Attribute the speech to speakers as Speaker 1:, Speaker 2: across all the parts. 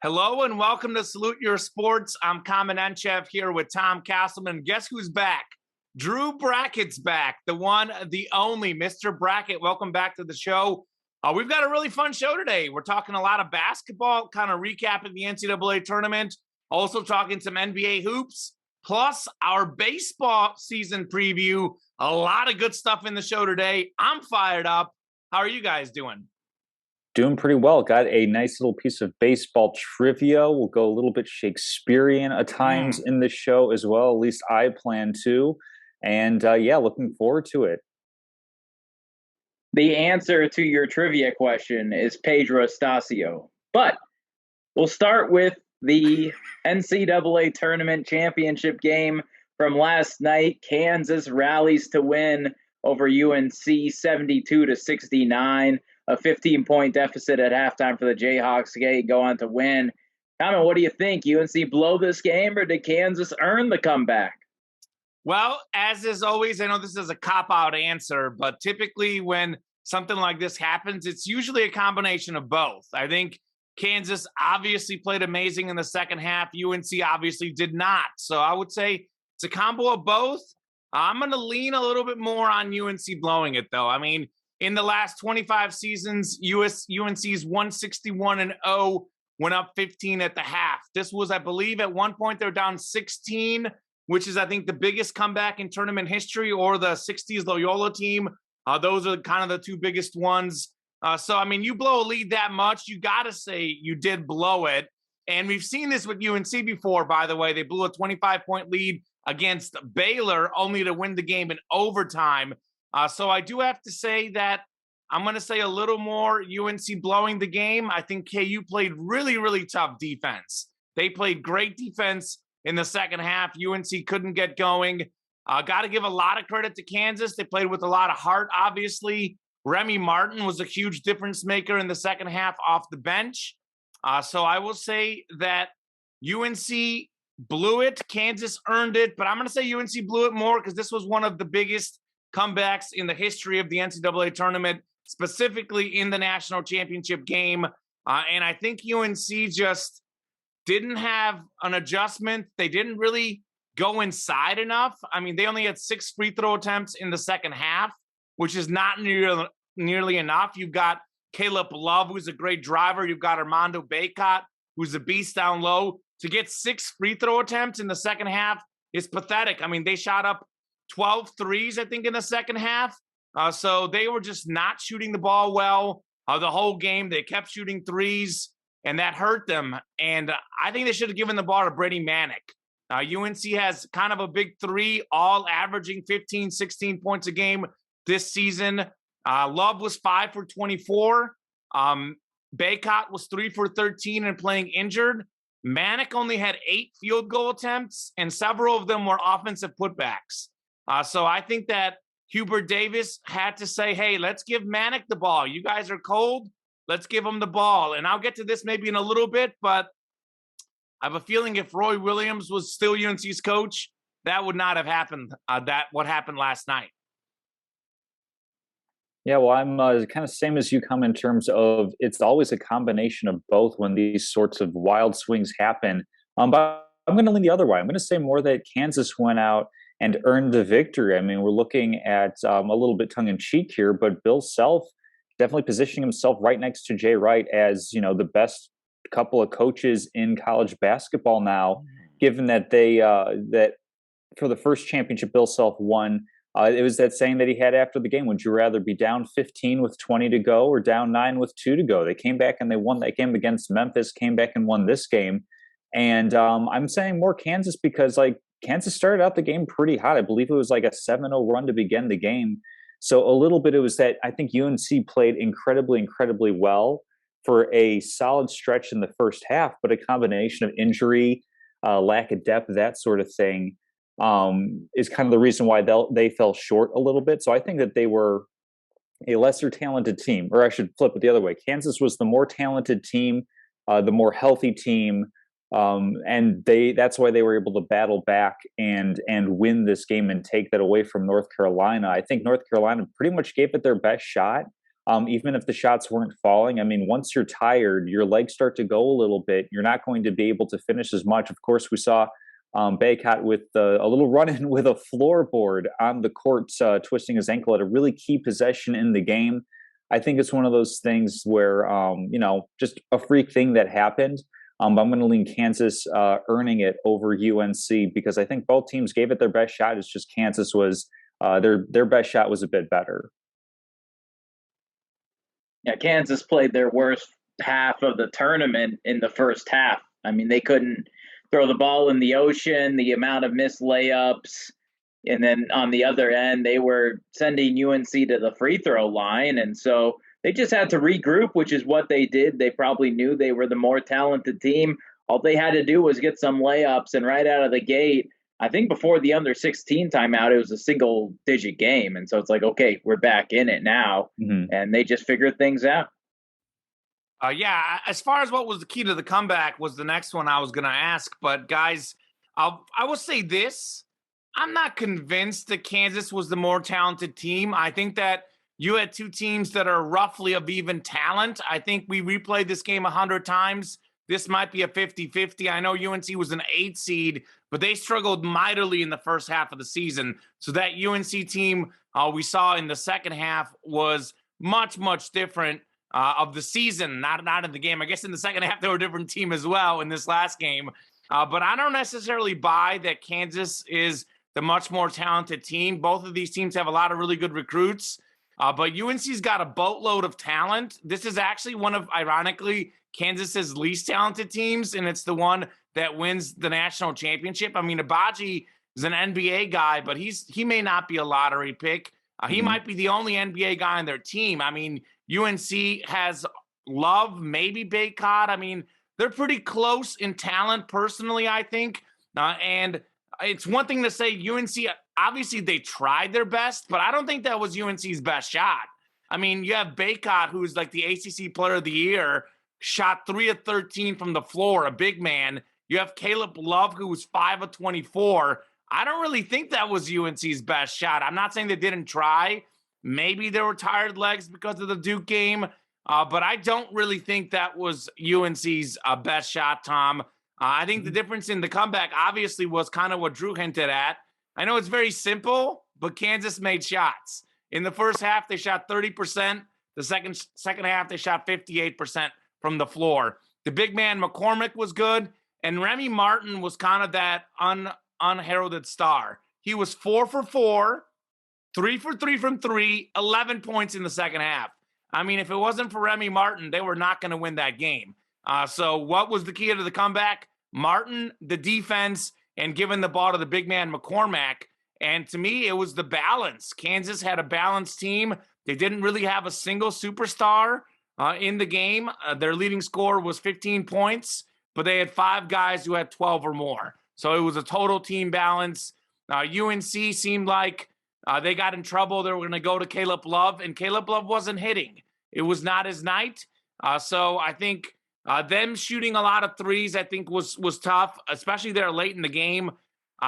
Speaker 1: Hello and welcome to Salute Your Sports. I'm Ncaa here with Tom Castleman. Guess who's back? Drew Brackett's back. The one, the only Mr. Brackett. Welcome back to the show. We've got a really fun show today. We're talking a lot of basketball, kind of recapping the NCAA tournament, also talking some NBA hoops, plus our baseball season preview. A lot of good stuff in the show today. I'm fired up. How are you guys doing?
Speaker 2: Doing pretty well. Got a nice little piece of baseball trivia. We'll go a little bit Shakespearean at times in the show as well. At least I plan to. And looking forward to it.
Speaker 3: The answer to your trivia question is Pedro Estacio. But we'll start with the NCAA tournament championship game from last night. Kansas rallies to win over UNC 72-69. A 15-point deficit at halftime for the Jayhawks. They go on to win. Comment, what do you think? UNC blow this game, or did Kansas earn the comeback?
Speaker 1: Well, as is always, I know this is a cop-out answer, but typically when something like this happens, it's usually a combination of both. I think Kansas obviously played amazing in the second half. UNC obviously did not. So I would say it's a combo of both. I'm going to lean a little bit more on UNC blowing it, though. I mean, in the last 25 seasons, UNC's 161-0 went up 15 at the half. This was, I believe, at one point they're down 16, which is, I think, the biggest comeback in tournament history, or the 60s Loyola team. Those are kind of the two biggest ones. So, I mean, you blow a lead that much, you got to say you did blow it. And we've seen this with UNC before, by the way. They blew a 25-point lead against Baylor, only to win the game in overtime. So I do have to say that I'm going to say a little more UNC blowing the game. I think KU played really, really tough defense. They played great defense in the second half. UNC couldn't get going. Got to give a lot of credit to Kansas. They played with a lot of heart, obviously. Remy Martin was a huge difference maker in the second half off the bench. So I will say that UNC blew it. Kansas earned it. But I'm going to say UNC blew it more because this was one of the biggest comebacks in the history of the NCAA tournament, specifically in the national championship game. And I think UNC just didn't have an adjustment. They didn't really go inside enough. I mean, they only had 6 free throw attempts in the second half, which is not nearly enough. You've got Caleb Love, who's a great driver. You've got Armando Bacot, who's a beast down low. To get 6 free throw attempts in the second half is pathetic. I mean, they shot up 12 threes, I think, in the second half. So they were just not shooting the ball well the whole game. They kept shooting threes, and that hurt them. And I think they should have given the ball to Brady Manick. UNC has kind of a big three, all averaging 15, 16 points a game this season. Love was 5 for 24. Bacot was 3 for 13 and playing injured. Manick only had 8 field goal attempts, and several of them were offensive putbacks. So I think that Hubert Davis had to say, hey, let's give Manick the ball. You guys are cold. Let's give him the ball. And I'll get to this maybe in a little bit, but I have a feeling if Roy Williams was still UNC's coach, that would not have happened, what happened last night.
Speaker 2: Yeah, well, I'm kind of same as you come in terms of it's always a combination of both when these sorts of wild swings happen. But I'm going to lean the other way. I'm going to say more that Kansas went out and earned the victory. I mean, we're looking at a little bit tongue-in-cheek here, but Bill Self definitely positioning himself right next to Jay Wright as, you know, the best couple of coaches in college basketball now, given that they that for the first championship Bill Self won. It was that saying that he had after the game: would you rather be down 15 with 20 to go or down 9 with 2 to go? They came back and they won that game against Memphis, came back and won this game. And I'm saying more Kansas because, like, Kansas started out the game pretty hot. I believe it was like a 7-0 run to begin the game. So a little bit it was that I think UNC played incredibly, incredibly well for a solid stretch in the first half, but a combination of injury, lack of depth, that sort of thing, is kind of the reason why they fell short a little bit. So I think that they were a lesser talented team, or I should flip it the other way. Kansas was the more talented team, the more healthy team. And that's why they were able to battle back and win this game and take that away from North Carolina. I think North Carolina pretty much gave it their best shot. even if the shots weren't falling. I mean, once you're tired, your legs start to go a little bit. You're not going to be able to finish as much. Of course, we saw Baycott with a little run-in with a floorboard on the court, twisting his ankle at a really key possession in the game. I think it's one of those things where, just a freak thing that happened. But I'm going to lean Kansas earning it over UNC because I think both teams gave it their best shot. It's just Kansas was their best shot was a bit better.
Speaker 3: Yeah, Kansas played their worst half of the tournament in the first half. I mean, they couldn't throw the ball in the ocean, the amount of missed layups. And then on the other end, they were sending UNC to the free throw line. And so they just had to regroup, which is what they did. They probably knew they were the more talented team. All they had to do was get some layups. And right out of the gate, I think before the under 16 timeout, it was a single digit game. And so it's like, okay, we're back in it now. Mm-hmm. And they just figured things out.
Speaker 1: As far as what was the key to the comeback was the next one I was going to ask. But guys, I will say this. I'm not convinced that Kansas was the more talented team. I think that you had two teams that are roughly of even talent. I think we replayed this game 100 times. This might be a 50-50. I know UNC was an 8 seed, but they struggled mightily in the first half of the season. So that UNC team we saw in the second half was much, much different of the season, not in the game. I guess in the second half, they were a different team as well in this last game. But I don't necessarily buy that Kansas is the much more talented team. Both of these teams have a lot of really good recruits, but UNC's got a boatload of talent. This is actually one of, ironically, Kansas's least talented teams, and it's the one that wins the national championship. I mean, Abaji is an NBA guy, but he may not be a lottery pick. He might be the only NBA guy on their team. I mean, UNC has Love, maybe Baycott. I mean, they're pretty close in talent, personally, I think. And it's one thing to say UNC, obviously they tried their best, but I don't think that was UNC's best shot. I mean, you have Baycott, who's like the ACC Player of the Year, shot 3 of 13 from the floor, a big man. You have Caleb Love, who was 5 of 24. I don't really think that was UNC's best shot. I'm not saying they didn't try. Maybe there were tired legs because of the Duke game, but I don't really think that was UNC's best shot, Tom. I think the difference in the comeback obviously was kind of what Drew hinted at. I know it's very simple, but Kansas made shots. In the first half, they shot 30%. The second half, they shot 58% from the floor. The big man McCormick was good, and Remy Martin was kind of that unheralded star. He was 4 for 4, 3 for 3 from 3, 11 points in the second half. I mean, if it wasn't for Remy Martin, they were not going to win that game. So what was the key to the comeback? Martin, the defense, and giving the ball to the big man McCormack. And to me, it was the balance. Kansas had a balanced team. They didn't really have a single superstar in the game. Their leading scorer was 15 points, but they had 5 guys who had 12 or more. So it was a total team balance. UNC seemed like they got in trouble. They were going to go to Caleb Love, and Caleb Love wasn't hitting. It was not his night. So I think them shooting a lot of threes, I think, was tough, especially there late in the game.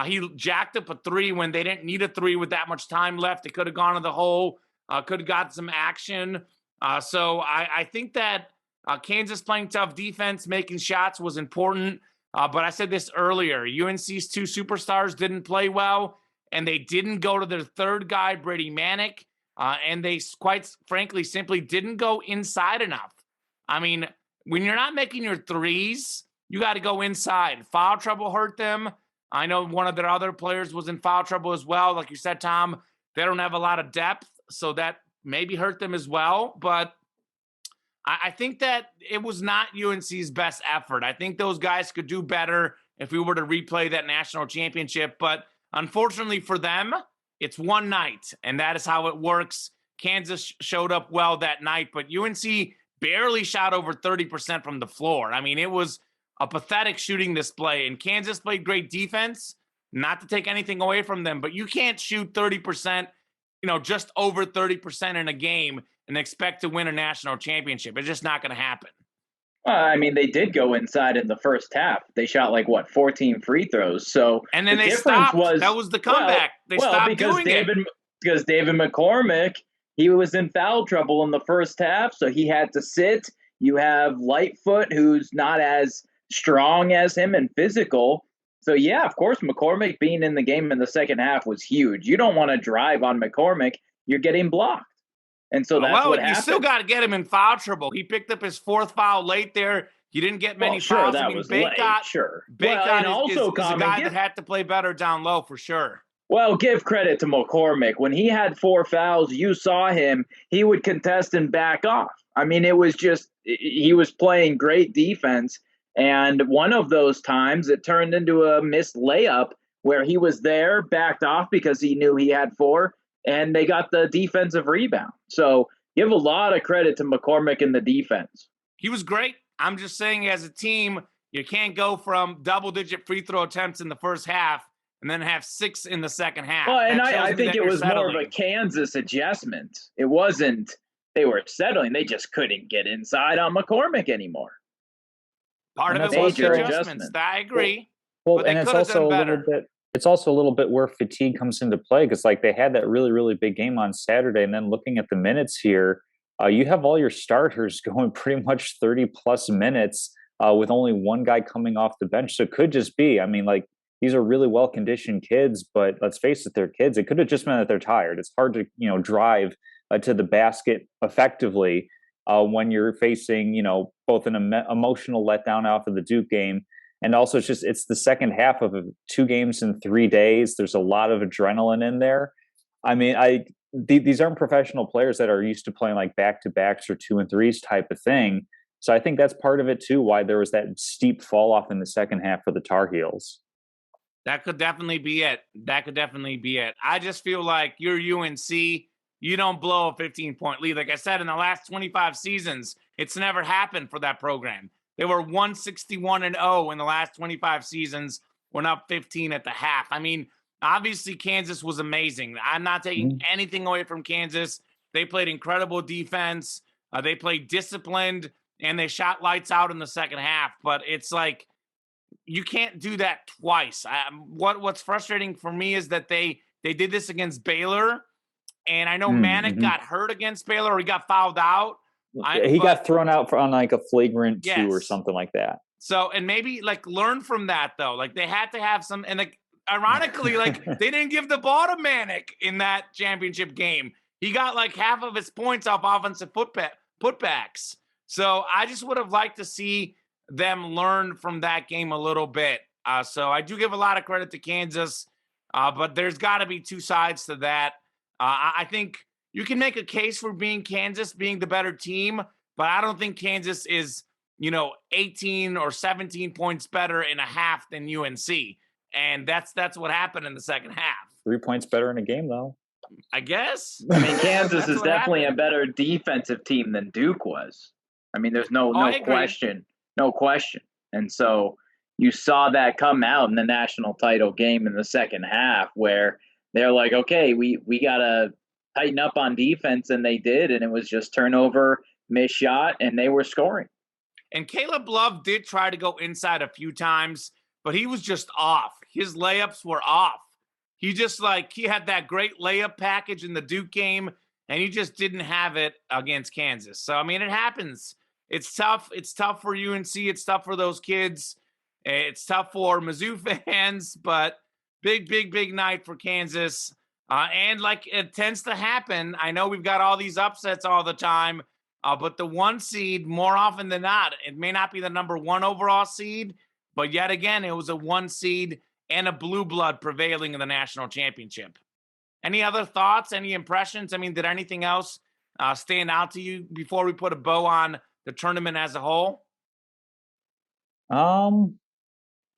Speaker 1: He jacked up a 3 when they didn't need a 3 with that much time left. They could have gone to the hole, could have got some action. So I think that Kansas playing tough defense, making shots was important. But I said this earlier, UNC's 2 superstars didn't play well, and they didn't go to their third guy, Brady Manick, and they quite frankly simply didn't go inside enough. I mean, when you're not making your threes, you got to go inside. Foul trouble hurt them. I know one of their other players was in foul trouble as well. Like you said, Tom, they don't have a lot of depth, so that maybe hurt them as well. But I think that it was not UNC's best effort. I think those guys could do better if we were to replay that national championship. But unfortunately for them, it's one night, and that is how it works. Kansas showed up well that night, but UNC barely shot over 30% from the floor. I mean, it was a pathetic shooting display, and Kansas played great defense, not to take anything away from them, but you can't shoot 30%, just over 30% in a game and expect to win a national championship. It's just not going to happen.
Speaker 3: I mean, they did go inside in the first half. They shot 14 free throws. So
Speaker 1: and then they stopped. That was the comeback. They stopped doing it.
Speaker 3: Because David McCormick, he was in foul trouble in the first half, so he had to sit. You have Lightfoot, who's not as strong as him and physical. So, yeah, of course, McCormick being in the game in the second half was huge. You don't want to drive on McCormick. You're getting blocked. And so that's what happened.
Speaker 1: You still got to get him in foul trouble. He picked up his 4th foul late there. He didn't get many fouls.
Speaker 3: That was late, sure.
Speaker 1: Bacot is a guy that had to play better down low for sure.
Speaker 3: Well, give credit to McCormick. When he had 4 fouls, you saw him. He would contest and back off. I mean, it was just he was playing great defense. And one of those times it turned into a missed layup where he was there, backed off because he knew he had 4, and they got the defensive rebound. So give a lot of credit to McCormick and the defense.
Speaker 1: He was great. I'm just saying, as a team, you can't go from double-digit free throw attempts in the first half and then have 6 in the second half.
Speaker 3: Well, and I think it was more of a Kansas adjustment. It wasn't they were settling. They just couldn't get inside on McCormick anymore.
Speaker 1: Part of it was the adjustments. I agree.
Speaker 2: Well, and it's also a little bit. It's also a little bit where fatigue comes into play because, like, they had that really, really big game on Saturday, and then looking at the minutes here, you have all your starters going pretty much 30-plus minutes with only one guy coming off the bench. So it could just be, I mean, like, these are really well-conditioned kids, but let's face it, they're kids. It could have just been that they're tired. It's hard to, drive to the basket effectively when you're facing, both an emotional letdown off of the Duke game. And also it's the second half of 2 games in 3 days. There's a lot of adrenaline in there. I mean, these aren't professional players that are used to playing like back-to-backs or 2 and 3s type of thing. So I think that's part of it too, why there was that steep fall off in the second half for the Tar Heels.
Speaker 1: That could definitely be it. I just feel like you're UNC. You don't blow a 15-point lead. Like I said, in the last 25 seasons, it's never happened for that program. They were 161-0 in the last 25 seasons, went up 15 at the half. I mean, obviously, Kansas was amazing. I'm not taking anything away from Kansas. They played incredible defense. They played disciplined, and they shot lights out in the second half. But it's like you can't do that twice. What's frustrating for me is that they did this against Baylor, and I know Maddox got hurt against Baylor, or he got fouled out.
Speaker 2: He got thrown out on like a flagrant 2 or something like that.
Speaker 1: So, and maybe like learn from that though. Like they had to have some, and like ironically, like they didn't give the ball to Maddox in that championship game. He got like half of his points off offensive putbacks. So I just would have liked to see them learn from that game a little bit. So I do give a lot of credit to Kansas, but there's got to be 2 sides to that. I think you can make a case for Kansas being the better team, but I don't think Kansas is, 18 or 17 points better in a half than UNC. And that's what happened in the second half.
Speaker 2: 3 points better in a game, though.
Speaker 1: I guess.
Speaker 3: I mean, Kansas is definitely a better defensive team than Duke was. I mean, there's no question. No question. And so you saw that come out in the national title game in the second half where they're like, okay, we got to tighten up on defense, and they did, and it was just turnover, missed shot, and they were scoring.
Speaker 1: And Caleb Love did try to go inside a few times, but he was just off. His layups were off. He just he had that great layup package in the Duke game, and he just didn't have it against Kansas. So, I mean, it happens. It's tough. It's tough for UNC. It's tough for those kids. It's tough for Mizzou fans, but big night for Kansas. And like it tends to happen, I know we've got all these upsets all the time, but the 1 seed, more often than not, it may not be the number 1 overall seed, but yet again, it was a 1 seed and a blue blood prevailing in the national championship. Any other thoughts, any impressions? I mean, did anything else stand out to you before we put a bow on the tournament as a whole?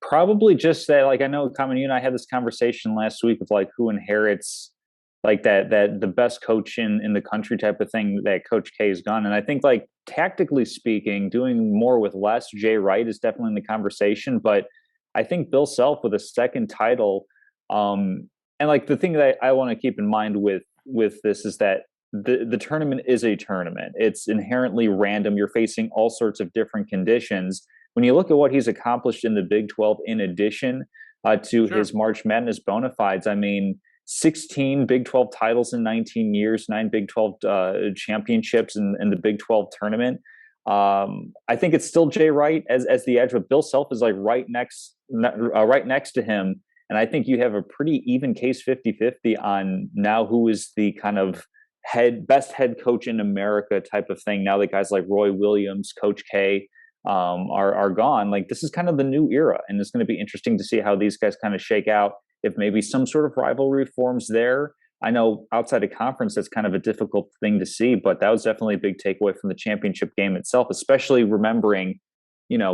Speaker 2: Probably just that, like, I know, Common, you and I had this conversation last week of like who inherits like that the best coach in the country type of thing that Coach K has done. And I think, like, tactically speaking, doing more with less, Jay Wright is definitely in the conversation. But I think Bill Self with a second title, and like the thing that I want to keep in mind with this is that the tournament is a tournament. It's inherently random. You're facing all sorts of different conditions. When you look at what he's accomplished in the Big 12, in addition to his March Madness bona fides, I mean, 16 Big 12 titles in 19 years, 9 Big 12 championships in the Big 12 tournament. I think it's still Jay Wright as the edge, but Bill Self is like right next to him. And I think you have a pretty even case 50-50 on now who is the kind of best head coach in America type of thing. Now that guys like Roy Williams, Coach K are gone, like this is kind of the new era. And it's going to be interesting to see how these guys kind of shake out. If maybe some sort of rivalry forms there. I know outside of conference, that's kind of a difficult thing to see, but that was definitely a big takeaway from the championship game itself, especially remembering,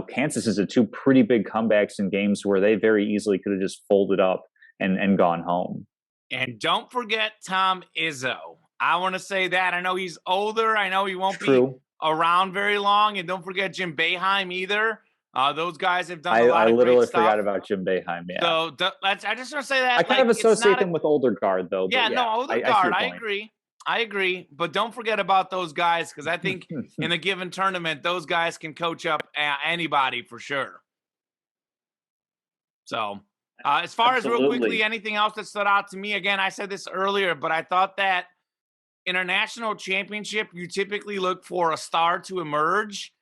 Speaker 2: Kansas is at 2 pretty big comebacks in games where they very easily could have just folded up and gone home.
Speaker 1: And don't forget Tom Izzo. I want to say that. I know he's older. I know he won't be around very long. And don't forget Jim Boeheim either. Those guys have done a lot of great stuff. I literally
Speaker 2: forgot about Jim Boeheim, yeah.
Speaker 1: So I just want to say that.
Speaker 2: I kind of associate them with older guard, though.
Speaker 1: Yeah, older guard. I agree. But don't forget about those guys, because I think in a given tournament, those guys can coach up anybody for sure. So as far as real quickly, anything else that stood out to me, again, I said this earlier, but I thought that in a national championship, you typically look for a star to emerge.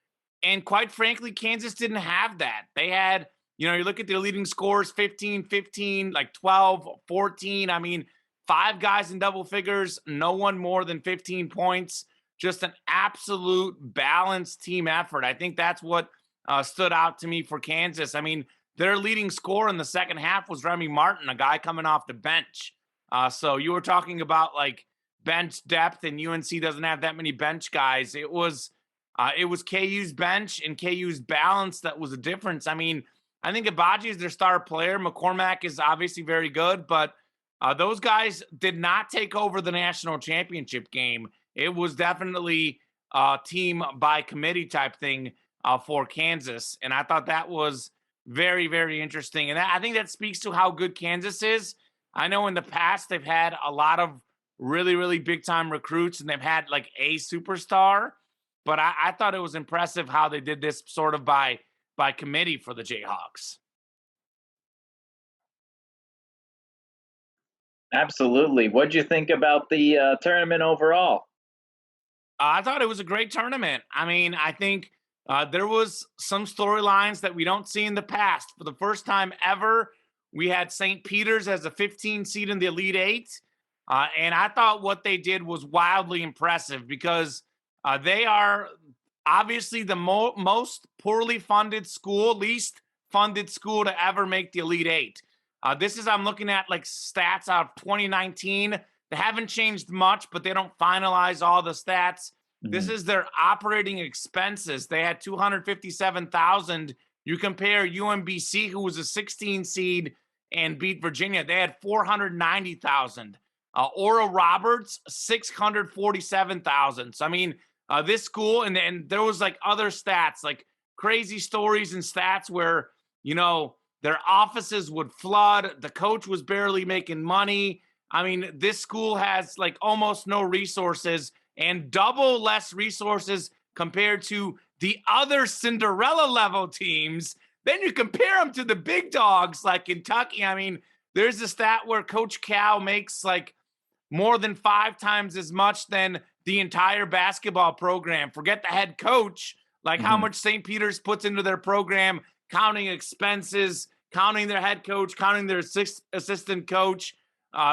Speaker 1: And quite frankly, Kansas didn't have that. They had, you look at their leading scores, 15, 15, like 12, 14. I mean, 5 guys in double figures, no one more than 15 points. Just an absolute balanced team effort. I think that's what stood out to me for Kansas. I mean, their leading scorer in the second half was Remy Martin, a guy coming off the bench. So you were talking about like bench depth, and UNC doesn't have that many bench guys. It was KU's bench and KU's balance that was a difference. I mean, I think Abaji is their star player. McCormack is obviously very good, but those guys did not take over the national championship game. It was definitely a team by committee type thing for Kansas. And I thought that was very, very interesting. And I think that speaks to how good Kansas is. I know in the past they've had a lot of really, really big-time recruits, and they've had like a superstar. But I thought it was impressive how they did this sort of by committee for the Jayhawks.
Speaker 3: Absolutely. What'd you think about the tournament overall?
Speaker 1: I thought it was a great tournament. I mean, I think there was some storylines that we don't see in the past. For the first time ever, we had St. Peter's as a 15 seed in the Elite Eight. And I thought what they did was wildly impressive because they are obviously the most poorly funded school, least funded school to ever make the Elite Eight. I'm looking at like stats out of 2019. They haven't changed much, but they don't finalize all the stats. Mm-hmm. This is their operating expenses. They had $257,000. You compare UMBC, who was a 16 seed and beat Virginia, they had $490,000. Oral Roberts, $647,000. So I mean, this school, and there was like other stats, like crazy stories and stats where, their offices would flood. The coach was barely making money. I mean, this school has like almost no resources and double less resources compared to the other Cinderella level teams. Then you compare them to the big dogs like Kentucky. I mean, there's a stat where Coach Cal makes like more than 5 times as much than the entire basketball program. Forget the head coach, like how much St. Peter's puts into their program, counting expenses, counting their head coach, counting their assistant coach.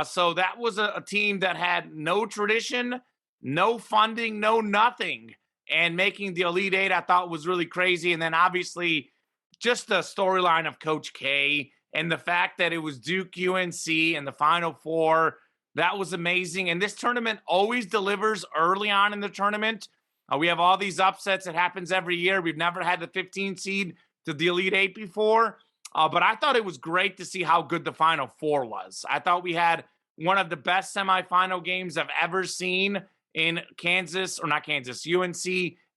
Speaker 1: So that was a team that had no tradition, no funding, no nothing. And making the Elite Eight, I thought was really crazy. And then obviously just the storyline of Coach K and the fact that it was Duke UNC in the Final Four. That was amazing. And this tournament always delivers early on in the tournament. We have all these upsets. It happens every year. We've never had the 15 seed to the Elite Eight before. But I thought it was great to see how good the Final Four was. I thought we had one of the best semifinal games I've ever seen in UNC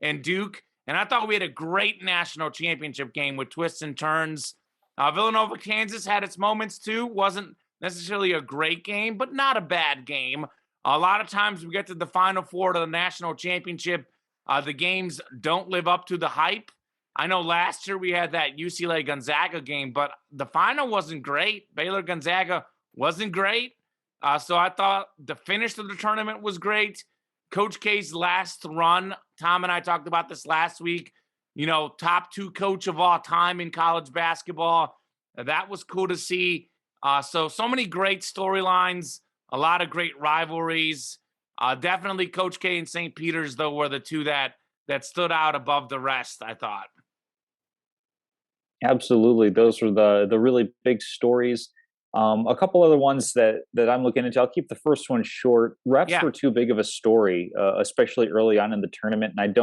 Speaker 1: and Duke. And I thought we had a great national championship game with twists and turns. Villanova, Kansas had its moments too. Wasn't necessarily a great game, but not a bad game. A lot of times we get to the Final Four to the national championship, the games don't live up to the hype. I know last year we had that UCLA-Gonzaga game, but the final wasn't great. Baylor-Gonzaga wasn't great. So I thought the finish of the tournament was great. Coach K's last run, Tom and I talked about this last week, top 2 coach of all time in college basketball. That was cool to see. So many great storylines, a lot of great rivalries. Definitely Coach K and St. Peter's, though, were the 2 that stood out above the rest, I thought.
Speaker 2: Absolutely. Those were the really big stories. A couple other ones that I'm looking into. I'll keep the first one short. Refs
Speaker 1: Yeah.
Speaker 2: were too big of a story, especially early on in the tournament. And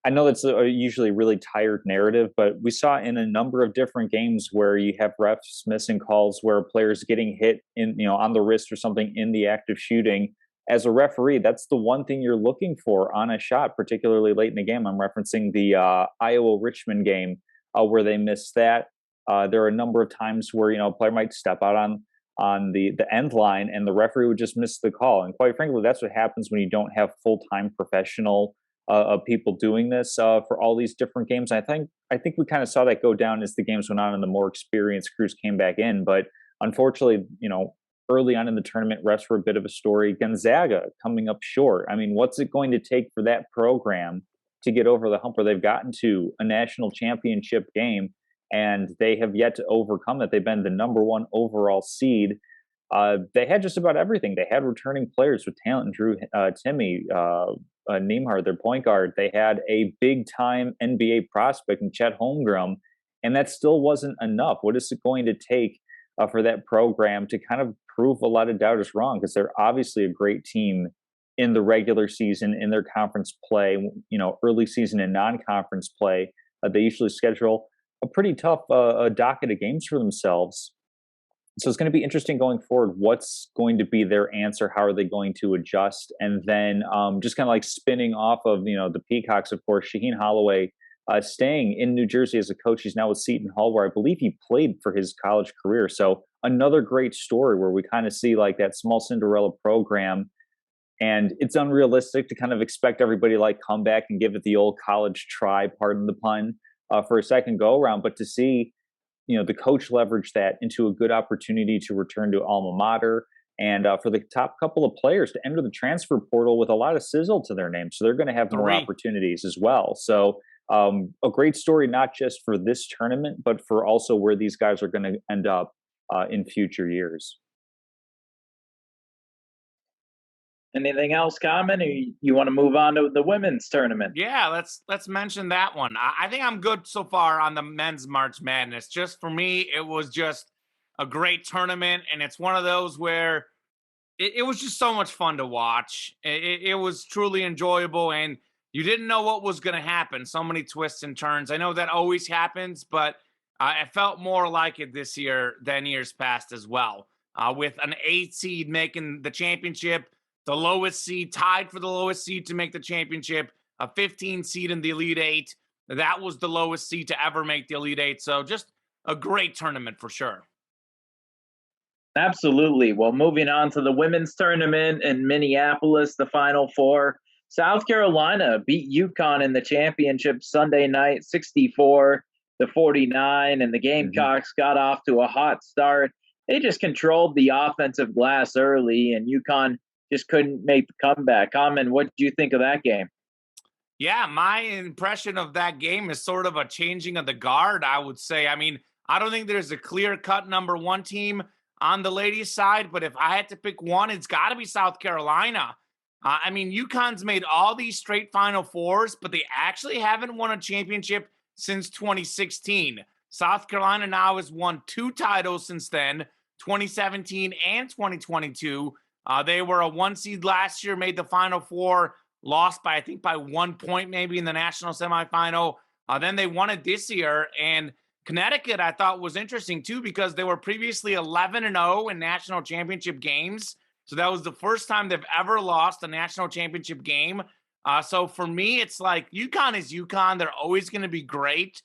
Speaker 2: I know that's usually a really tired narrative, but we saw in a number of different games where you have refs missing calls, where players getting hit on the wrist or something in the act of shooting. As a referee, that's the one thing you're looking for on a shot, particularly late in the game. I'm referencing the Iowa Richmond game where they missed that. There are a number of times where a player might step out on the end line and the referee would just miss the call. And quite frankly, that's what happens when you don't have full-time professional people doing this for all these different games. I think we kind of saw that go down as the games went on and the more experienced crews came back in. But unfortunately, early on in the tournament, refs were a bit of a story. Gonzaga coming up short. I mean, what's it going to take for that program to get over the hump where they've gotten to a national championship game and they have yet to overcome that? They've been the number 1 overall seed. They had just about everything. They had returning players with talent. Drew Timmy, Nembhard, their point guard. They had a big-time NBA prospect in Chet Holmgren, and that still wasn't enough. What is it going to take for that program to kind of prove a lot of doubters wrong? Because they're obviously a great team in the regular season, in their conference play, early season and non-conference play. They usually schedule a pretty tough docket of games for themselves. So it's going to be interesting going forward. What's going to be their answer? How are they going to adjust? And then just kind of like spinning off of, the Peacocks, of course, Shaheen Holloway staying in New Jersey as a coach. He's now with Seton Hall, where I believe he played for his college career. So another great story where we kind of see like that small Cinderella program. And it's unrealistic to kind of expect everybody to like come back and give it the old college try, pardon the pun, for a second go around. But to see, the coach leverage that into a good opportunity to return to alma mater, and for the top couple of players to enter the transfer portal with a lot of sizzle to their name. So they're going to have more opportunities as well. So a great story, not just for this tournament, but for also where these guys are going to end up in future years.
Speaker 3: Anything else common, or you want to move on to the women's tournament?
Speaker 1: Yeah, let's mention that one. I think I'm good so far on the men's March Madness. Just for me, it was just a great tournament, and it's one of those where it was just so much fun to watch. It was truly enjoyable, and you didn't know what was going to happen. So many twists and turns. I know that always happens, but it felt more like it this year than years past as well. With an 8 seed making the championship, the lowest seed tied for the lowest seed to make the championship, a 15 seed in the Elite Eight. That was the lowest seed to ever make the Elite Eight. So just a great tournament for sure.
Speaker 3: Absolutely. Well, moving on to the women's tournament in Minneapolis, the Final Four. South Carolina beat UConn in the championship Sunday night, 64-49, and the Gamecocks got off to a hot start. They just controlled the offensive glass early, and UConn just couldn't make the comeback. Common, what do you think of that game?
Speaker 1: Yeah, my impression of that game is sort of a changing of the guard, I would say. I mean, I don't think there's a clear-cut number 1 team on the ladies' side, but if I had to pick one, it's got to be South Carolina. I mean, UConn's made all these straight Final Fours, but they actually haven't won a championship since 2016. South Carolina now has won 2 titles since then, 2017 and 2022. They were a 1 seed last year, made the Final Four, lost by, I think, by 1 point maybe in the national semifinal. Then they won it this year. And Connecticut, I thought, was interesting, too, because they were previously 11-0 in national championship games. So that was the first time they've ever lost a national championship game. So for me, it's like UConn is UConn. They're always going to be great.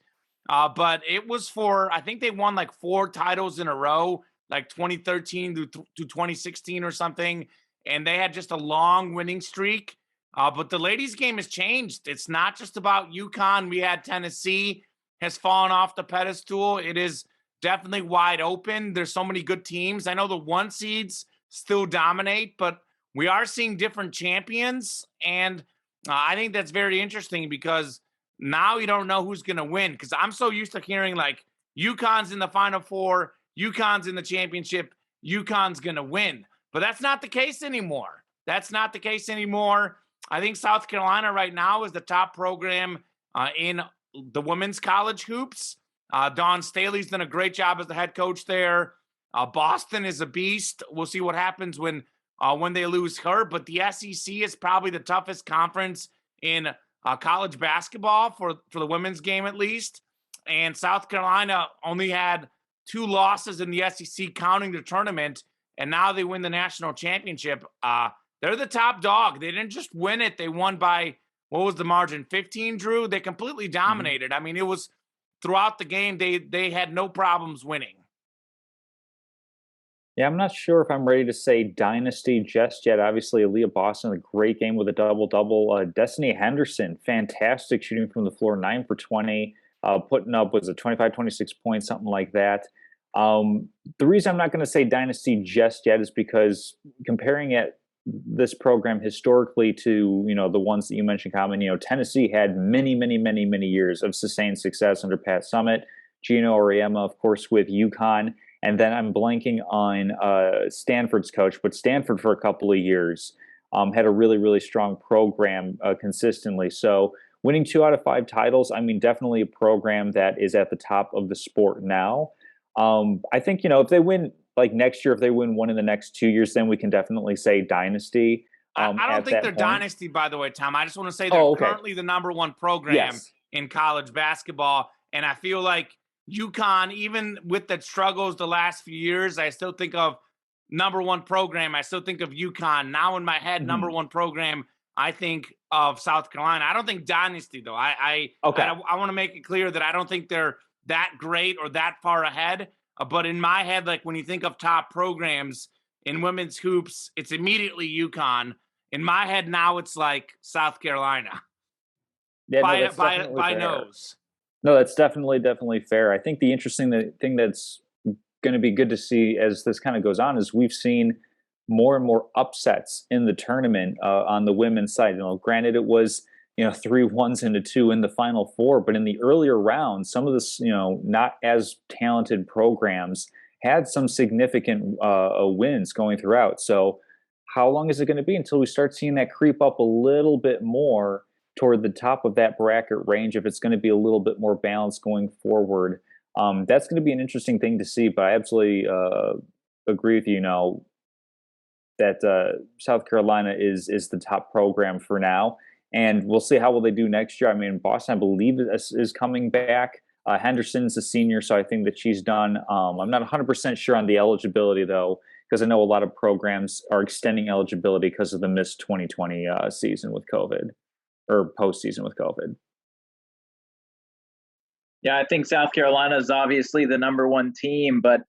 Speaker 1: But it was I think they won like 4 titles in a row, like 2013 to 2016 or something. And they had just a long winning streak. But the ladies' game has changed. It's not just about UConn. We had Tennessee has fallen off the pedestal. It is definitely wide open. There's so many good teams. I know the 1 seeds still dominate, but we are seeing different champions. And I think that's very interesting because now you don't know who's going to win. Because I'm so used to hearing like UConn's in the Final Four, UConn's in the championship, UConn's going to win. But that's not the case anymore. That's not the case anymore. I think South Carolina right now is the top program in the women's college hoops. Dawn Staley's done a great job as the head coach there. Boston is a beast. We'll see what happens when they lose her. But the SEC is probably the toughest conference in college basketball for the women's game, at least. And South Carolina only had 2 losses in the SEC, counting the tournament, and now they win the national championship. They're the top dog. They didn't just win it. They won by, what was the margin, 15, Drew? They completely dominated. I mean, it was throughout the game, they had no problems winning.
Speaker 2: Yeah, I'm not sure if I'm ready to say dynasty just yet. Obviously, Aaliyah Boston, a great game with a double-double. Destiny Henderson, fantastic shooting from the floor, 9 for 20, putting up, was it 25, 26 points, something like that. The reason I'm not going to say dynasty just yet is because comparing this program historically to, the ones that you mentioned, Common, Tennessee had many years of sustained success under Pat Summitt, Gino Auriemma, of course, with UConn. And then I'm blanking on Stanford's coach, but Stanford for a couple of years had a really strong program consistently. So winning 2 out of 5 titles, I mean, definitely a program that is at the top of the sport now. I think, if they win, like next year, if they win one in the next 2 years, then we can definitely say dynasty.
Speaker 1: I don't think they're dynasty, by the way, Tom. I just want to say they're currently the #1 program in college basketball. And I feel like UConn, even with the struggles the last few years, I still think of #1 program. I still think of UConn. Now in my head, #1 program, I think of South Carolina. I don't think dynasty, though. I want to make it clear that I don't think they're that great or that far ahead. But in my head, like when you think of top programs in women's hoops, it's immediately UConn. In my head now, it's like South Carolina.
Speaker 2: Yeah,
Speaker 1: by nose.
Speaker 2: No, that's definitely fair. I think the interesting thing that's going to be good to see as this kind of goes on is we've seen more and more upsets in the tournament on the women's side. Granted, it was 3 1s and a 2 in the Final Four, but in the earlier rounds, some of this not as talented programs had some significant wins going throughout. So how long is it going to be until we start seeing that creep up a little bit more toward the top of that bracket range, if it's going to be a little bit more balanced going forward? That's going to be an interesting thing to see, but I absolutely agree with you, that South Carolina is the top program for now, and we'll see how will they do next year. I mean, Boston, I believe, is coming back. Henderson's a senior, so I think that she's done. I'm not 100% sure on the eligibility, though, because I know a lot of programs are extending eligibility because of the missed 2020 season with COVID. Or postseason with COVID.
Speaker 3: Yeah, I think South Carolina is obviously the #1 team, but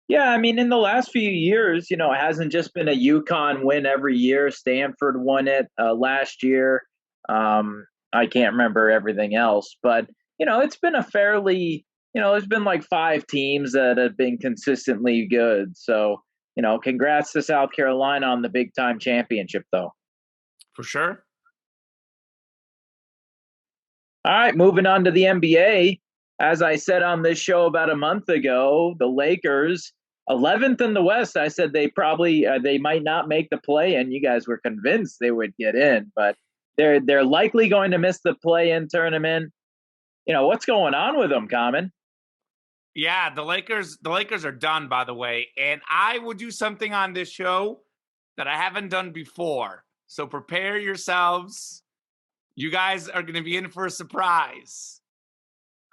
Speaker 3: yeah, I mean, in the last few years, it hasn't just been a UConn win every year. Stanford won it last year. I can't remember everything else, but it's been a fairly, there's been like 5 teams that have been consistently good. So, congrats to South Carolina on the big time championship, though.
Speaker 1: For sure.
Speaker 3: All right, moving on to the NBA. As I said on this show about a month ago, the Lakers, 11th in the West. I said they might not make the play, and you guys were convinced they would get in, but they're likely going to miss the play-in tournament. What's going on with them, Common?
Speaker 1: Yeah, the Lakers are done, by the way, and I will do something on this show that I haven't done before. So prepare yourselves. You guys are going to be in for a surprise.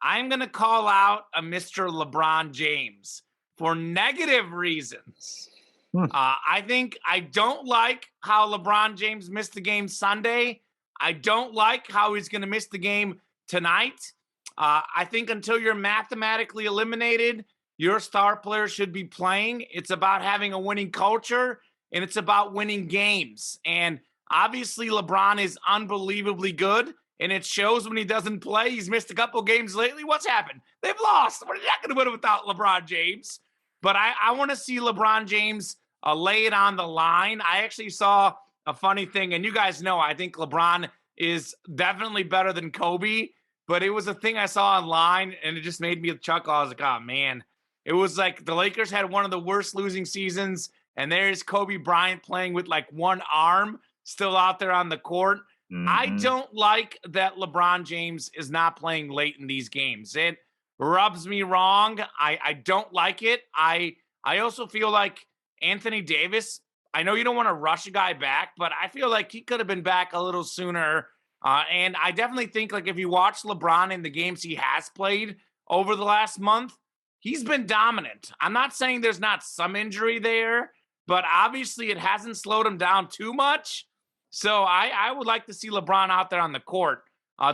Speaker 1: I'm going to call out a Mr. LeBron James for negative reasons. I don't like how LeBron James missed the game Sunday. I don't like how he's going to miss the game tonight. I think until you're mathematically eliminated, your star player should be playing. It's about having a winning culture, and it's about winning games. And obviously, LeBron is unbelievably good, and it shows when he doesn't play. He's missed a couple games lately. What's happened? They've lost. We're not going to win without LeBron James. But I want to see LeBron James lay it on the line. I actually saw a funny thing, and you guys know I think LeBron is definitely better than Kobe, but it was a thing I saw online, and it just made me chuckle. I was like, oh, man. It was like the Lakers had one of the worst losing seasons, and there's Kobe Bryant playing with like one arm still out there on the court. I don't like that LeBron James is not playing late in these games. It rubs me wrong. I don't like it. I also feel like Anthony Davis, I know you don't want to rush a guy back, but I feel like he could have been back a little sooner. And I definitely think like if you watch LeBron in the games he has played over the last month, he's been dominant. I'm not saying there's not some injury there, but obviously it hasn't slowed him down too much. So I would like to see LeBron out there on the court.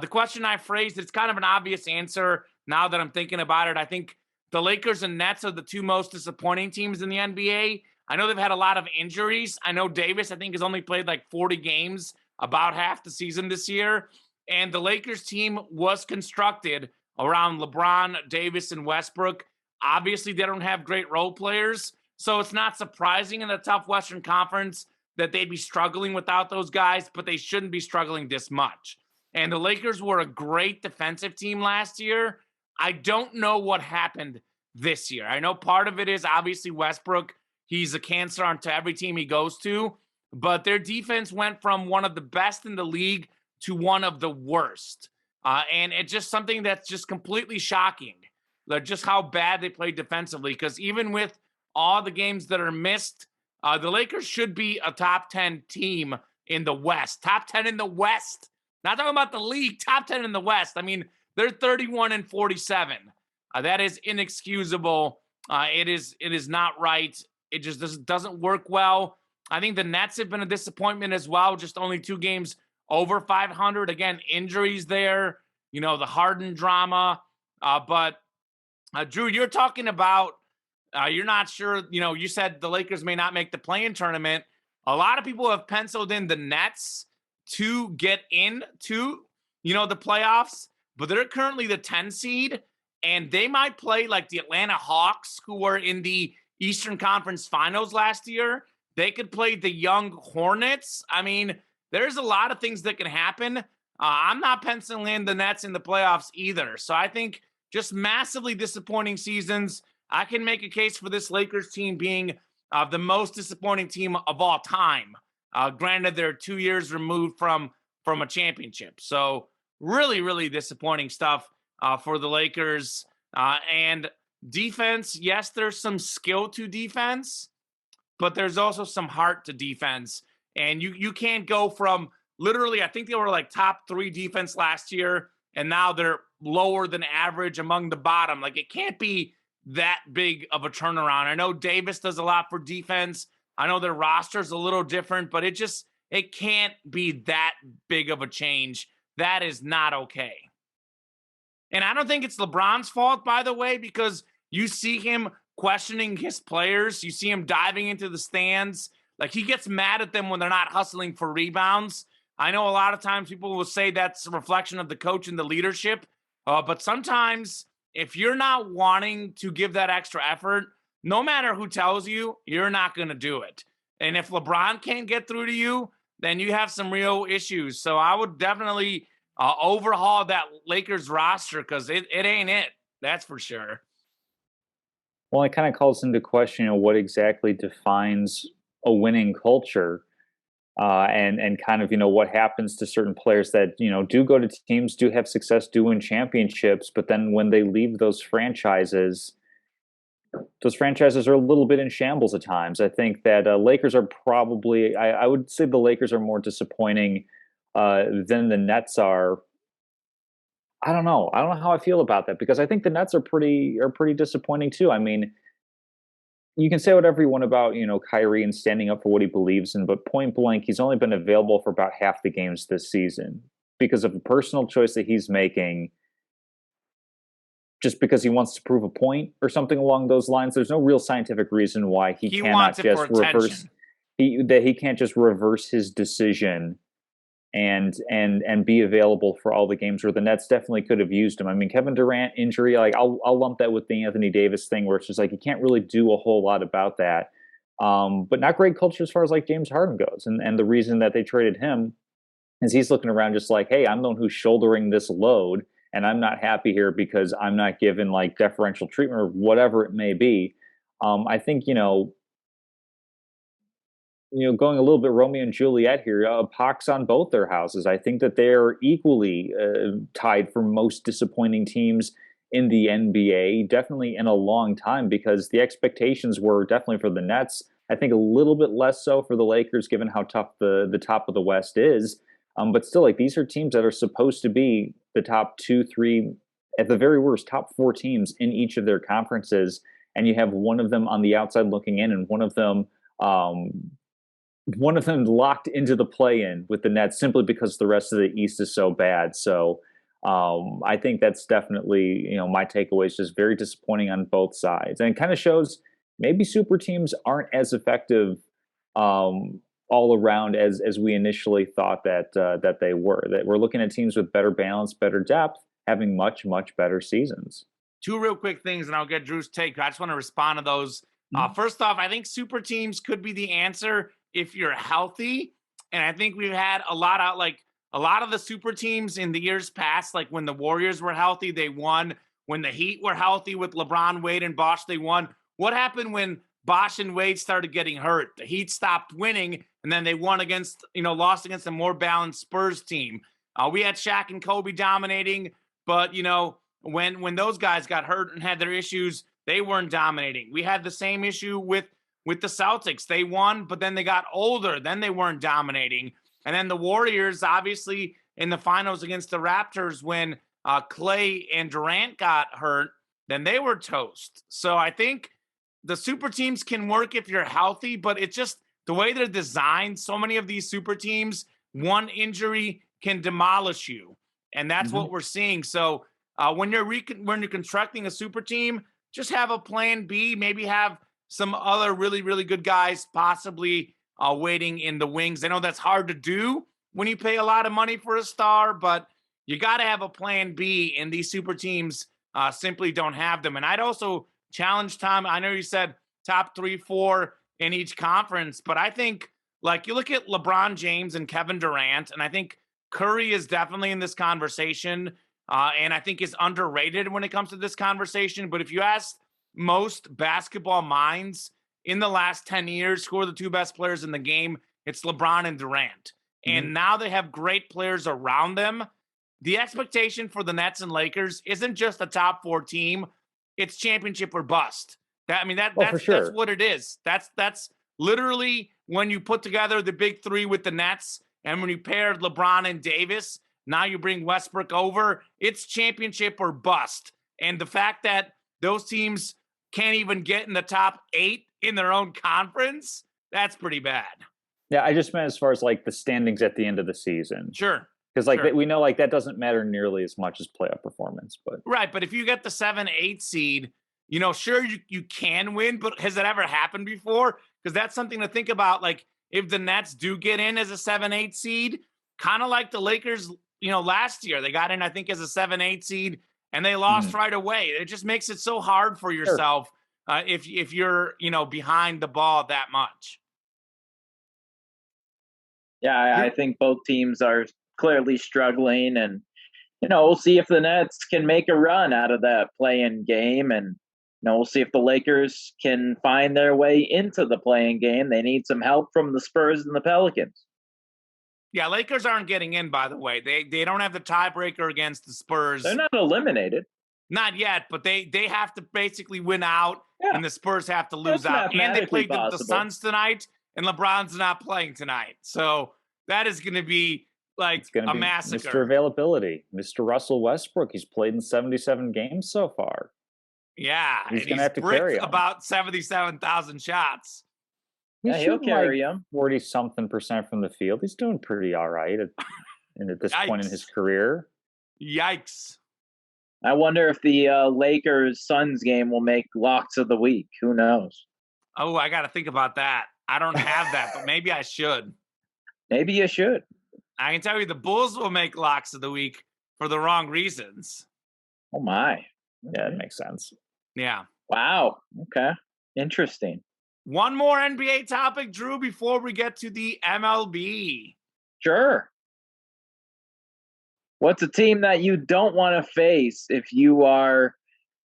Speaker 1: The question I phrased, it's kind of an obvious answer now that I'm thinking about it. I think the Lakers and Nets are the two most disappointing teams in the NBA. I know they've had a lot of injuries. I know Davis, I think, has only played like 40 games, about half the season this year. And the Lakers team was constructed around LeBron, Davis, and Westbrook. Obviously, they don't have great role players. So it's not surprising in the tough Western Conference that they'd be struggling without those guys, but they shouldn't be struggling this much. And the Lakers were a great defensive team last year. I don't know what happened this year. I know part of it is obviously Westbrook. He's a cancer onto every team he goes to, but their defense went from one of the best in the league to one of the worst. And it's just something that's just completely shocking, like just how bad they played defensively. Because even with all the games that are missed, the Lakers should be a top 10 team in the West. Top 10 in the West. Not talking about the league, top 10 in the West. I mean, they're 31-47. That is inexcusable. It is not right. It just doesn't work well. I think the Nets have been a disappointment as well. Just only 2 games over 500. Again, injuries there. You know, the Harden drama. But Drew, you're talking about you're not sure. You know, you said the Lakers may not make the play-in tournament. A lot of people have penciled in the Nets to get into, you know, the playoffs, but they're currently the 10 seed, and they might play like the Atlanta Hawks, who were in the Eastern Conference Finals last year. They could play the young Hornets. I mean, there's a lot of things that can happen. I'm not penciling in the Nets in the playoffs either. So I think just massively disappointing seasons. I can make a case for this Lakers team being the most disappointing team of all time. Granted, they're 2 years removed from a championship. So really, really disappointing stuff for the Lakers. And defense, yes, there's some skill to defense, but there's also some heart to defense. And you can't go from literally, I think they were like top 3 defense last year, and now they're lower than average among the bottom. Like, it can't be that big of a turnaround. I know Davis does a lot for defense. I know their roster's a little different, but it can't be that big of a change. That is not okay. And I don't think it's LeBron's fault, by the way, because you see him questioning his players. You see him diving into the stands. Like, he gets mad at them when they're not hustling for rebounds. I know a lot of times people will say that's a reflection of the coach and the leadership. But sometimes if you're not wanting to give that extra effort, no matter who tells you, you're not going to do it. And if LeBron can't get through to you, then you have some real issues. So I would definitely overhaul that Lakers roster, because it ain't it. That's for sure.
Speaker 2: Well, it kind of calls into question, you know, what exactly defines a winning culture, and kind of, you know, what happens to certain players that, you know, do go to teams, do have success, do win championships, but then when they leave those franchises are a little bit in shambles at times. I think that Lakers are probably, I would say the Lakers are more disappointing than the Nets are. I don't know how I feel about that, because I think the Nets are pretty disappointing too. I mean, you can say whatever you want about, you know, Kyrie and standing up for what he believes in, but point blank, he's only been available for about half the games this season because of a personal choice that he's making, just because he wants to prove a point or something along those lines. There's no real scientific reason why he cannot just reverse. He can't just reverse his decision and be available for all the games where the Nets definitely could have used him. I mean, Kevin Durant injury, like I'll lump that with the Anthony Davis thing, where it's just like you can't really do a whole lot about that. but not great culture as far as like James Harden goes. And the reason that they traded him is he's looking around just like, hey, I'm the one who's shouldering this load, and I'm not happy here because I'm not given like deferential treatment or whatever it may be. I think going a little bit Romeo and Juliet here, pox on both their houses. I think that they're equally tied for most disappointing teams in the NBA, definitely in a long time, because the expectations were definitely for the Nets. I think a little bit less so for the Lakers, given how tough the top of the West is. But still, like, these are teams that are supposed to be the top 2, 3, at the very worst, top 4 teams in each of their conferences. And you have one of them on the outside looking in, and one of them locked into the play-in with the Nets simply because the rest of the East is so bad. So I think that's definitely, my takeaway is just very disappointing on both sides. And it kind of shows maybe super teams aren't as effective all around as we initially thought that they were. That we're looking at teams with better balance, better depth, having much, much better seasons.
Speaker 1: 2 real quick things, and I'll get Drew's take. I just want to respond to those. First off, I think super teams could be the answer if you're healthy. And I think we've had a lot of the super teams in the years past, like when the Warriors were healthy, they won. When the Heat were healthy with LeBron, Wade, and Bosh, they won. What happened when Bosh and Wade started getting hurt? The Heat stopped winning, and then they won lost against a more balanced Spurs team. We had Shaq and Kobe dominating, but, when those guys got hurt and had their issues, they weren't dominating. We had the same issue with the Celtics. They won, but then they got older. Then they weren't dominating. And then the Warriors, obviously, in the finals against the Raptors, when Clay and Durant got hurt, then they were toast. So I think the super teams can work if you're healthy, but it's just the way they're designed. So many of these super teams, one injury can demolish you. And that's what we're seeing. So when you're constructing a super team, just have a plan B, maybe have some other really, really good guys possibly waiting in the wings. I know that's hard to do when you pay a lot of money for a star, but you got to have a plan B, and these super teams simply don't have them. And I'd also challenge Tom. I know you said top 3, 4 in each conference, but I think, like, you look at LeBron James and Kevin Durant, and I think Curry is definitely in this conversation, and I think is underrated when it comes to this conversation. But if you ask most basketball minds in the last 10 years, who are the 2 best players in the game, it's LeBron and Durant. And now they have great players around them. The expectation for the Nets and Lakers isn't just a top 4 team. It's championship or bust. That's what it is. That's literally when you put together the big 3 with the Nets, and when you paired LeBron and Davis, now you bring Westbrook over, it's championship or bust. And the fact that those teams can't even get in the top 8 in their own conference, that's pretty bad.
Speaker 2: Yeah, I just meant as far as like the standings at the end of the season.
Speaker 1: Sure.
Speaker 2: Because we know like that doesn't matter nearly as much as playoff performance. But
Speaker 1: right, but if you get the 7-8 seed, sure, you can win, but has that ever happened before? Because that's something to think about. Like, if the Nets do get in as a 7-8 seed, kind of like the Lakers, last year, they got in, I think, as a 7-8 seed, and they lost right away. It just makes it so hard for yourself if you're, behind the ball that much.
Speaker 3: Yeah, I think both teams are clearly struggling, and we'll see if the Nets can make a run out of that play-in game, and we'll see if the Lakers can find their way into the play-in game. They need some help from the Spurs and the Pelicans.
Speaker 1: Yeah, Lakers aren't getting in, by the way. They don't have the tiebreaker against the Spurs.
Speaker 3: They're not eliminated.
Speaker 1: Not yet, but they have to basically win out, and the Spurs have to lose out. And they played the Suns tonight, and LeBron's not playing tonight. So that is going to be like a massacre.
Speaker 2: Mr. Availability, Mr. Russell Westbrook. He's played in 77 games so far.
Speaker 1: Yeah,
Speaker 2: he's going to have to carry him.
Speaker 1: About 77,000 shots.
Speaker 3: He'll carry him
Speaker 2: 40-something% from the field. He's doing pretty all right at this point in his career.
Speaker 1: Yikes.
Speaker 3: I wonder if the Lakers-Suns game will make locks of the week. Who knows?
Speaker 1: Oh, I got to think about that. I don't have that, but maybe I should.
Speaker 3: Maybe you should.
Speaker 1: I can tell you the Bulls will make locks of the week for the wrong reasons.
Speaker 3: Oh, my.
Speaker 2: Yeah, it makes sense.
Speaker 1: Yeah.
Speaker 3: Wow. Okay. Interesting.
Speaker 1: One more NBA topic, Drew, before we get to the MLB.
Speaker 3: Sure. What's a team that you don't want to face if you are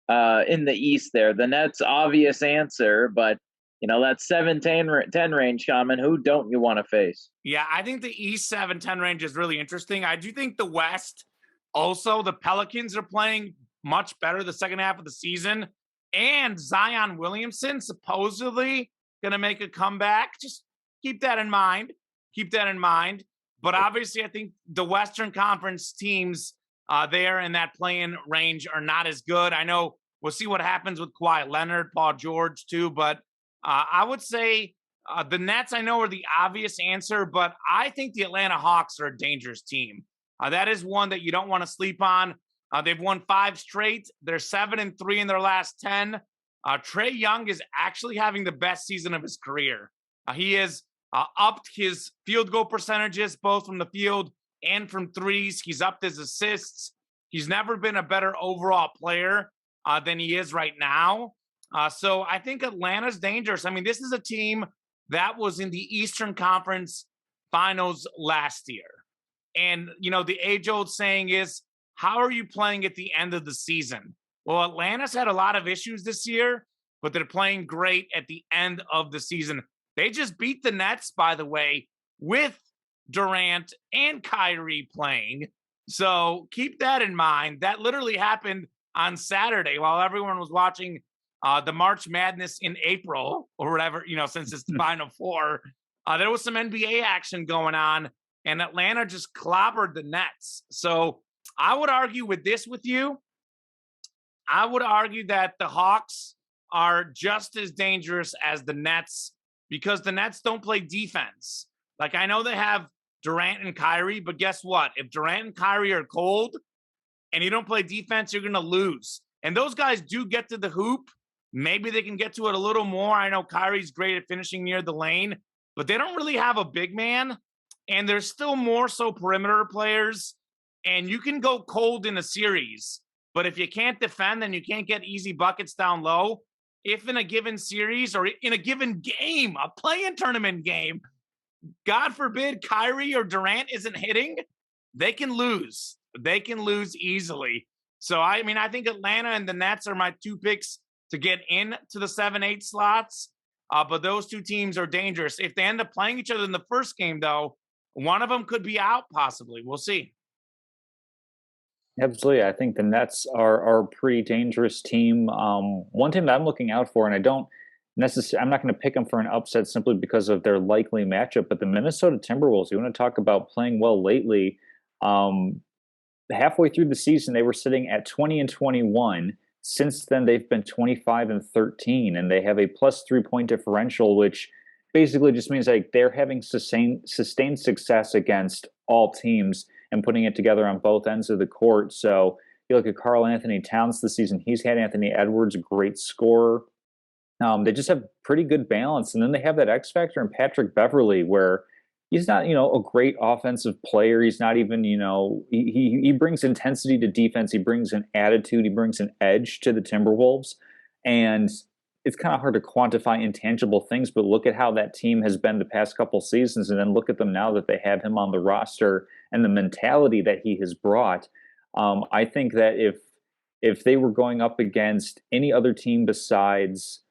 Speaker 3: in the East there? The Nets, obvious answer, but that 7-10 range, Shaman, who don't you want to face?
Speaker 1: Yeah, I think the East 7-10 range is really interesting. I do think the West also, the Pelicans are playing much better the second half of the season. And Zion Williamson supposedly going to make a comeback. Just keep that in mind. Keep that in mind. But obviously, I think the Western Conference teams there in that play-in range are not as good. I know we'll see what happens with Kawhi Leonard, Paul George too. But I would say the Nets, I know, are the obvious answer. But I think the Atlanta Hawks are a dangerous team. That is one that you don't want to sleep on. They've won 5 straight. They're 7-3 in their last 10. Trae Young is actually having the best season of his career. He has upped his field goal percentages, both from the field and from threes. He's upped his assists. He's never been a better overall player than he is right now. So I think Atlanta's dangerous. I mean, this is a team that was in the Eastern Conference Finals last year. And, the age-old saying is, how are you playing at the end of the season? Well, Atlanta's had a lot of issues this year, but they're playing great at the end of the season. They just beat the Nets, by the way, with Durant and Kyrie playing. So keep that in mind. That literally happened on Saturday while everyone was watching the March Madness in April or whatever, since it's the Final Four. There was some NBA action going on, and Atlanta just clobbered the Nets. So I would argue with you. I would argue that the Hawks are just as dangerous as the Nets because the Nets don't play defense. Like, I know they have Durant and Kyrie, but guess what? If Durant and Kyrie are cold and you don't play defense, you're going to lose. And those guys do get to the hoop. Maybe they can get to it a little more. I know Kyrie's great at finishing near the lane, but they don't really have a big man. And there's still more so perimeter players. And you can go cold in a series. But if you can't defend, then you can't get easy buckets down low. If in a given series or in a given game, a play-in tournament game, God forbid Kyrie or Durant isn't hitting, they can lose. They can lose easily. So, I think Atlanta and the Nets are my 2 picks to get into the 7-8 slots. But those 2 teams are dangerous. If they end up playing each other in the first game, though, one of them could be out possibly. We'll see.
Speaker 2: Absolutely. I think the Nets are a pretty dangerous team. One team that I'm looking out for, and I'm not going to pick them for an upset simply because of their likely matchup, but the Minnesota Timberwolves, you want to talk about playing well lately. Halfway through the season, they were sitting at 20-21. Since then, they've been 25-13, and they have a plus 3-point differential, which basically just means like they're having sustained success against all teams and putting it together on both ends of the court. So you look at Karl Anthony Towns this season, he's had Anthony Edwards, a great scorer. They just have pretty good balance. And then they have that X factor in Patrick Beverley where he's not, a great offensive player. He's not even, he brings intensity to defense. He brings an attitude. He brings an edge to the Timberwolves. And it's kind of hard to quantify intangible things, but look at how that team has been the past couple seasons, and then look at them now that they have him on the roster and the mentality that he has brought. I think that if they were going up against any other team besides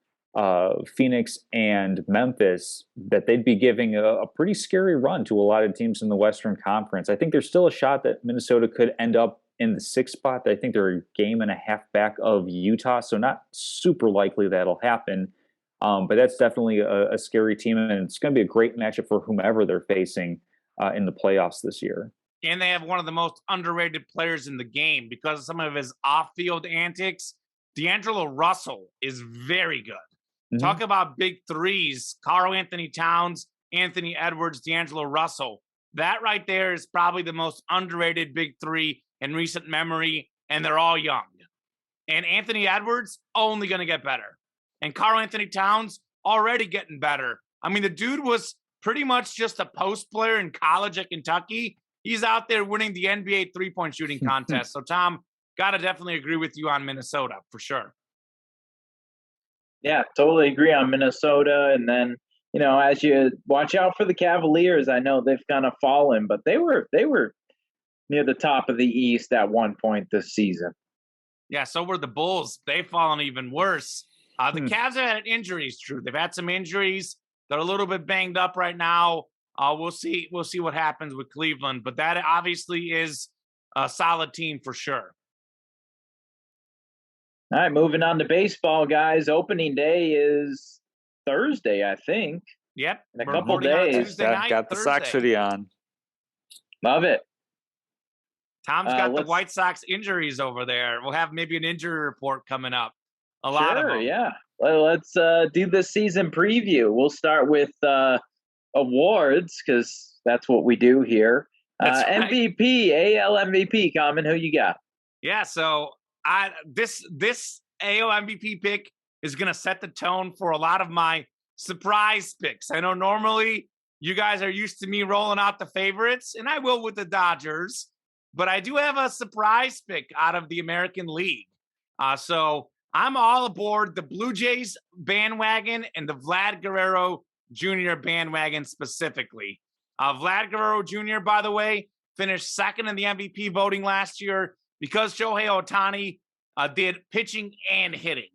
Speaker 2: Phoenix and Memphis, that they'd be giving a pretty scary run to a lot of teams in the Western Conference. I think there's still a shot that Minnesota could end up in the 6th spot. I think they're a game and a half back of Utah, so not super likely that'll happen. But that's definitely a scary team, and it's going to be a great matchup for whomever they're facing in the playoffs this year.
Speaker 1: And they have one of the most underrated players in the game because of some of his off-field antics. D'Angelo Russell is very good. Mm-hmm. Talk about big threes. Karl Anthony Towns, Anthony Edwards, D'Angelo Russell. That right there is probably the most underrated big 3 in recent memory, and they're all young. And Anthony Edwards, only going to get better. And Karl Anthony Towns, already getting better. I mean, the dude was pretty much just a post player in college at Kentucky. He's out there winning the NBA 3-point shooting contest. So, Tom, got to definitely agree with you on Minnesota, for sure.
Speaker 3: Yeah, totally agree on Minnesota. And then, as you watch out for the Cavaliers, I know they've kind of fallen, but they were near the top of the East at one point this season.
Speaker 1: Yeah, so were the Bulls. They've fallen even worse. The Cavs have had injuries, true. They've had some injuries. They're a little bit banged up right now. We'll see what happens with Cleveland, but that obviously is a solid team for sure.
Speaker 3: All right, moving on to baseball, guys. Opening day is Thursday, I think.
Speaker 1: Yep.
Speaker 3: In a couple days.
Speaker 2: Got the Sox hoodie on.
Speaker 3: Love it.
Speaker 1: Tom's got the White Sox injuries over there. We'll have maybe an injury report coming up. A lot of them.
Speaker 3: Yeah. Well, let's do the season preview. We'll start with awards because that's what we do here. Right. MVP, AL MVP, Common, who you got?
Speaker 1: Yeah, so this AL MVP pick is going to set the tone for a lot of my surprise picks. I know normally you guys are used to me rolling out the favorites, and I will with the Dodgers, but I do have a surprise pick out of the American League. So I'm all aboard the Blue Jays bandwagon and the Vlad Guerrero Jr. bandwagon specifically. Vlad Guerrero Jr., by the way, finished second in the MVP voting last year because Shohei Ohtani did pitching and hitting.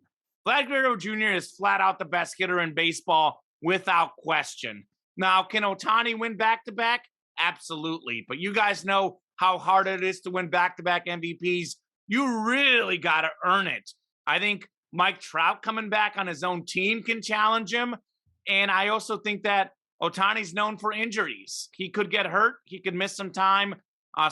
Speaker 1: Vlad Guerrero Jr. is flat out the best hitter in baseball without question. Now, can Ohtani win back-to-back? Absolutely. But you guys know how hard it is to win back-to-back MVPs. You really got to earn it. I think Mike Trout coming back on his own team can challenge him. And I also think that Ohtani's known for injuries. He could get hurt. He could miss some time.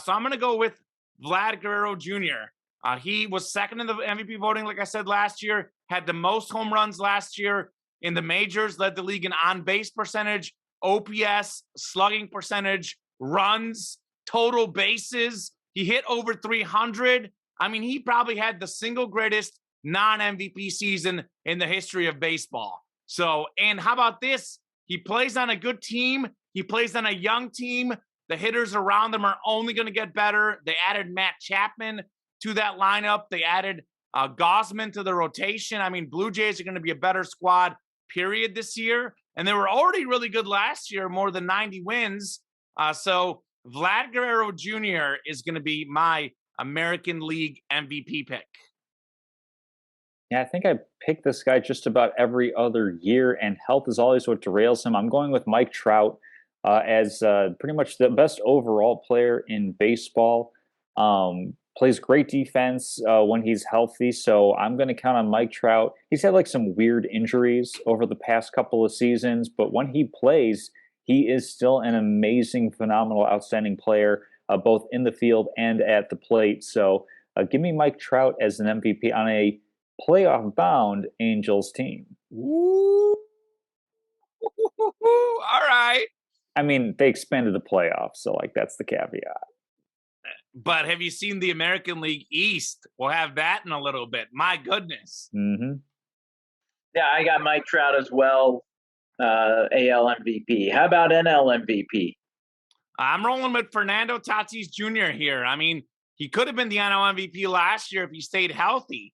Speaker 1: So I'm going to go with Vlad Guerrero Jr. He was second in the MVP voting, like I said, last year, had the most home runs last year in the majors, led the league in on-base percentage, OPS, slugging percentage, runs, total bases. He hit over 300. I mean, he probably had the single greatest non-MVP season in the history of baseball. So, and how about this? He plays on a good team. He plays on a young team. The hitters around them are only going to get better. They added Matt Chapman to that lineup. They added Gosman to the rotation. I mean, Blue Jays are going to be a better squad, period, this year. And they were already really good last year, more than 90 wins. So Vlad Guerrero Jr. is going to be my American League MVP pick.
Speaker 2: Yeah, I think I pick this guy just about every other year, and health is always what derails him. I'm going with Mike Trout as pretty much the best overall player in baseball. Plays great defense when he's healthy, so I'm going to count on Mike Trout. He's had like some weird injuries over the past couple of seasons, but when he plays, he is still an amazing, phenomenal, outstanding player, both in the field and at the plate. So give me Mike Trout as an MVP on a playoff-bound Angels team.
Speaker 1: Ooh. All right.
Speaker 2: I mean, they expanded the playoffs, so like that's the caveat.
Speaker 1: But have you seen the American League East? We'll have that in a little bit. My goodness.
Speaker 2: Mm-hmm.
Speaker 3: Yeah, I got Mike Trout as well, AL MVP. How about NL MVP?
Speaker 1: I'm rolling with Fernando Tatis Jr. here. I mean, he could have been the NL MVP last year if he stayed healthy.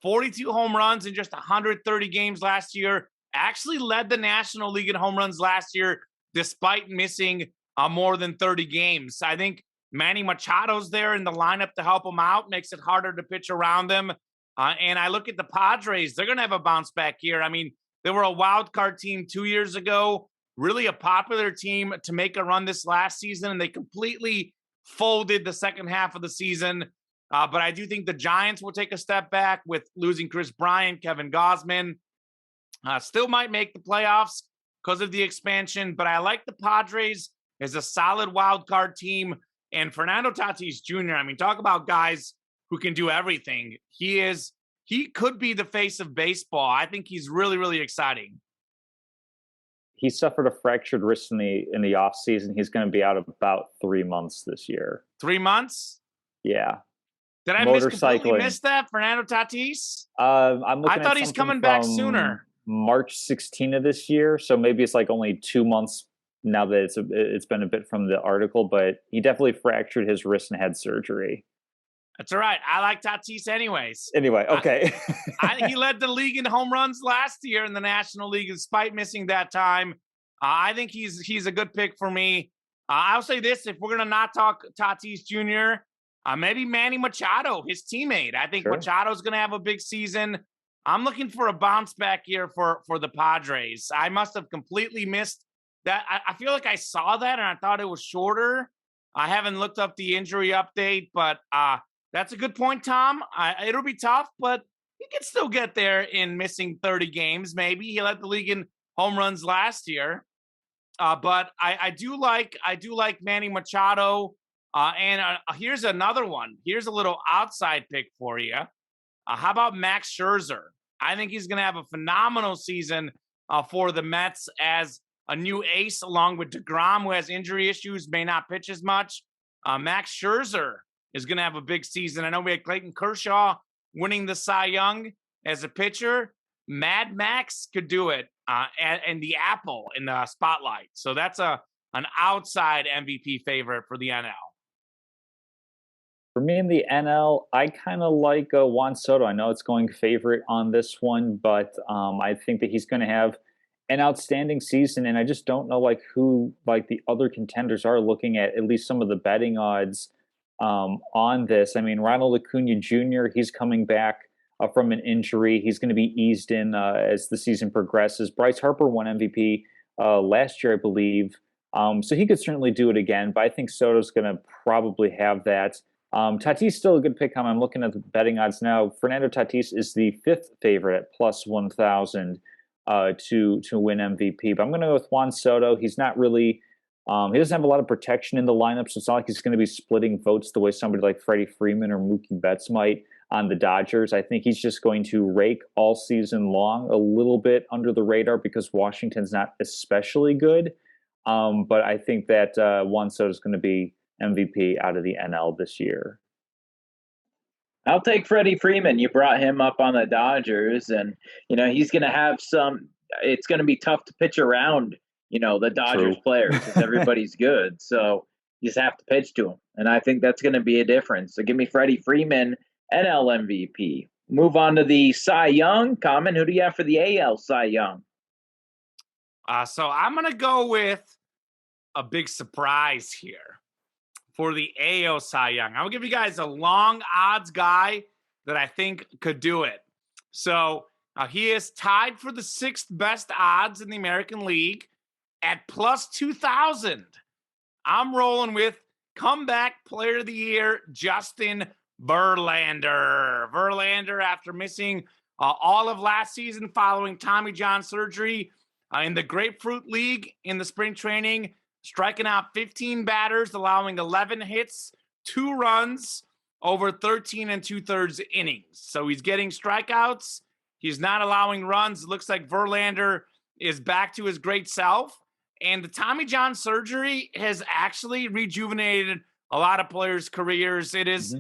Speaker 1: 42 home runs in just 130 games last year. Actually led the National League in home runs last year, despite missing more than 30 games. I think Manny Machado's there in the lineup to help him out, makes it harder to pitch around them. And I look at the Padres, they're going to have a bounce back here. I mean, they were a wild card team 2 years ago, really a popular team to make a run this last season, and they completely folded the second half of the season. But I do think the Giants will take a step back with losing Chris Bryant, Kevin Gosman. Still might make the playoffs because of the expansion, but I like the Padres as a solid wild card team. And Fernando Tatis Jr., I mean, talk about guys who can do everything. He could be the face of baseball. I think he's really, really exciting.
Speaker 2: He suffered a fractured wrist in the off season. He's going to be out about 3 months this year.
Speaker 1: 3 months?
Speaker 2: Yeah.
Speaker 1: Did I completely miss that, Fernando Tatis?
Speaker 2: I'm looking.
Speaker 1: I thought he's coming back sooner.
Speaker 2: March 16 of this year, so maybe it's like only 2 months now that it's been a bit from the article. But he definitely fractured his wrist and had surgery.
Speaker 1: That's all right. I like Tatis anyways.
Speaker 2: Anyway, okay.
Speaker 1: He led the league in home runs last year in the National League, despite missing that time. I think he's a good pick for me. I'll say this: if we're gonna not talk Tatis Jr., maybe Manny Machado, his teammate. I think Machado's gonna have a big season. I'm looking for a bounce back year for the Padres. I must have completely missed that. I feel like I saw that and I thought it was shorter. I haven't looked up the injury update, but that's a good point, Tom. It'll be tough, but he can still get there in missing 30 games. Maybe he led the league in home runs last year. But I do like Manny Machado. And here's another one. Here's a little outside pick for you. How about Max Scherzer? I think he's going to have a phenomenal season for the Mets as a new ace, along with DeGrom, who has injury issues, may not pitch as much. Max Scherzer is going to have a big season. I know we had Clayton Kershaw winning the Cy Young as a pitcher. Mad Max could do it, and the Apple in the spotlight. So that's an outside MVP favorite for the NL.
Speaker 2: For me in the NL, I kind of like Juan Soto. I know it's going favorite on this one, but I think that he's going to have an outstanding season, and I just don't know who the other contenders are looking at least some of the betting odds on this. I mean, Ronald Acuna Jr., he's coming back from an injury. He's going to be eased in as the season progresses. Bryce Harper won MVP last year, I believe. So he could certainly do it again, but I think Soto's going to probably have that. Tatis still a good pick. I'm looking at the betting odds now. Fernando Tatis is the 5th favorite at plus 1,000 to win MVP. But I'm going to go with Juan Soto. He's not really he doesn't have a lot of protection in the lineup, so it's not like he's going to be splitting votes the way somebody like Freddie Freeman or Mookie Betts might on the Dodgers. I think he's just going to rake all season long, a little bit under the radar because Washington's not especially good. But I think that Juan Soto is going to be MVP out of the NL this year.
Speaker 3: I'll take Freddie Freeman. You brought him up on the Dodgers, and he's going to have some. It's going to be tough to pitch around, the Dodgers players because everybody's good. So you just have to pitch to him, and I think that's going to be a difference. So give me Freddie Freeman, NL MVP. Move on to the Cy Young. Common, who do you have for the AL Cy Young?
Speaker 1: So I'm going to go with a big surprise here for the AL Cy Young. I'll give you guys a long odds guy that I think could do it. So he is tied for the 6th best odds in the American League at plus 2,000. I'm rolling with comeback player of the year, Justin Verlander. Verlander, after missing all of last season following Tommy John surgery in the Grapefruit League in the spring training, striking out 15 batters, allowing 11 hits, 2 runs over 13 and 2/3 innings. So he's getting strikeouts. He's not allowing runs. It looks like Verlander is back to his great self. And the Tommy John surgery has actually rejuvenated a lot of players' careers. It is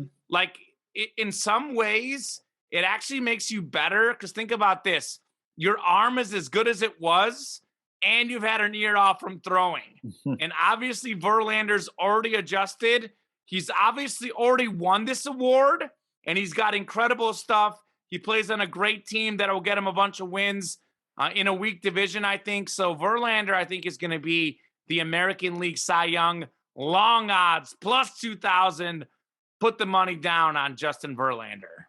Speaker 1: in some ways, it actually makes you better. Because think about this. Your arm is as good as it was, and you've had an year off from throwing. And obviously, Verlander's already adjusted. He's obviously already won this award, and he's got incredible stuff. He plays on a great team that will get him a bunch of wins in a weak division, I think. So Verlander, I think, is going to be the American League Cy Young. Long odds, plus 2,000. Put the money down on Justin Verlander.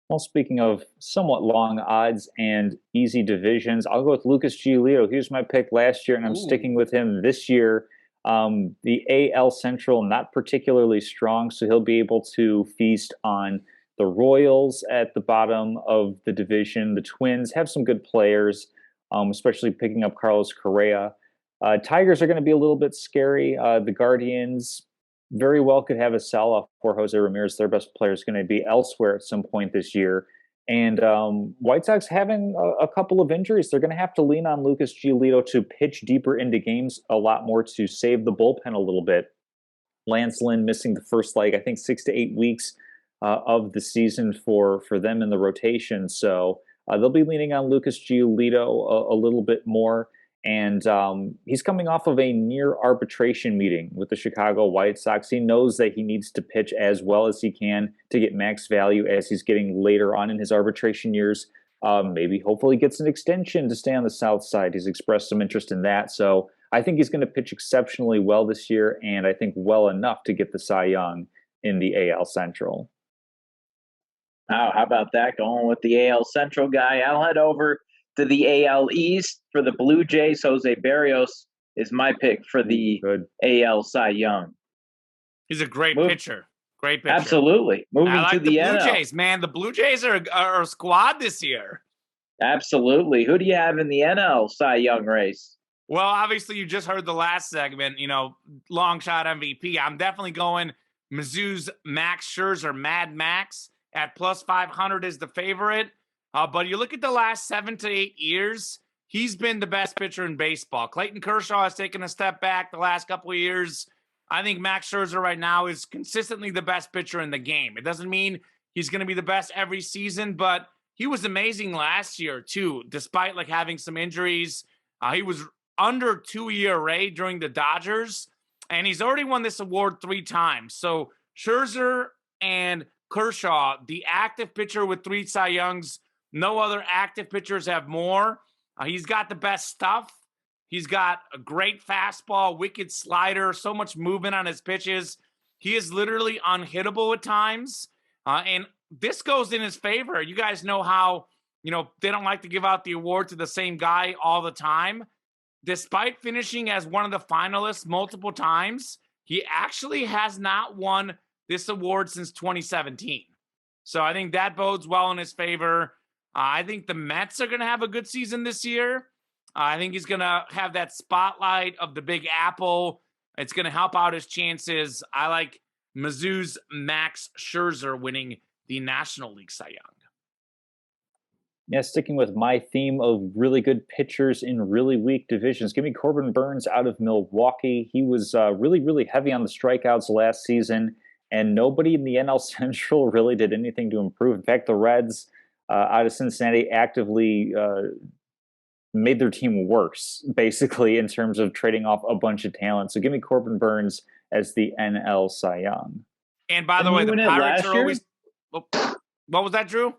Speaker 2: Well, speaking of somewhat long odds and easy divisions, I'll go with Lucas Giolito. He was my pick last year, and I'm sticking with him this year. The AL Central, not particularly strong, so he'll be able to feast on the Royals at the bottom of the division. The Twins have some good players, especially picking up Carlos Correa. Tigers are going to be a little bit scary. The Guardians very well could have a sell-off for Jose Ramirez. Their best player is going to be elsewhere at some point this year. And White Sox having a couple of injuries. They're going to have to lean on Lucas Giolito to pitch deeper into games a lot more to save the bullpen a little bit. Lance Lynn missing the first, I think 6 to 8 weeks of the season for them in the rotation. So they'll be leaning on Lucas Giolito a little bit more. And he's coming off of a near arbitration meeting with the Chicago White Sox. He knows that he needs to pitch as well as he can to get max value as he's getting later on in his arbitration years. Maybe hopefully gets an extension to stay on the South Side. He's expressed some interest in that. So I think he's going to pitch exceptionally well this year, and I think well enough to get the Cy Young in the AL Central.
Speaker 3: Oh, how about that? Going with the AL Central guy. I'll head over to the AL East for the Blue Jays. Jose Barrios is my pick for the AL Cy Young.
Speaker 1: He's a great pitcher. Great pitcher.
Speaker 3: Absolutely. Moving
Speaker 1: I like
Speaker 3: to the
Speaker 1: Blue
Speaker 3: NL.
Speaker 1: Jays, man. The Blue Jays are a squad this year.
Speaker 3: Absolutely. Who do you have in the NL Cy Young race?
Speaker 1: Well, obviously, you just heard the last segment, long shot MVP. I'm definitely going Mizzou's Max Scherzer, Mad Max, at plus 500 is the favorite. But you look at the last 7 to 8 years, he's been the best pitcher in baseball. Clayton Kershaw has taken a step back the last couple of years. I think Max Scherzer right now is consistently the best pitcher in the game. It doesn't mean he's going to be the best every season, but he was amazing last year too, despite having some injuries. He was under 2 ERA during the Dodgers, and he's already won this award 3 times. So Scherzer and Kershaw, the active pitcher with 3 Cy Youngs. No other active pitchers have more. He's got the best stuff. He's got a great fastball, wicked slider, so much movement on his pitches. He is literally unhittable at times. And this goes in his favor. You guys know how, they don't like to give out the award to the same guy all the time. Despite finishing as one of the finalists multiple times, he actually has not won this award since 2017. So I think that bodes well in his favor. I think the Mets are going to have a good season this year. I think he's going to have that spotlight of the Big Apple. It's going to help out his chances. I like Mizzou's Max Scherzer winning the National League Cy Young.
Speaker 2: Yeah, sticking with my theme of really good pitchers in really weak divisions, give me Corbin Burnes out of Milwaukee. He was really, really heavy on the strikeouts last season, and nobody in the NL Central really did anything to improve. In fact, the Reds out of Cincinnati actively made their team worse, basically, in terms of trading off a bunch of talent. So give me Corbin Burnes as the NL Cy Young.
Speaker 1: And by the way, the Pirates are always... What was that, Drew?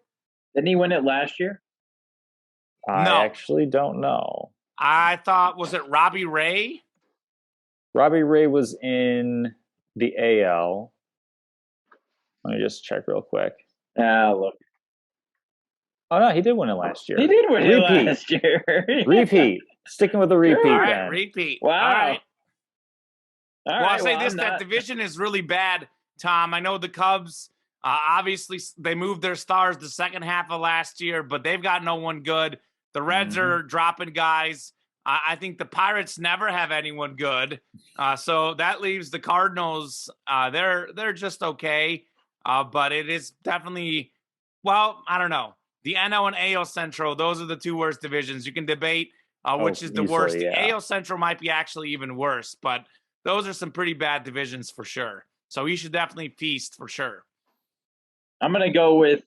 Speaker 3: Didn't he win it last year?
Speaker 2: I actually don't know.
Speaker 1: I thought, was it Robbie Ray?
Speaker 2: Robbie Ray was in the AL. Let me just check real quick.
Speaker 3: Look.
Speaker 2: Oh, no, he did win it last year.
Speaker 3: He did win it last year.
Speaker 2: Repeat. Sticking with the repeat.
Speaker 1: All right,
Speaker 2: then.
Speaker 1: repeat.
Speaker 3: Wow.
Speaker 1: All right.
Speaker 3: Well,
Speaker 1: I'll say this, that division is really bad, Tom. I know the Cubs, obviously, they moved their stars the second half of last year, but they've got no one good. The Reds are dropping guys. I think the Pirates never have anyone good. So that leaves the Cardinals. They're just okay. But it is definitely, well, I don't know. The NL and AL Central, those are the 2 worst divisions. You can debate which is the worst.
Speaker 2: Yeah.
Speaker 1: The AL Central might be actually even worse, but those are some pretty bad divisions for sure. So he should definitely feast for sure.
Speaker 3: I'm going to go with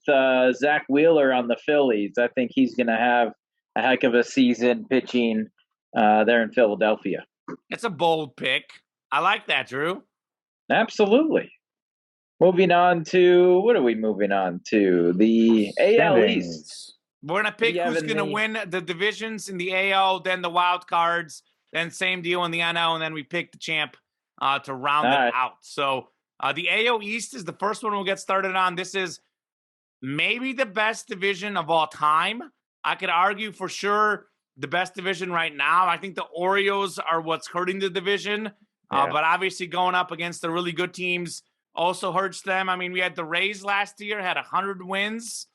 Speaker 3: Zach Wheeler on the Phillies. I think he's going to have a heck of a season pitching there in Philadelphia.
Speaker 1: It's a bold pick. I like that, Drew.
Speaker 3: Absolutely. Moving on to, what are we moving on to? The AL East.
Speaker 1: We're going to pick who's going to win the divisions in the AL, then the wild cards, then same deal in the NL, and then we pick the champ to round it out. So the AL East is the first one we'll get started on. This is maybe the best division of all time. I could argue for sure the best division right now. I think the Orioles are what's hurting the division, but obviously going up against the really good teams also hurts them. I mean, we had the Rays last year, had 100 wins.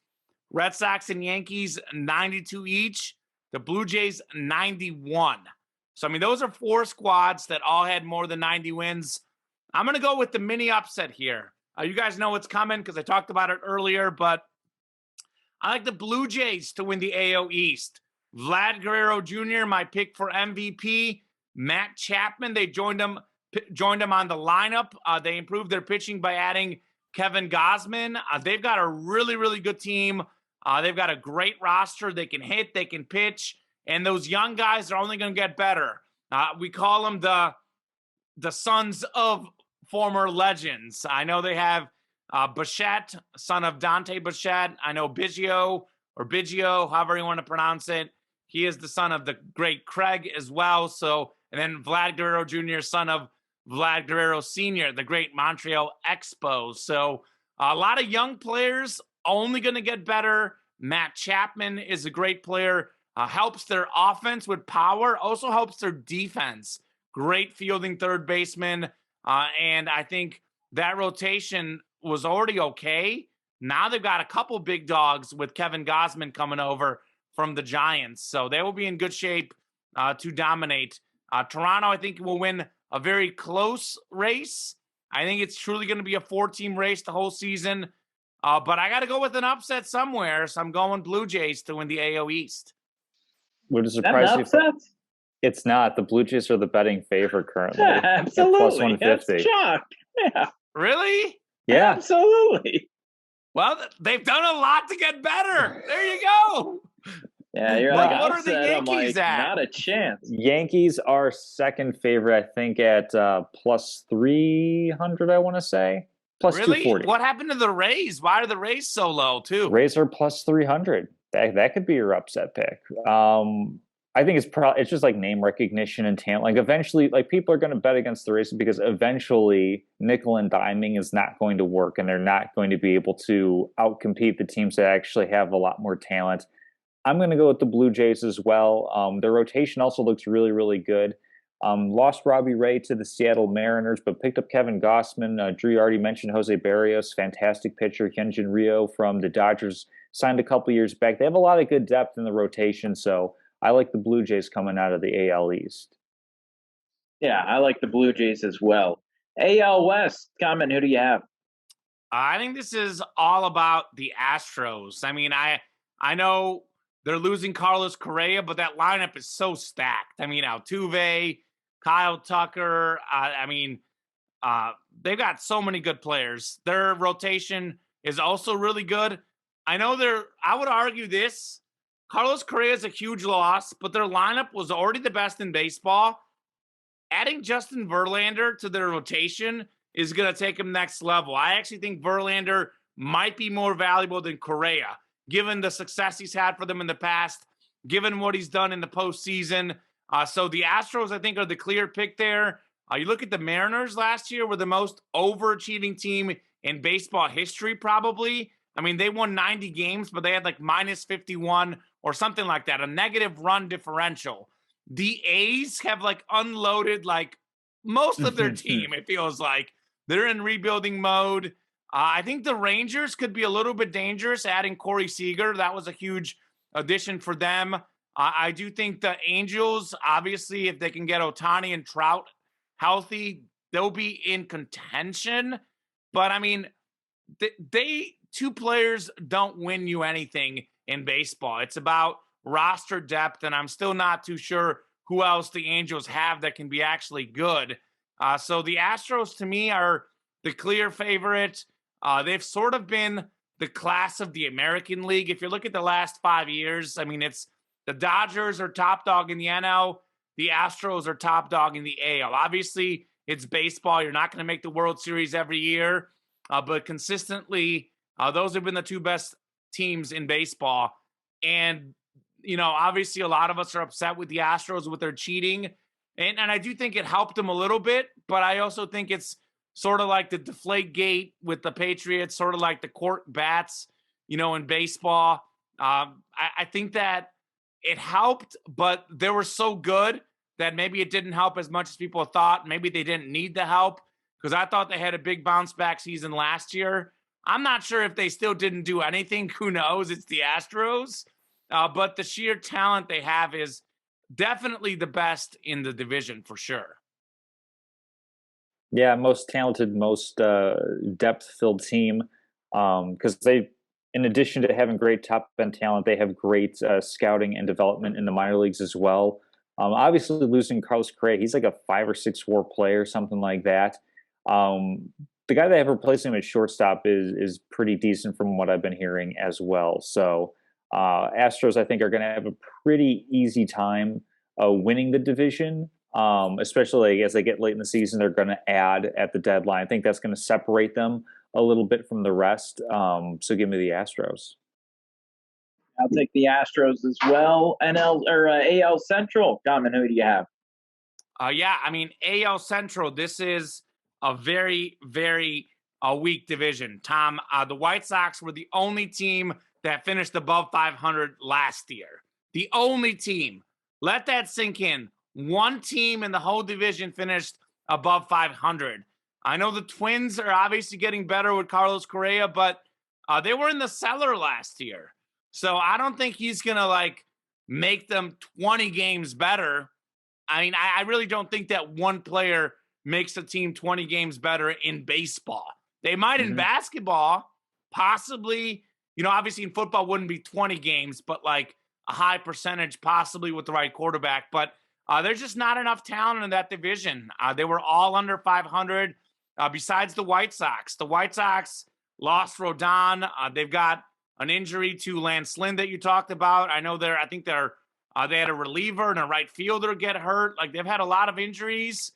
Speaker 1: Red Sox and Yankees, 92 each. The Blue Jays, 91. So, I mean, those are 4 squads that all had more than 90 wins. I'm going to go with the mini upset here. You guys know what's coming because I talked about it earlier, but I like the Blue Jays to win the AL East. Vlad Guerrero Jr., my pick for MVP. Matt Chapman, they joined him on the lineup. They improved their pitching by adding Kevin Gausman. They've got a really, really good team. They've got a great roster. They can hit, they can pitch. and those young guys are only going to get better. We call them the sons of former legends. I know they have Bichette, son of Dante Bichette. I know Biggio, however you want to pronounce it. He is the son of the great Craig as well. So, and then Vlad Guerrero Jr., son of Vlad Guerrero Sr., the great Montreal Expos. So a lot of young players only going to get better. Matt Chapman is a great player. Helps their offense with power, also helps their defense. Great fielding third baseman. And I think that rotation was already okay. Now they've got a couple big dogs with Kevin Gausman coming over from the Giants. So they will be in good shape to dominate. Toronto, I think, will win a very close race. I think it's truly going to be a 4-team race the whole season. But I got to go with an upset somewhere. So I'm going Blue Jays to win the AL East.
Speaker 2: Would it surprise you? It's not. The Blue Jays are the betting favorite currently.
Speaker 3: Absolutely.
Speaker 2: Plus 150.
Speaker 3: That's shocked. Yeah.
Speaker 1: Really?
Speaker 2: Yeah.
Speaker 3: Absolutely.
Speaker 1: Well, they've done a lot to get better. There you go.
Speaker 3: Yeah, you're
Speaker 1: Well,
Speaker 3: like,
Speaker 1: what are the Yankees at?
Speaker 3: Not a chance.
Speaker 2: Yankees are second favorite, I think, at plus 300, I want to say. Plus
Speaker 1: really?
Speaker 2: 240.
Speaker 1: What happened to the Rays? Why are the Rays so low, too?
Speaker 2: Rays are plus 300. That could be your upset pick. I think it's just like name recognition and talent. Like eventually, like people are going to bet against the Rays because eventually nickel and diming is not going to work, and they're not going to be able to outcompete the teams that actually have a lot more talent. I'm going to go with the Blue Jays as well. Their rotation also looks really, really good. Lost Robbie Ray to the Seattle Mariners, but picked up Kevin Gausman. Drew already mentioned Jose Barrios, fantastic pitcher. Hyunjin Ryu from the Dodgers signed a couple years back. They have a lot of good depth in the rotation, so I like the Blue Jays coming out of the AL East.
Speaker 3: Yeah, I like the Blue Jays as well. AL West, comment, who do you have?
Speaker 1: I think this is all about the Astros. I mean, I know they're losing Carlos Correa, but that lineup is so stacked. I mean, Altuve, Kyle Tucker. They've got so many good players. Their rotation is also really good. I would argue this. Carlos Correa is a huge loss, but their lineup was already the best in baseball. Adding Justin Verlander to their rotation is going to take him next level. I actually think Verlander might be more valuable than Correa, given the success he's had for them in the past, given what he's done in the postseason. So the Astros, I think, are the clear pick there. You look at the Mariners last year, were the most overachieving team in baseball history, probably. I mean, they won 90 games, but they had like minus 51 or something like that, a negative run differential. The A's have like unloaded like most of their team, it feels like. They're in rebuilding mode. I think the Rangers could be a little bit dangerous, adding Corey Seager. That was a huge addition for them. I do think the Angels, obviously, if they can get Ohtani and Trout healthy, they'll be in contention. But, I mean, two players don't win you anything in baseball. It's about roster depth, and I'm still not too sure who else the Angels have that can be actually good. So the Astros, to me, are the clear favorite. They've sort of been the class of the American League. If you look at the last 5 years, I mean, it's the Dodgers are top dog in the NL. The Astros are top dog in the AL. Obviously, it's baseball. You're not going to make the World Series every year. But consistently, those have been the two best teams in baseball. And, you know, obviously a lot of us are upset with the Astros with their cheating. And I do think it helped them a little bit. But I also think it's sort of like the deflate gate with the Patriots, sort of like the cork bats, you know, in baseball. I think that it helped, but they were so good that maybe it didn't help as much as people thought. Maybe they didn't need the help, because I thought they had a big bounce back season last year. I'm not sure if they still didn't do anything. Who knows? It's the Astros. But the sheer talent they have is definitely the best in the division for sure.
Speaker 2: Yeah, most talented, most depth-filled team, because they, in addition to having great top-end talent, they have great scouting and development in the minor leagues as well. Obviously, losing Carlos Correa, he's like a 5 or 6 WAR player, something like that. The guy they have replacing him at shortstop is pretty decent from what I've been hearing as well. So Astros, I think, are going to have a pretty easy time winning the division, especially as they get late in the season. They're going to add at the deadline. I think that's going to separate them a little bit from the rest. So give me the Astros.
Speaker 3: I'll take the Astros as well. AL Central. Common, who do you have?
Speaker 1: Yeah, I mean, AL Central, this is a very, very weak division. Tom, the White Sox were the only team that finished above 500 last year. The only team. Let that sink in. One team in the whole division finished above 500. I know the Twins are obviously getting better with Carlos Correa, but they were in the cellar last year. So I don't think he's going to, make them 20 games better. I mean, I really don't think that one player makes a team 20 games better in baseball. They might in basketball, possibly, obviously in football wouldn't be 20 games, but a high percentage possibly with the right quarterback. But there's just not enough talent in that division. They were all under 500 besides the White Sox. The White Sox lost Rodon. They've got an injury to Lance Lynn that you talked about. I know they had a reliever and a right fielder get hurt. They've had a lot of injuries.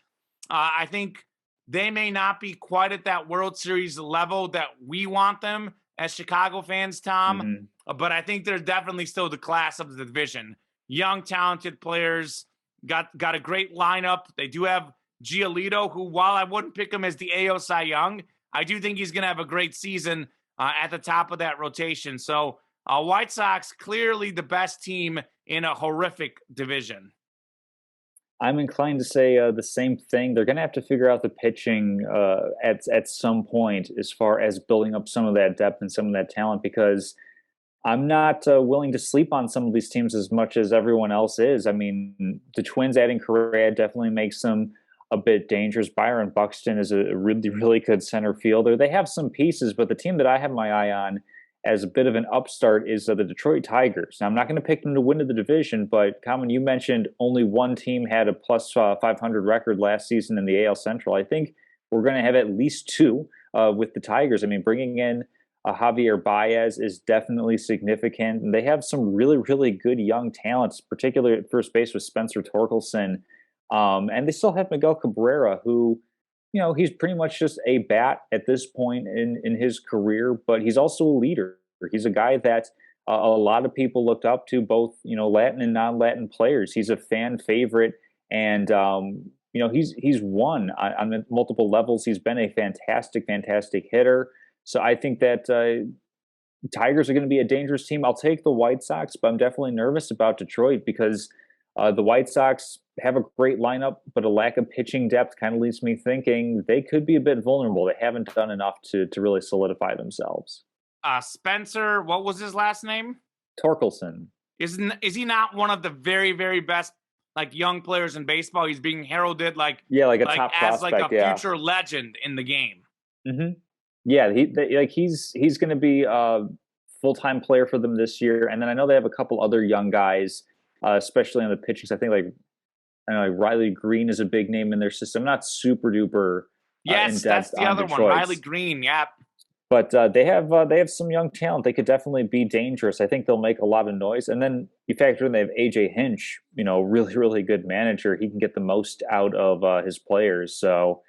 Speaker 1: I think they may not be quite at that World Series level that we want them as Chicago fans, Tom. But I think they're definitely still the class of the division. Young, talented players, got a great lineup. They do have Giolito, who, while I wouldn't pick him as the AL Cy Young, I do think he's going to have a great season at the top of that rotation. So White Sox, clearly the best team in a horrific division.
Speaker 2: I'm inclined to say the same thing. They're going to have to figure out the pitching at some point as far as building up some of that depth and some of that talent, because I'm not willing to sleep on some of these teams as much as everyone else is. I mean, the Twins adding Correa definitely makes them a bit dangerous. Byron Buxton is a really, really good center fielder. They have some pieces, but the team that I have my eye on as a bit of an upstart is the Detroit Tigers. Now, I'm not going to pick them to win the division, but Common, you mentioned only one team had a plus 500 record last season in the AL Central. I think we're going to have at least two with the Tigers. I mean, bringing in Javier Baez is definitely significant. And they have some really, really good young talents, particularly at first base with Spencer Torkelson. And they still have Miguel Cabrera, who, he's pretty much just a bat at this point in his career, but he's also a leader. He's a guy that a lot of people looked up to, both, Latin and non-Latin players. He's a fan favorite, and, he's won on multiple levels. He's been a fantastic, fantastic hitter. So I think that Tigers are going to be a dangerous team. I'll take the White Sox, but I'm definitely nervous about Detroit because the White Sox have a great lineup, but a lack of pitching depth kind of leaves me thinking they could be a bit vulnerable. They haven't done enough to really solidify themselves.
Speaker 1: Spencer, what was his last name?
Speaker 2: Torkelson.
Speaker 1: Is he not one of the very, very best young players in baseball? He's being heralded
Speaker 2: a top
Speaker 1: as
Speaker 2: prospect,
Speaker 1: a future legend in the game.
Speaker 2: Mm-hmm. Yeah, he's going to be a full-time player for them this year, and then I know they have a couple other young guys, especially on the pitching. I think Riley Green is a big name in their system. Not super duper.
Speaker 1: Yes, that's the other one, Riley Green. Yep.
Speaker 2: But they have some young talent. They could definitely be dangerous. I think they'll make a lot of noise. And then you factor in they have AJ Hinch, really, really good manager. He can get the most out of his players. So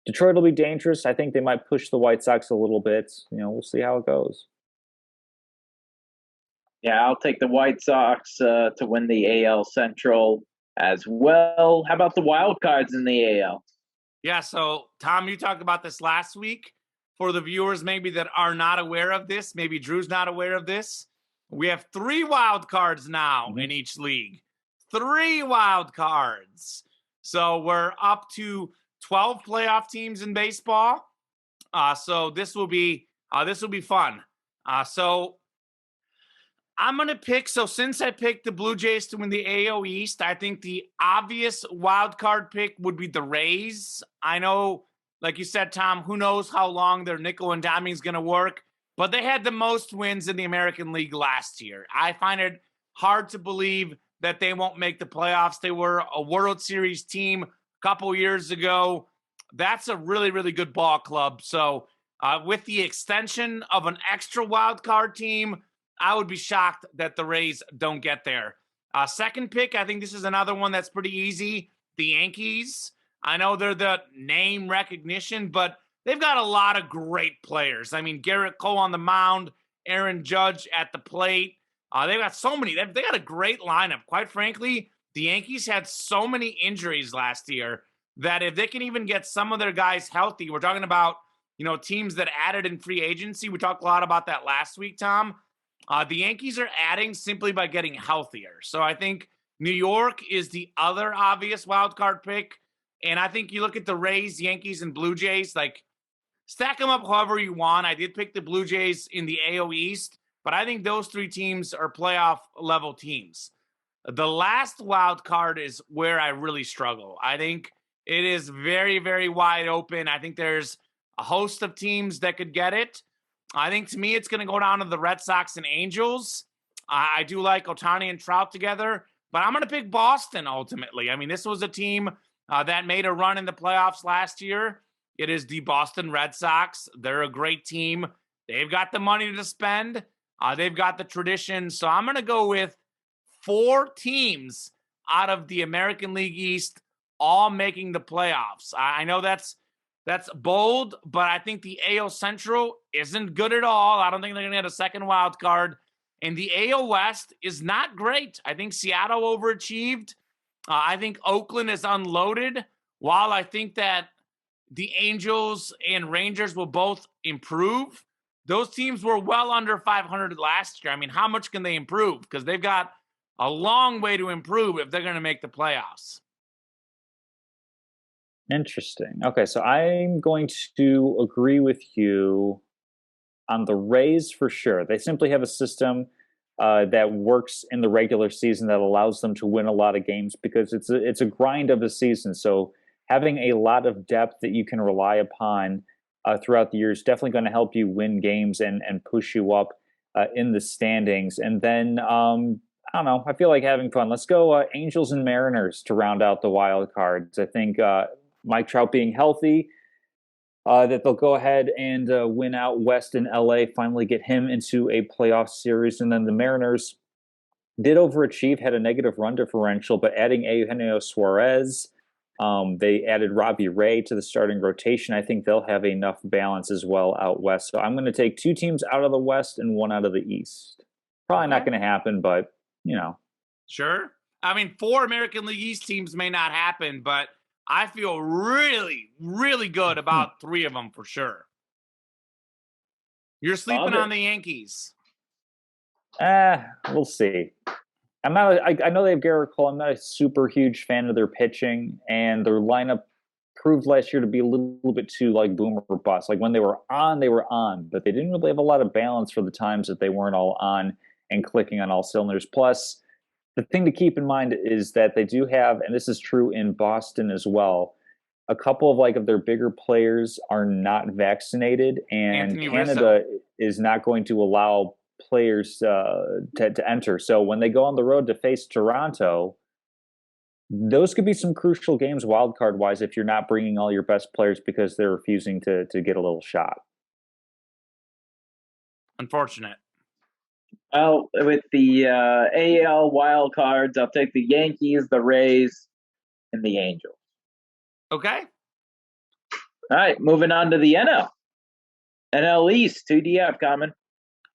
Speaker 2: Detroit will be dangerous. I think they might push the White Sox a little bit. We'll see how it goes.
Speaker 3: Yeah, I'll take the White Sox to win the AL Central as well. How about the wild cards in the AL?
Speaker 1: Yeah, so Tom, you talked about this last week. For the viewers maybe that are not aware of this, maybe Drew's not aware of this, we have 3 wild cards now in each league. 3 wild cards. So we're up to 12 playoff teams in baseball. So this will be fun. So I'm going to pick, since I picked the Blue Jays to win the AL East, I think the obvious wild card pick would be the Rays. I know, like you said, Tom, who knows how long their nickel and diming is going to work, but they had the most wins in the American League last year. I find it hard to believe that they won't make the playoffs. They were a World Series team a couple years ago. That's a really, really good ball club. So with the extension of an extra wild card team, I would be shocked that the Rays don't get there. Second pick, I think this is another one that's pretty easy. The Yankees. I know they're the name recognition, but they've got a lot of great players. I mean, Garrett Cole on the mound, Aaron Judge at the plate. They've got so many. They got a great lineup. Quite frankly, the Yankees had so many injuries last year that if they can even get some of their guys healthy, we're talking about, teams that added in free agency. We talked a lot about that last week, Tom. The Yankees are adding simply by getting healthier. So I think New York is the other obvious wild card pick. And I think you look at the Rays, Yankees, and Blue Jays, like stack them up however you want. I did pick the Blue Jays in the AL East, but I think those three teams are playoff level teams. The last wild card is where I really struggle. I think it is very, very wide open. I think there's a host of teams that could get it. I think to me, it's going to go down to the Red Sox and Angels. I do like Ohtani and Trout together, but I'm going to pick Boston ultimately. I mean, this was a team that made a run in the playoffs last year. It is the Boston Red Sox. They're a great team. They've got the money to spend. They've got the tradition. So I'm going to go with 4 teams out of the American League East all making the playoffs. I know that's bold, but I think the AL Central isn't good at all. I don't think they're going to get a second wild card. And the AL West is not great. I think Seattle overachieved. I think Oakland is unloaded. While I think that the Angels and Rangers will both improve, those teams were well under 500 last year. I mean, how much can they improve? Because they've got a long way to improve if they're going to make the playoffs.
Speaker 2: Interesting. Okay, so I'm going to agree with you on the Rays for sure. They simply have a system that works in the regular season that allows them to win a lot of games because it's a grind of a season. So having a lot of depth that you can rely upon throughout the year is definitely going to help you win games and push you up in the standings. And then I don't know. I feel like having fun. Let's go Angels and Mariners to round out the wild cards. I think Mike Trout being healthy, that they'll go ahead and win out West in LA, finally get him into a playoff series. And then the Mariners did overachieve, had a negative run differential, but adding Eugenio Suarez, they added Robbie Ray to the starting rotation. I think they'll have enough balance as well out West. So I'm going to take 2 teams out of the West and 1 out of the East. Probably not going to happen, but,
Speaker 1: Sure. I mean, 4 American League East teams may not happen, but I feel really, really good about 3 of them for sure. You're sleeping on the Yankees.
Speaker 2: We'll see. I know they have Garrett Cole. I'm not a super huge fan of their pitching, and their lineup proved last year to be a little bit too like boom or bust. Like when they were on, but they didn't really have a lot of balance for the times that they weren't all on and clicking on all cylinders. Plus, the thing to keep in mind is that they do have, and this is true in Boston as well, a couple of their bigger players are not vaccinated, and
Speaker 1: Anthony
Speaker 2: Canada
Speaker 1: Rizzo
Speaker 2: is not going to allow players to enter. So when they go on the road to face Toronto, those could be some crucial games wild card wise if you're not bringing all your best players because they're refusing to get a little shot.
Speaker 1: Unfortunate.
Speaker 3: Well, with the AL wild cards, I'll take the Yankees, the Rays, and the Angels.
Speaker 1: Okay.
Speaker 3: All right, moving on to the NL. NL East, who do you have, Common?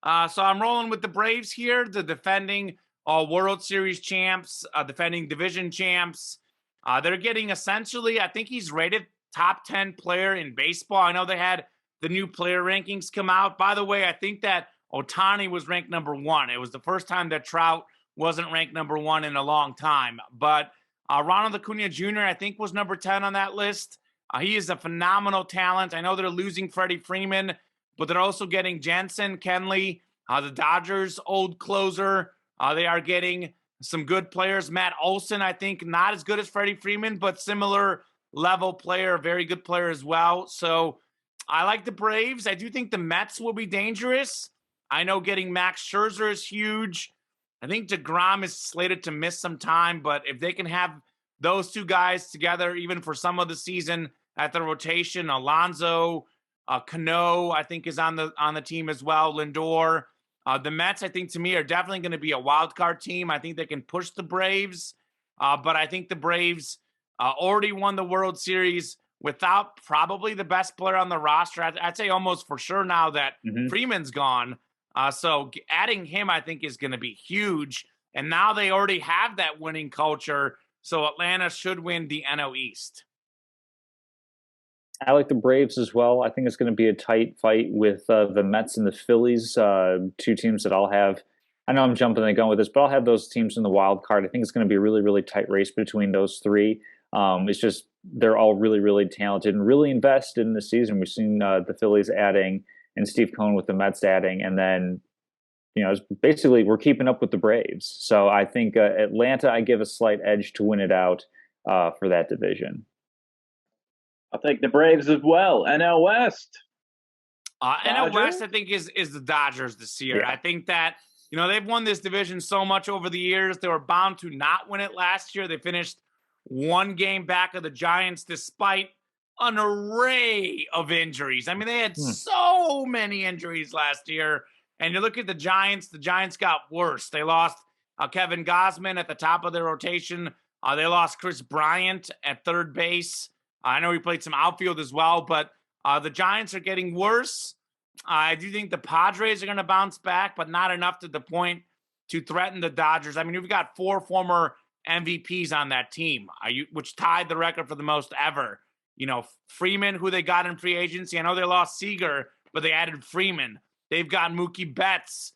Speaker 1: So I'm rolling with the Braves here, the defending World Series champs, defending division champs. They're getting essentially, I think he's rated top 10 player in baseball. I know they had the new player rankings come out. By the way, I think that Ohtani was ranked number 1. It was the first time that Trout wasn't ranked number 1 in a long time. But Ronald Acuna Jr., I think, was number 10 on that list. He is a phenomenal talent. I know they're losing Freddie Freeman, but they're also getting Jensen, Kenley, the Dodgers' old closer. They are getting some good players. Matt Olson, I think, not as good as Freddie Freeman, but similar level player, very good player as well. So I like the Braves. I do think the Mets will be dangerous. I know getting Max Scherzer is huge. I think DeGrom is slated to miss some time, but if they can have those 2 guys together, even for some of the season at the rotation, Alonso, Cano, I think is on the team as well. Lindor. The Mets, I think, to me, are definitely going to be a wild card team. I think they can push the Braves, but I think the Braves already won the World Series without probably the best player on the roster. I'd say almost for sure now that Freeman's gone. So adding him, I think, is going to be huge. And now they already have that winning culture. So Atlanta should win the NL East.
Speaker 2: I like the Braves as well. I think it's going to be a tight fight with the Mets and the Phillies, two teams that I'll have. I know I'm jumping the gun with this, but I'll have those teams in the wild card. I think it's going to be a really, really tight race between those three. It's just they're all really, really talented and really invested in the season. We've seen the Phillies adding and Steve Cohen with the Mets adding, and then it's basically we're keeping up with the Braves. So I think Atlanta, I give a slight edge to win it out for that division.
Speaker 3: I'll take the Braves as well. NL West.
Speaker 1: NL West, I think, is the Dodgers this year.
Speaker 2: Yeah.
Speaker 1: I think that, they've won this division so much over the years. They were bound to not win it last year. They finished one game back of the Giants despite an array of injuries. I mean, they had so many injuries last year. And you look at the Giants got worse. They lost Kevin Gausman at the top of their rotation. They lost Chris Bryant at third base. I know he played some outfield as well, but the Giants are getting worse. I do think the Padres are going to bounce back, but not enough to the point to threaten the Dodgers. I mean, we've got 4 former MVPs on that team, which tied the record for the most ever. Freeman, who they got in free agency. I know they lost Seager, but they added Freeman. They've got Mookie Betts.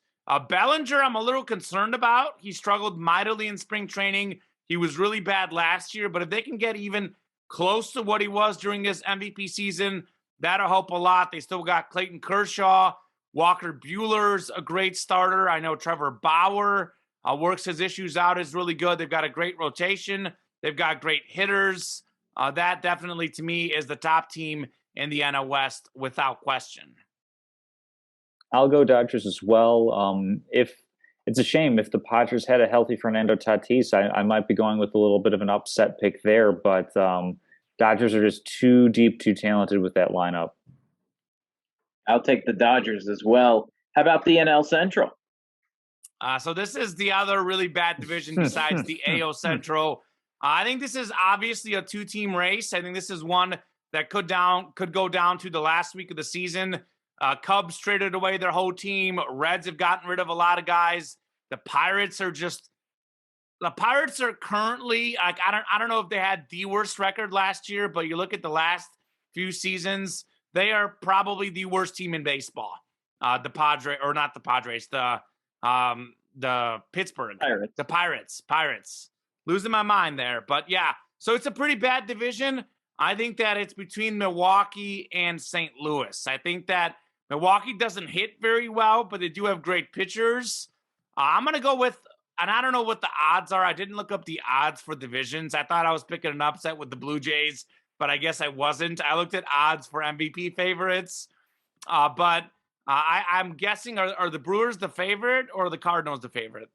Speaker 1: Bellinger, I'm a little concerned about. He struggled mightily in spring training. He was really bad last year, but if they can get even close to what he was during this MVP season, that'll help a lot. They still got Clayton Kershaw. Walker Buehler's a great starter. I know Trevor Bauer works his issues out, is really good. They've got a great rotation. They've got great hitters. That definitely, to me, is the top team in the NL West without question.
Speaker 2: I'll go Dodgers as well. If it's a shame if the Padres had a healthy Fernando Tatis, I might be going with a little bit of an upset pick there, but Dodgers are just too deep, too talented with that lineup.
Speaker 3: I'll take the Dodgers as well. How about the NL Central?
Speaker 1: So this is the other really bad division besides the AL Central. I think this is obviously a 2-team race. I think this is one that could go down to the last week of the season. Cubs traded away their whole team. Reds have gotten rid of a lot of guys. The Pirates are currently, I don't know if they had the worst record last year, but you look at the last few seasons, they are probably the worst team in baseball. The Pittsburgh Pirates. The Pirates. Losing my mind there, but yeah. So it's a pretty bad division. I think that it's between Milwaukee and St. Louis. I think that Milwaukee doesn't hit very well, but they do have great pitchers. I'm going to go with, and I don't know what the odds are. I didn't look up the odds for divisions. I thought I was picking an upset with the Blue Jays, but I guess I wasn't. I looked at odds for MVP favorites, but I'm guessing, are the Brewers the favorite or the Cardinals the favorite?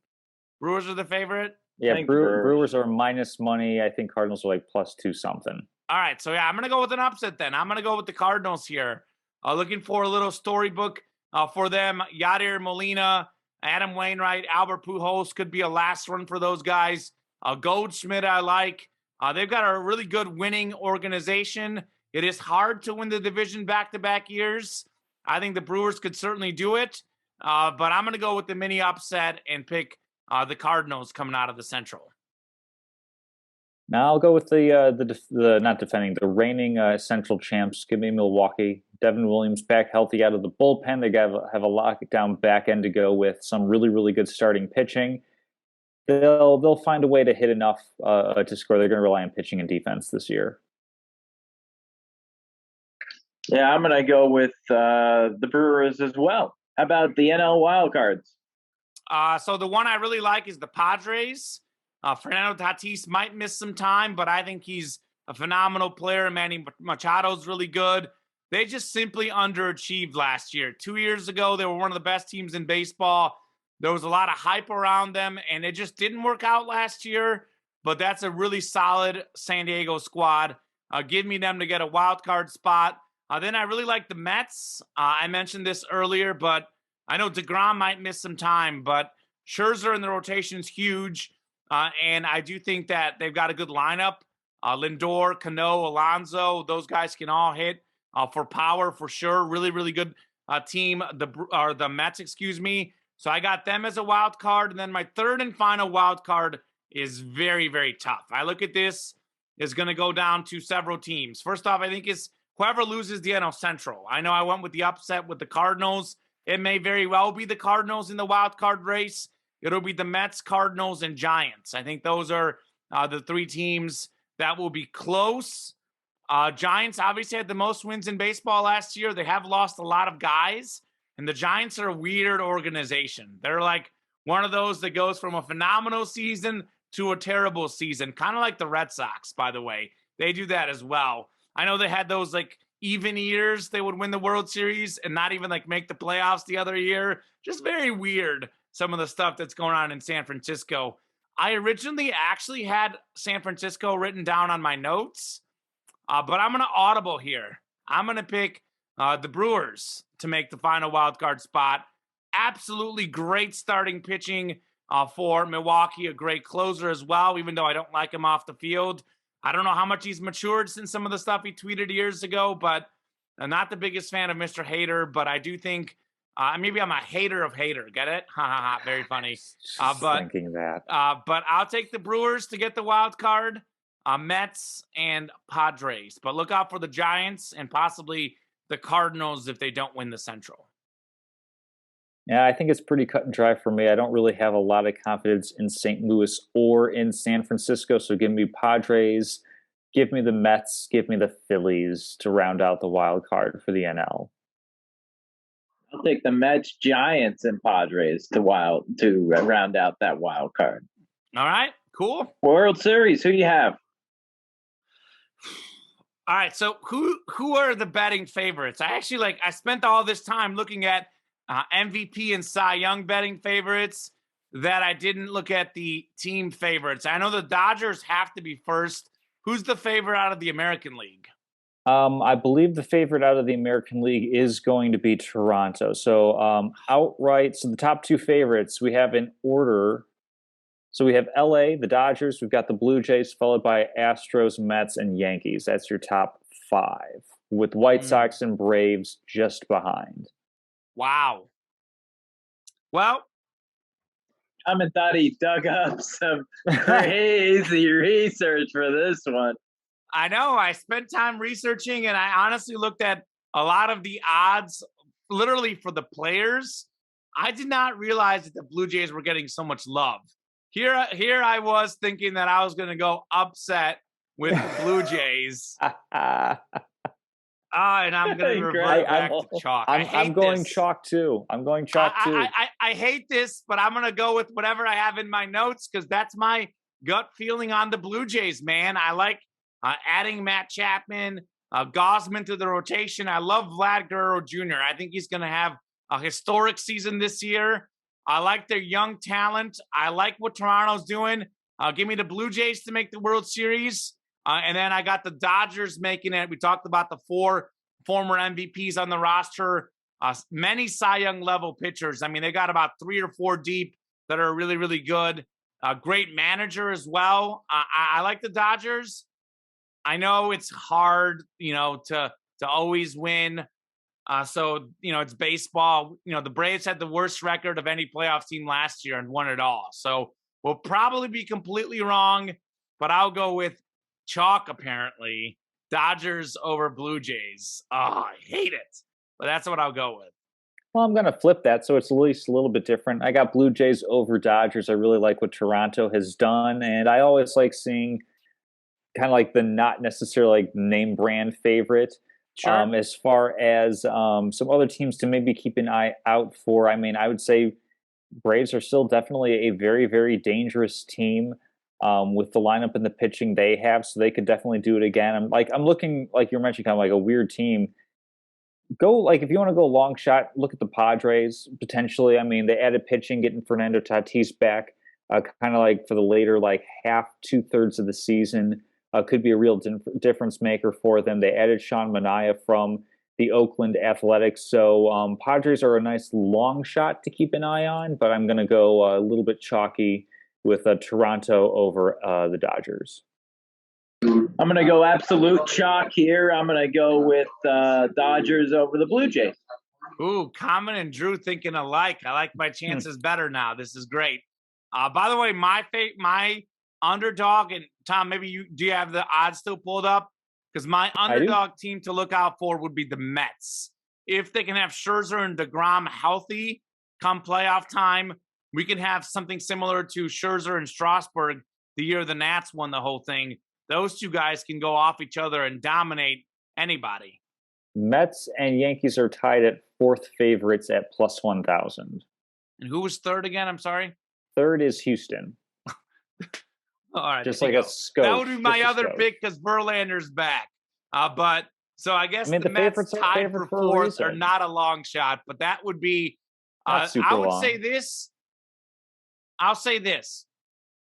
Speaker 1: Brewers are the favorite?
Speaker 2: Yeah, Brewers are minus money. I think Cardinals are like +2 something.
Speaker 1: All right, so yeah, I'm going to go with an upset then. I'm going to go with the Cardinals here. Looking for a little storybook for them. Yadier Molina, Adam Wainwright, Albert Pujols could be a last run for those guys. Goldschmidt, I like. They've got a really good winning organization. It is hard to win the division back-to-back years. I think the Brewers could certainly do it, but I'm going to go with the mini upset and pick the Cardinals coming out of the Central.
Speaker 2: Now I'll go with the reigning Central champs. Give me Milwaukee. Devin Williams back healthy out of the bullpen. They have a lockdown back end to go with some really, really good starting pitching. They'll find a way to hit enough to score. They're going to rely on pitching and defense this year.
Speaker 3: Yeah, I'm going to go with the Brewers as well. How about the NL wildcards?
Speaker 1: So the one I really like is the Padres. Fernando Tatis might miss some time, but I think he's a phenomenal player. Manny Machado's really good. They just simply underachieved last year. 2 years ago, they were one of the best teams in baseball. There was a lot of hype around them, and it just didn't work out last year. But that's a really solid San Diego squad. Give me them to get a wild card spot. Then I really like the Mets. I mentioned this earlier, but I know DeGrom might miss some time, but Scherzer in the rotation is huge. And I do think that they've got a good lineup. Lindor, Cano, Alonso, those guys can all hit for power for sure. Really, really good team. The Mets, excuse me. So I got them as a wild card. And then my third and final wild card is very, very tough. I look at this is going to go down to several teams. First off, I think it's whoever loses the NL Central. I know I went with the upset with the Cardinals. It may very well be the Cardinals in the wild card race. It'll be the Mets, Cardinals, and Giants. I think those are the three teams that will be close. Giants obviously had the most wins in baseball last year. They have lost a lot of guys, and the Giants are a weird organization. They're like one of those that goes from a phenomenal season to a terrible season, kind of like the Red Sox, by the way. They do that as well. I know they had those like even years they would win the World Series and not even like make the playoffs the other year. Just very weird, some of the stuff that's going on in San Francisco. I originally actually had San Francisco written down on my notes, but I'm going to audible here. I'm going to pick the Brewers to make the final wild card spot. Absolutely great starting pitching for Milwaukee, a great closer as well, even though I don't like him off the field. I don't know how much he's matured since some of the stuff he tweeted years ago, but I'm not the biggest fan of Mr. Hater, but I do think maybe I'm a hater of hater. Get it? Ha ha ha. Very funny.
Speaker 2: Thinking that.
Speaker 1: But I'll take the Brewers to get the wild card, Mets and Padres. But look out for the Giants and possibly the Cardinals if they don't win the Central.
Speaker 2: Yeah, I think it's pretty cut and dry for me. I don't really have a lot of confidence in St. Louis or in San Francisco. So give me Padres, give me the Mets, give me the Phillies to round out the wild card for the NL.
Speaker 3: I'll take the Mets, Giants, and Padres to round out that wild card.
Speaker 1: All right, cool.
Speaker 3: World Series, who do you have?
Speaker 1: All right, so who are the betting favorites? I spent all this time looking at MVP and Cy Young betting favorites that I didn't look at the team favorites. I know the Dodgers have to be first. Who's the favorite out of the American League?
Speaker 2: I believe the favorite out of the American League is going to be Toronto. So outright, so the top two favorites we have in order. So we have LA, the Dodgers, we've got the Blue Jays, followed by Astros, Mets, and Yankees. That's your top five, with White Sox and Braves just behind.
Speaker 1: Wow. Well,
Speaker 3: I thought he dug up some crazy research for this one.
Speaker 1: I know. I spent time researching, and I honestly looked at a lot of the odds, literally for the players. I did not realize that the Blue Jays were getting so much love. Here I was thinking that I was going to go upset with the Blue Jays. And I'm going to revert back to chalk.
Speaker 2: I'm going chalk too. I'm going chalk too.
Speaker 1: I hate this, but I'm going to go with whatever I have in my notes because that's my gut feeling on the Blue Jays, man. I like adding Matt Chapman, Gosman to the rotation. I love Vlad Guerrero Jr. I think he's going to have a historic season this year. I like their young talent. I like what Toronto's doing. Give me the Blue Jays to make the World Series. And then I got the Dodgers making it. We talked about the 4 former MVPs on the roster, many Cy Young level pitchers. I mean, they got about 3 or 4 deep that are really, really good. A great manager as well. I like the Dodgers. I know it's hard, to always win. So, it's baseball. The Braves had the worst record of any playoff team last year and won it all. So we'll probably be completely wrong, but I'll go with chalk, apparently. Dodgers over Blue Jays. Oh, I hate it. But that's what I'll go with.
Speaker 2: Well, I'm going to flip that, so it's at least a little bit different. I got Blue Jays over Dodgers. I really like what Toronto has done, and I always like seeing kind of like the not necessarily like name brand favorite.
Speaker 1: Sure.
Speaker 2: As far as some other teams to maybe keep an eye out for, I mean, I would say Braves are still definitely a very, very dangerous team with the lineup and the pitching they have, so they could definitely do it again. I'm looking, like you mentioned, kind of like a weird team. If you want to go long shot, look at the Padres potentially. I mean, they added pitching, getting Fernando Tatis back, kind of like for the later like half, 2/3 of the season. Could be a real difference maker for them. They added Sean Manaea from the Oakland Athletics. So Padres are a nice long shot to keep an eye on, but I'm going to go a little bit chalky with Toronto over the Dodgers.
Speaker 3: I'm going to go absolute chalk here. I'm going to go with Dodgers over the Blue Jays.
Speaker 1: Ooh, Common and Drew thinking alike. I like my chances better now. This is great. By the way, my underdog, and Tom, maybe do you have the odds still pulled up? Because my underdog team to look out for would be the Mets. If they can have Scherzer and DeGrom healthy come playoff time, we can have something similar to Scherzer and Strasburg the year the Nats won the whole thing. Those two guys can go off each other and dominate anybody.
Speaker 2: Mets and Yankees are tied at fourth favorites at plus 1,000.
Speaker 1: And who was third again? I'm sorry.
Speaker 2: Third is Houston.
Speaker 1: All right,
Speaker 2: just like a scope.
Speaker 1: That would be my other pick because Verlander's back. But so I guess the Mets tied for fourth are not a long shot, but that would be. I would say this. I'll say this: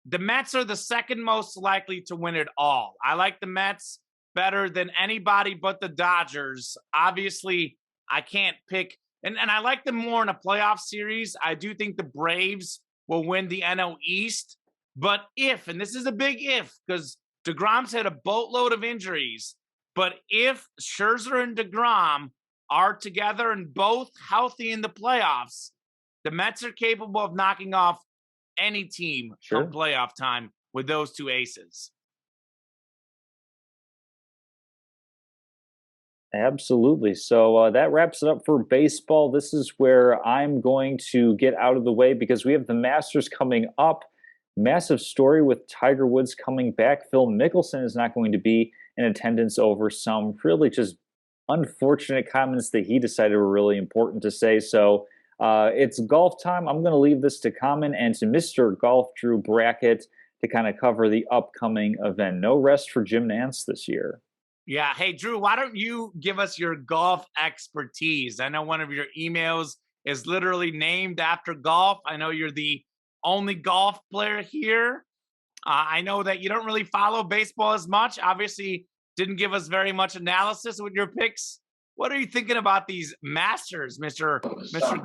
Speaker 1: the Mets are the second most likely to win it all. I like the Mets better than anybody but the Dodgers. Obviously, I can't pick, and I like them more in a playoff series. I do think the Braves will win the NL East. But if, and this is a big if, because DeGrom's had a boatload of injuries, but if Scherzer and DeGrom are together and both healthy in the playoffs, the Mets are capable of knocking off any team from playoff time with those two aces.
Speaker 2: Absolutely. So that wraps it up for baseball. This is where I'm going to get out of the way because we have the Masters coming up. Massive story with Tiger Woods coming back. Phil Mickelson is not going to be in attendance over some really just unfortunate comments that he decided were really important to say. So it's golf time. I'm going to leave this to Common and to Mr. Golf Drew Brackett to kind of cover the upcoming event. No rest for Jim Nantz this year.
Speaker 1: Yeah. Hey, Drew, why don't you give us your golf expertise? I know one of your emails is literally named after golf. I know you're the only golf player here. I know that you don't really follow baseball as much. Obviously, didn't give us very much analysis with your picks. What are you thinking about these Masters, Mr.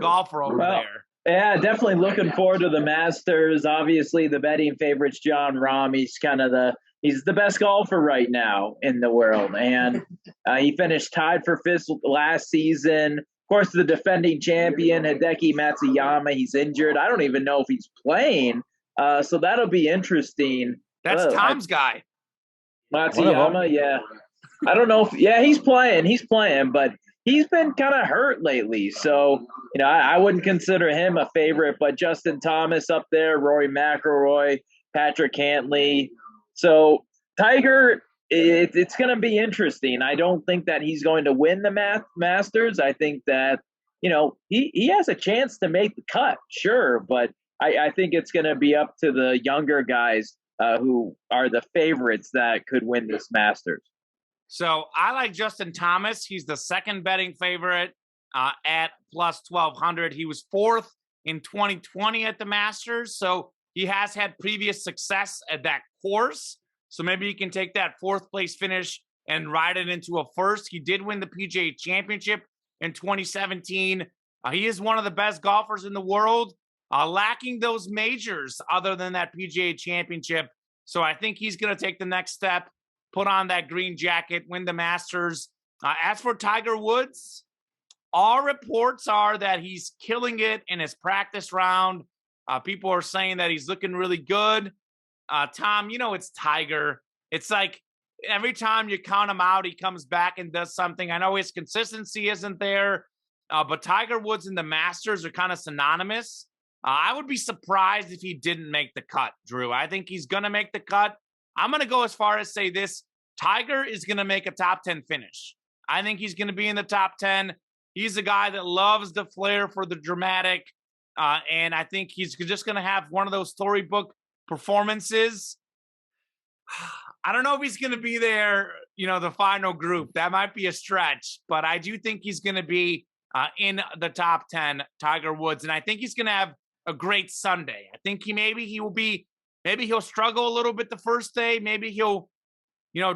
Speaker 1: Golfer over there?
Speaker 3: Yeah, definitely looking forward to the Masters. Obviously, the betting favorite's Jon Rahm. He's the best golfer right now in the world, and he finished tied for fifth last season. Of course, the defending champion, Hideki Matsuyama, he's injured. I don't even know if he's playing. So that'll be interesting.
Speaker 1: That's Tom's guy.
Speaker 3: Matsuyama, yeah. I don't know if he's playing, but he's been kind of hurt lately. So, I wouldn't consider him a favorite, but Justin Thomas up there, Rory McIlroy, Patrick Cantlay. So Tiger, it's going to be interesting. I don't think that he's going to win the Masters. I think that, he has a chance to make the cut, sure, but I think it's going to be up to the younger guys who are the favorites that could win this Masters.
Speaker 1: So I like Justin Thomas. He's the second betting favorite at plus 1,200. He was fourth in 2020 at the Masters, so he has had previous success at that course. So maybe he can take that fourth place finish and ride it into a first. He did win the PGA Championship in 2017. He is one of the best golfers in the world, lacking those majors other than that PGA Championship. So I think he's going to take the next step, put on that green jacket, win the Masters. As for Tiger Woods, all reports are that he's killing it in his practice round. People are saying that he's looking really good. Tom, it's Tiger. It's like every time you count him out, he comes back and does something. I know his consistency isn't there, but Tiger Woods and the Masters are kind of synonymous. I would be surprised if he didn't make the cut, Drew. I think he's going to make the cut. I'm going to go as far as say this. Tiger is going to make a top 10 finish. I think he's going to be in the top 10. He's a guy that loves the flair for the dramatic. And I think he's just going to have one of those storybook performances. I don't know if he's going to be there, the final group. That might be a stretch, but I do think he's going to be in the top 10, Tiger Woods. And I think he's going to have a great Sunday. I think maybe he'll struggle a little bit the first day. Maybe he'll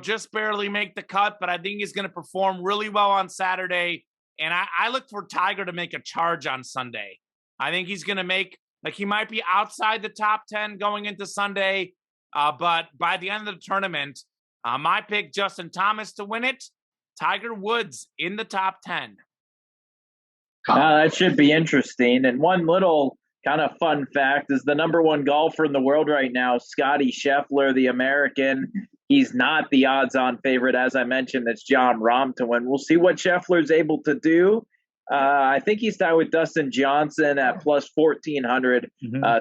Speaker 1: just barely make the cut, but I think he's going to perform really well on Saturday. And I look for Tiger to make a charge on Sunday. I think he's going to make, he might be outside the top 10 going into Sunday, but by the end of the tournament, my pick, Justin Thomas to win it, Tiger Woods in the top 10.
Speaker 3: That should be interesting. And one little kind of fun fact is the number one golfer in the world right now, Scottie Scheffler, the American. He's not the odds-on favorite. As I mentioned, it's Jon Rahm to win. We'll see what Scheffler's able to do. I think he's tied with Dustin Johnson at plus 1,400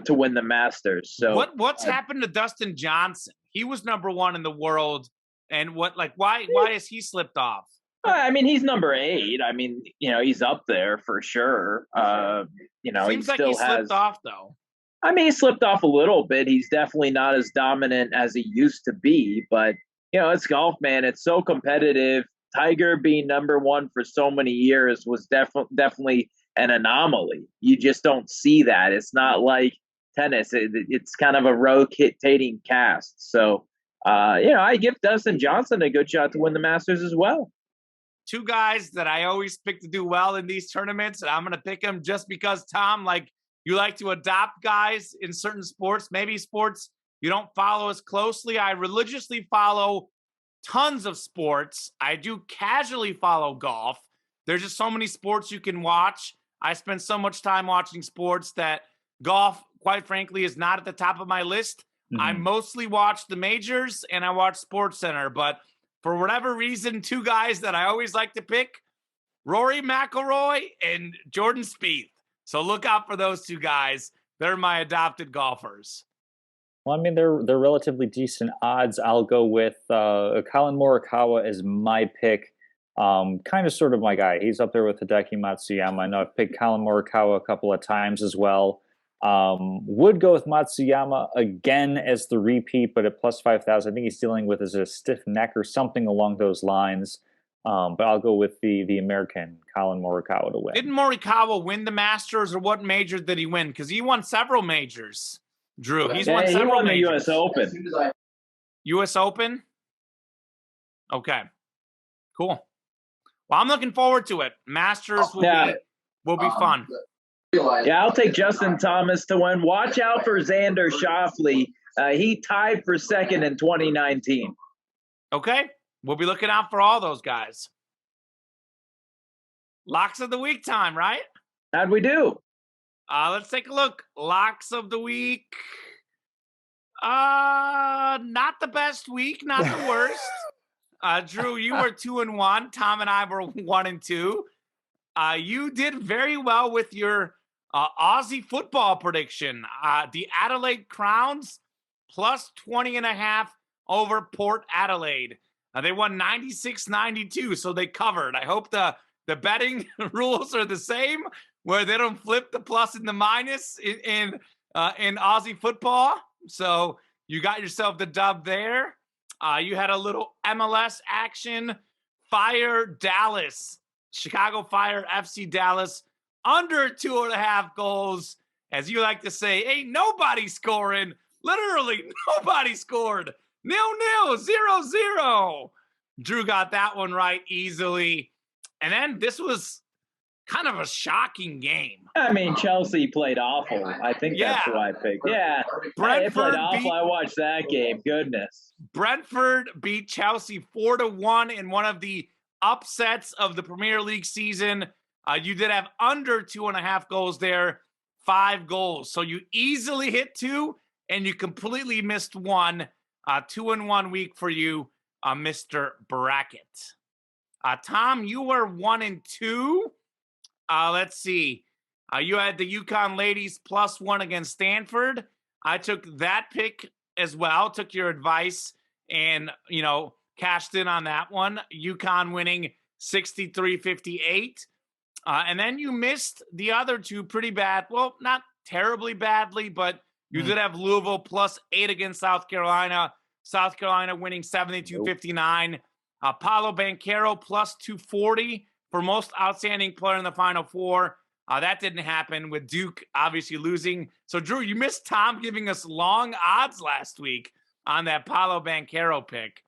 Speaker 3: to win the Masters. So
Speaker 1: what's happened to Dustin Johnson? He was number one in the world. And why has he slipped off?
Speaker 3: I mean, he's number 8. I mean, he's up there for sure.
Speaker 1: Seems
Speaker 3: he
Speaker 1: like
Speaker 3: still
Speaker 1: he slipped off, though.
Speaker 3: I mean, he slipped off a little bit. He's definitely not as dominant as he used to be. But, it's golf, man. It's so competitive. Tiger being number one for so many years was definitely an anomaly. You just don't see that. It's not like tennis. It's kind of a rotating cast. So, I give Dustin Johnson a good shot to win the Masters as well.
Speaker 1: Two guys that I always pick to do well in these tournaments, and I'm going to pick them just because, Tom, you like to adopt guys in certain sports, maybe sports you don't follow as closely. I religiously follow tons of sports. I do casually follow golf. There's just so many sports you can watch. I spend so much time watching sports that golf, quite frankly, is not at the top of my list. I mostly watch the majors and I watch SportsCenter, but for whatever reason, two guys that I always like to pick, Rory McIlroy and Jordan Spieth. So look out for those two guys. They're my adopted golfers.
Speaker 2: Well, I mean, they're relatively decent odds. I'll go with Colin Morikawa as my pick. Kind of sort of my guy. He's up there with Hideki Matsuyama. I know I've picked Colin Morikawa a couple of times as well. Would go with Matsuyama again as the repeat, but at plus 5,000. I think he's dealing with a stiff neck or something along those lines. But I'll go with the American, Colin Morikawa, to win.
Speaker 1: Didn't Morikawa win the Masters, or what major did he win? Because he won several majors, Drew. He won
Speaker 3: the U.S. Open.
Speaker 1: U.S. Open? Okay. Cool. Well, I'm looking forward to it. Masters will be fun.
Speaker 3: Yeah, I'll take Justin Thomas to win. Watch out for Xander Schauffele. He tied for second in 2019.
Speaker 1: Okay. We'll be looking out for all those guys. Locks of the week time, right?
Speaker 3: How'd we do?
Speaker 1: Let's take a look. Locks of the week. Not the best week, not the worst. Drew, you were 2-1. Tom and I were 1-2. You did very well with your Aussie football prediction. The Adelaide Crowns plus 20.5 over Port Adelaide. They won 96-92, so they covered. I hope the betting rules are the same, where they don't flip the plus and the minus in Aussie football. So you got yourself the dub there. You had a little MLS action. Fire Dallas. Chicago Fire FC Dallas under 2.5 goals. As you like to say, ain't nobody scoring. Literally nobody scored. 0-0, 0-0. Drew got that one right easily. And then this was kind of a shocking game.
Speaker 3: I mean, Chelsea played awful. I think that's who I picked. Yeah,
Speaker 1: Brentford
Speaker 3: played awful. I watched that game. Goodness.
Speaker 1: Brentford beat Chelsea 4-1 in one of the upsets of the Premier League season. You did have under 2.5 goals there, 5 goals. So you easily hit 2 and you completely missed 1. 2-1 week for you, Mr. Bracket. Tom, you were 1-2. Let's see. You had the UConn ladies +1 against Stanford. I took that pick as well, took your advice and, cashed in on that one. UConn winning 63-58. And then you missed the other two pretty bad. Well, not terribly badly, but you did have Louisville +8 against South Carolina. South Carolina winning 72-59. Paulo Banchero +240 for most outstanding player in the Final Four. That didn't happen with Duke obviously losing. So, Drew, you missed Tom giving us long odds last week on that Paulo Banchero pick.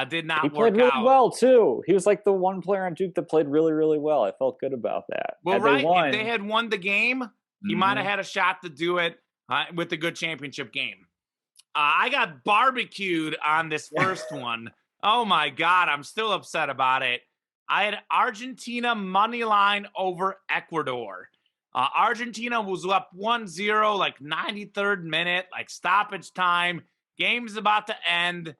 Speaker 1: Did
Speaker 2: He
Speaker 1: not
Speaker 2: played
Speaker 1: work
Speaker 2: really
Speaker 1: out.
Speaker 2: well, too. He was like the one player on Duke that played really, really well. I felt good about that.
Speaker 1: Well,
Speaker 2: Had they
Speaker 1: right.
Speaker 2: won,
Speaker 1: If they had won the game, he might have
Speaker 2: Mhm.
Speaker 1: had a shot to do it with a good championship game. I got barbecued on this first one. Oh, my God. I'm still upset about it. I had Argentina money line over Ecuador. Argentina was up 1-0, like 93rd minute, like stoppage time. Game's about to end.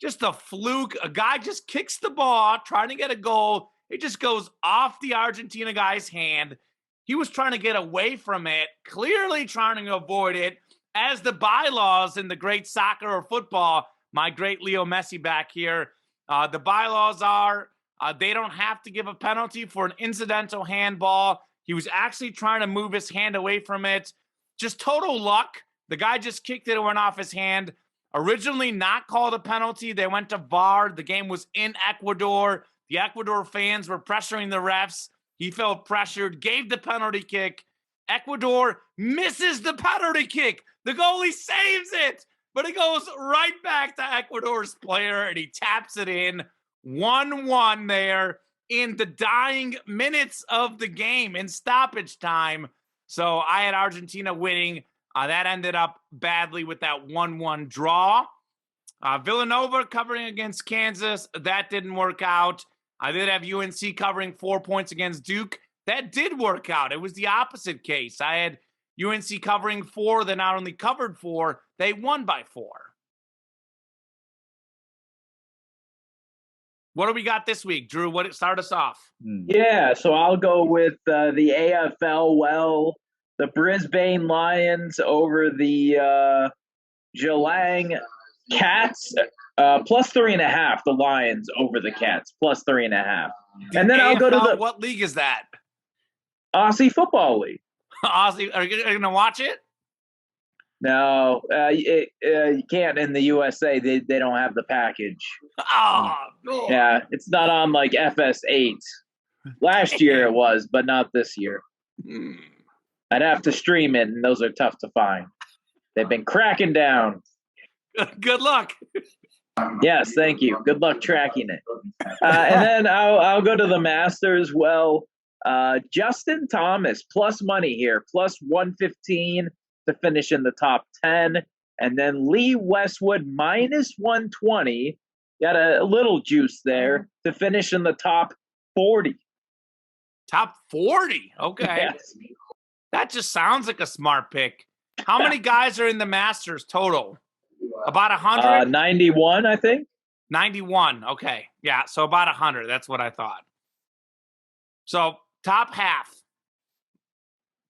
Speaker 1: Just a fluke. A guy just kicks the ball, trying to get a goal. It just goes off the Argentina guy's hand. He was trying to get away from it, clearly trying to avoid it. As the bylaws in the great soccer or football, my great Leo Messi back here, the bylaws are they don't have to give a penalty for an incidental handball. He was actually trying to move his hand away from it. Just total luck. The guy just kicked it and went off his hand. Originally not called a penalty. They went to VAR. The game was in Ecuador. The Ecuador fans were pressuring the refs. He felt pressured, gave the penalty kick. Ecuador misses the penalty kick. The goalie saves it, but it goes right back to Ecuador's player, and he taps it in. 1-1 there in the dying minutes of the game in stoppage time. So I had Argentina winning. That ended up badly with that 1-1 draw. Villanova covering against Kansas. That didn't work out. I did have UNC covering 4 points against Duke. That did work out. It was the opposite case. I had UNC covering 4. They not only covered 4, they won by 4. What do we got this week, Drew? What start us off?
Speaker 3: Yeah, so I'll go with the AFL. Well, the Brisbane Lions over the Geelong Cats, plus 3.5. The Lions over the Cats, plus 3.5. And then I'll go to the
Speaker 1: what league is that?
Speaker 3: Aussie Football League.
Speaker 1: Aussie, are you going to watch it?
Speaker 3: No, you can't in the USA. They don't have the package.
Speaker 1: Oh,
Speaker 3: yeah, it's not on like FS8. Last year it was, but not this year. I'd have to stream it, and those are tough to find. They've been cracking down.
Speaker 1: Good luck.
Speaker 3: Yes, thank you. Good luck tracking it. And then I'll go to the Masters. Well, Justin Thomas plus money here, plus 115 to finish in the top 10. And then Lee Westwood minus 120. Got a little juice there to finish in the top 40.
Speaker 1: Top 40? Okay.
Speaker 3: Yes.
Speaker 1: That just sounds like a smart pick. How many guys are in the Masters total? About 100?
Speaker 3: 91, I think.
Speaker 1: 91. Okay. Yeah, so about 100. That's what I thought. So top half.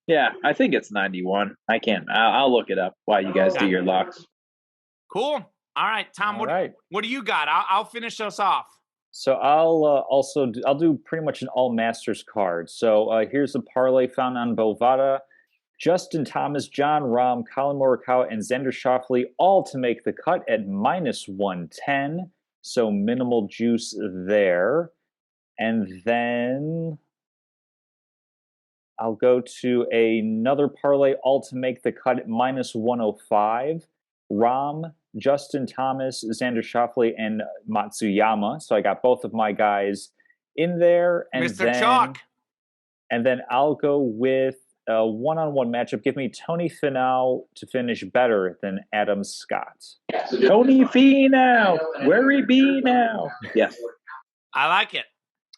Speaker 3: Yeah, I think it's 91. I can't. I'll look it up while you guys do your locks.
Speaker 1: Cool. All right, Tom. What do you got? I'll finish us off.
Speaker 2: So I'll do pretty much an all Masters card. So here's the parlay found on Bovada. Justin Thomas, John Rahm, Colin Morikawa, and Xander Schauffele all to make the cut at minus 110. So minimal juice there. And then I'll go to another parlay, all to make the cut at minus 105. Rahm, Justin Thomas, Xander Schauffele, and Matsuyama. So I got both of my guys in there. And
Speaker 1: Mr. Chalk.
Speaker 2: And then I'll go with a one-on-one matchup. Give me Tony Finau to finish better than Adam Scott.
Speaker 3: Tony Finau, where he be now? Yes.
Speaker 1: I like it.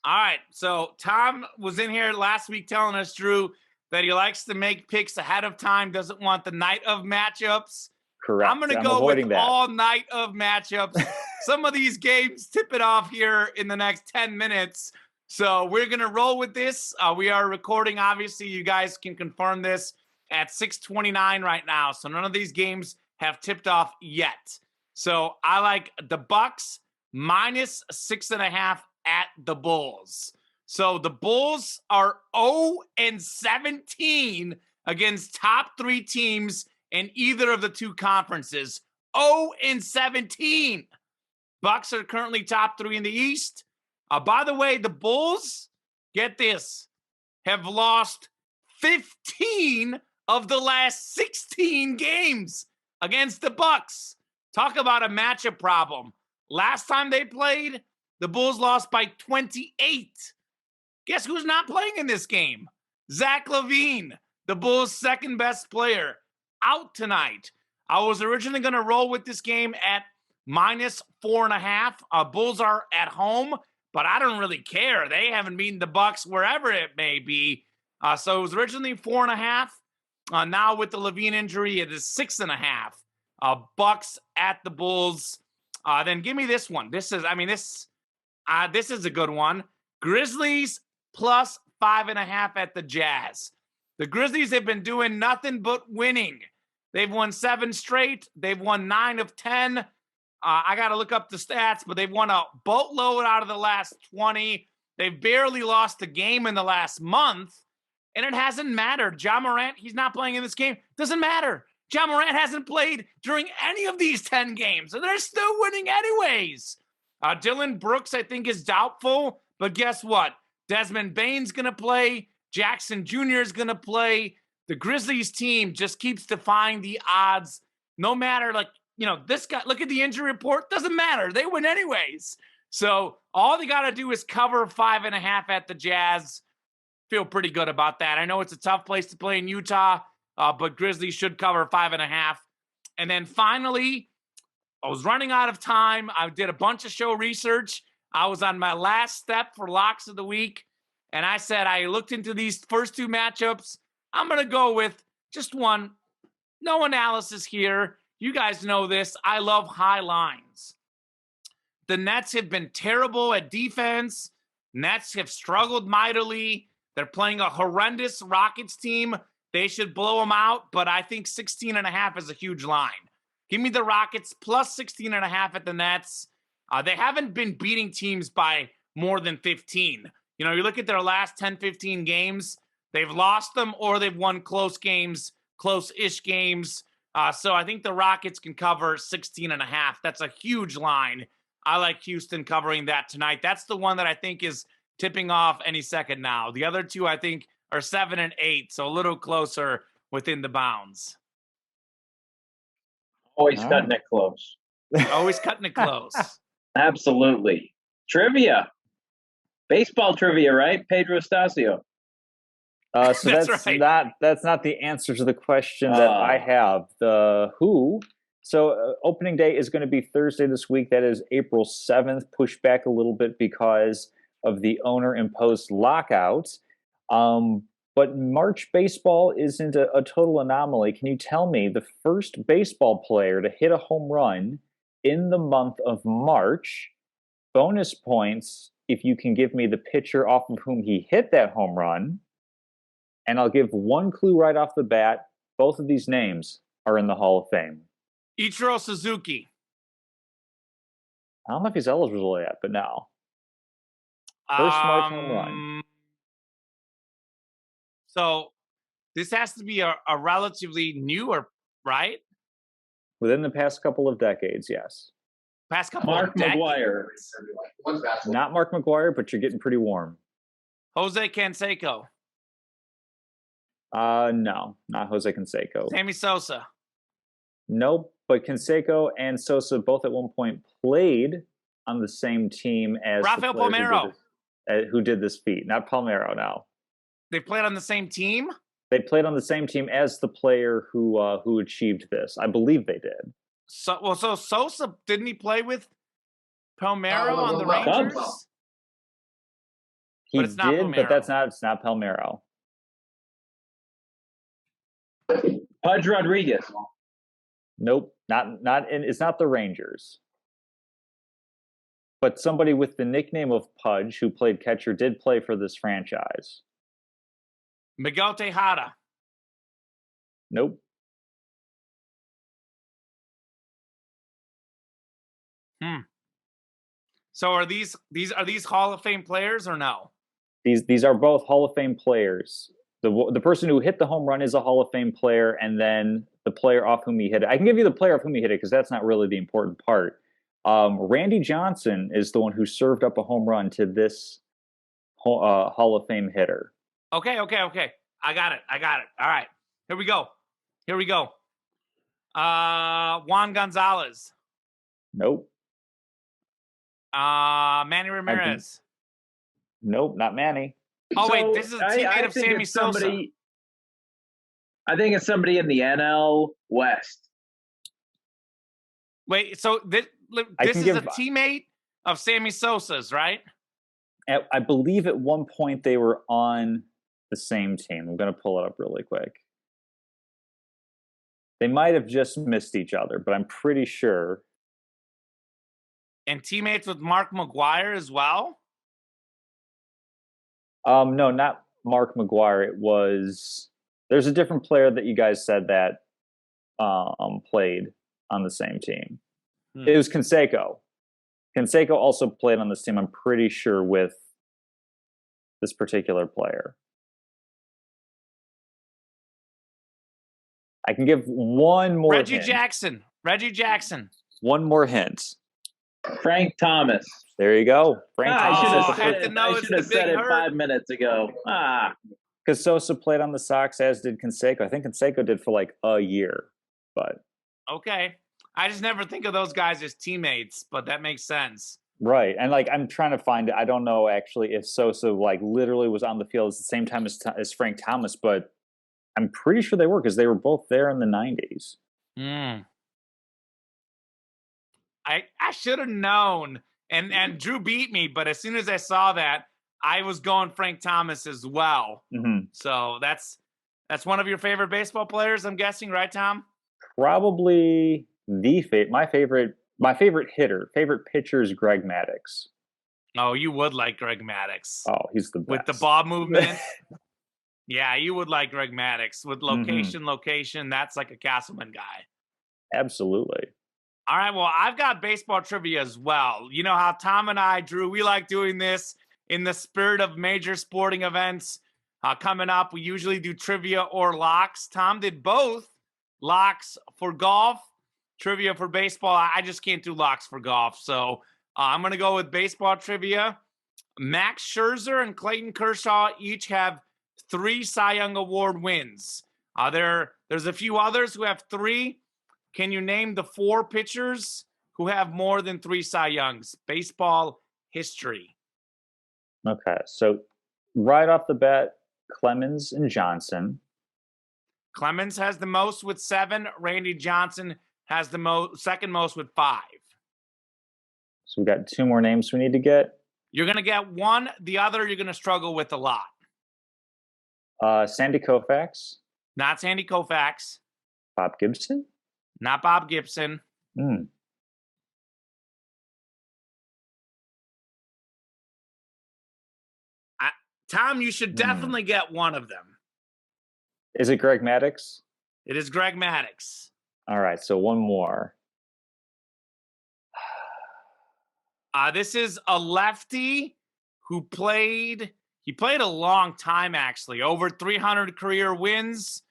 Speaker 1: All right. So Tom was in here last week telling us, Drew, that he likes to make picks ahead of time, doesn't want the night of matchups.
Speaker 2: Correct.
Speaker 1: I'm going to go with all night of matchups. Some of these games tip it off here in the next 10 minutes. So we're going to roll with this. We are recording. Obviously, you guys can confirm this at 6:29 right now. So none of these games have tipped off yet. So I like the Bucks minus 6.5 at the Bulls. So the Bulls are 0-17 against top 3 teams in either of the 2 conferences. 0-17. Bucks are currently top 3 in the East. By the way, the Bulls, get this, have lost 15 of the last 16 games against the Bucks. Talk about a matchup problem. Last time they played, the Bulls lost by 28. Guess who's not playing in this game? Zach LaVine, the Bulls' second best player, out tonight. I was originally going to roll with this game at -4.5. Bulls are at home, but I don't really care. They haven't beaten the Bucks wherever it may be. So it was originally 4.5. Now with the LaVine injury, it is 6.5. Bucks at the Bulls. Then give me this one. This is a good one. Grizzlies plus 5.5 at the Jazz. The Grizzlies have been doing nothing but winning. They've won 7 straight. They've won 9 of 10. I got to look up the stats, but they've won a boatload out of the last 20. They've barely lost a game in the last month, and it hasn't mattered. Ja Morant, he's not playing in this game. Doesn't matter. Ja Morant hasn't played during any of these 10 games, and they're still winning anyways. Dylan Brooks, I think, is doubtful, but guess what? Desmond Bane's going to play. Jackson Jr. is going to play. The Grizzlies team just keeps defying the odds. No matter, this guy, look at the injury report. Doesn't matter. They win anyways. So all they got to do is cover 5.5 at the Jazz. Feel pretty good about that. I know it's a tough place to play in Utah, but Grizzlies should cover 5.5. And then finally, I was running out of time. I did a bunch of show research. I was on my last step for locks of the week. And I said, I looked into these first 2 matchups. I'm going to go with just one. No analysis here. You guys know this. I love high lines. The Nets have been terrible at defense. Nets have struggled mightily. They're playing a horrendous Rockets team. They should blow them out, but I think 16.5 is a huge line. Give me the Rockets plus 16.5 at the Nets. They haven't been beating teams by more than 15. You look at their last 10, 15 games, they've lost them or they've won close games, close-ish games. So I think the Rockets can cover 16.5. That's a huge line. I like Houston covering that tonight. That's the one that I think is tipping off any second now. The other 2, I think, are 7 and 8, so a little closer within the bounds.
Speaker 3: Always cutting it close.
Speaker 1: Always cutting it close.
Speaker 3: Absolutely. Trivia. Baseball trivia, right? Pedro Stasio.
Speaker 2: So that's right. That's not the answer to the question that I have. The who. So opening day is going to be Thursday this week. That is April 7th, pushed back a little bit because of the owner-imposed lockouts. But March baseball isn't a total anomaly. Can you tell me the first baseball player to hit a home run in the month of March? Bonus points if you can give me the pitcher off of whom he hit that home run. And I'll give one clue right off the bat. Both of these names are in the Hall of Fame.
Speaker 1: Ichiro Suzuki.
Speaker 2: I don't know if he's eligible yet, but no. First March home run.
Speaker 1: So this has to be a relatively newer, right?
Speaker 2: Within the past couple of decades, yes.
Speaker 1: Past couple
Speaker 3: Mark
Speaker 1: of decades.
Speaker 3: McGuire.
Speaker 2: Not Mark McGuire, but you're getting pretty warm.
Speaker 1: Jose Canseco.
Speaker 2: No, not Jose Canseco.
Speaker 1: Sammy Sosa.
Speaker 2: Nope, but Canseco and Sosa both at one point played on the same team as
Speaker 1: Rafael Palmeiro.
Speaker 2: Who did this feat. Not Palmeiro, no.
Speaker 1: They played on the same team?
Speaker 2: They played on the same team as the player who achieved this. I believe they did.
Speaker 1: So Sosa, didn't he play with Palmeiro on the Rangers?
Speaker 2: He
Speaker 1: but it's not
Speaker 2: did,
Speaker 1: Palmeiro.
Speaker 2: But it's not Palmeiro.
Speaker 3: Pudge Rodriguez.
Speaker 2: Nope, it's not the Rangers. But somebody with the nickname of Pudge, who played catcher, did play for this franchise.
Speaker 1: Miguel Tejada.
Speaker 2: Nope.
Speaker 1: So are these Hall of Fame players or no?
Speaker 2: These are both Hall of Fame players. The person who hit the home run is a Hall of Fame player, and then the player off whom he hit it. I can give you the player off whom he hit it because that's not really the important part. Randy Johnson is the one who served up a home run to this Hall of Fame hitter.
Speaker 1: Okay. I got it. All right. Here we go. Juan Gonzalez.
Speaker 2: Nope.
Speaker 1: Manny Ramirez.
Speaker 2: Nope, not Manny.
Speaker 1: Oh,
Speaker 3: So
Speaker 1: wait, this is a teammate of
Speaker 3: think
Speaker 1: Sammy
Speaker 3: it's
Speaker 1: Sosa.
Speaker 3: I think it's somebody in the NL West.
Speaker 1: Wait, so this is a teammate of Sammy Sosa's, right?
Speaker 2: I believe at one point they were on the same team. I'm going to pull it up really quick. They might have just missed each other, but I'm pretty sure.
Speaker 1: And teammates with Mark McGwire as well?
Speaker 2: No, not Mark McGwire. It was, there's a different player that you guys said that played on the same team. It was Canseco. Canseco also played on this team, I'm pretty sure, with this particular player. I can give one more
Speaker 1: Reggie
Speaker 2: hint.
Speaker 1: Jackson.
Speaker 2: One more hint.
Speaker 3: Frank Thomas.
Speaker 2: There you go. Frank Thomas.
Speaker 3: I should have said it 5 minutes ago.
Speaker 2: Because Sosa played on the Sox, as did Canseco. I think Canseco did for like a year, but
Speaker 1: okay. I just never think of those guys as teammates, but that makes sense.
Speaker 2: Right, and like I'm trying to find it. I don't know actually if Sosa like literally was on the field at the same time as Frank Thomas, but I'm pretty sure they were because they were both there in the 90s.
Speaker 1: I should have known, and Drew beat me, but as soon as I saw that, I was going Frank Thomas as well.
Speaker 2: Mm-hmm.
Speaker 1: So that's one of your favorite baseball players, I'm guessing, right, Tom?
Speaker 2: Probably my favorite pitcher is Greg Maddox.
Speaker 1: Oh, you would like Greg Maddox.
Speaker 2: Oh, he's the best.
Speaker 1: With the ball movement. Yeah, you would like Greg Maddox. With location, that's like a Castleman guy.
Speaker 2: Absolutely.
Speaker 1: All right, well, I've got baseball trivia as well. You know how Tom and I, Drew, we like doing this in the spirit of major sporting events coming up. We usually do trivia or locks. Tom did both. Locks for golf, trivia for baseball. I just can't do locks for golf. So I'm going to go with baseball trivia. Max Scherzer and Clayton Kershaw each have 3 Cy Young Award wins. There's a few others who have 3. Can you name the 4 pitchers who have more than 3 Cy Youngs? Baseball history.
Speaker 2: Okay, so right off the bat, Clemens and Johnson.
Speaker 1: Clemens has the most with 7. Randy Johnson has the second most with 5.
Speaker 2: So we got 2 more names we need to get.
Speaker 1: You're going to get one. The other you're going to struggle with a lot.
Speaker 2: Sandy Koufax.
Speaker 1: Not Sandy Koufax.
Speaker 2: Bob Gibson.
Speaker 1: Not Bob Gibson. Tom, you should definitely get one of them.
Speaker 2: Is it Greg Maddox?
Speaker 1: It is Greg Maddox.
Speaker 2: All right, so one more.
Speaker 1: This is a lefty who played a long time, actually. Over 300 career wins.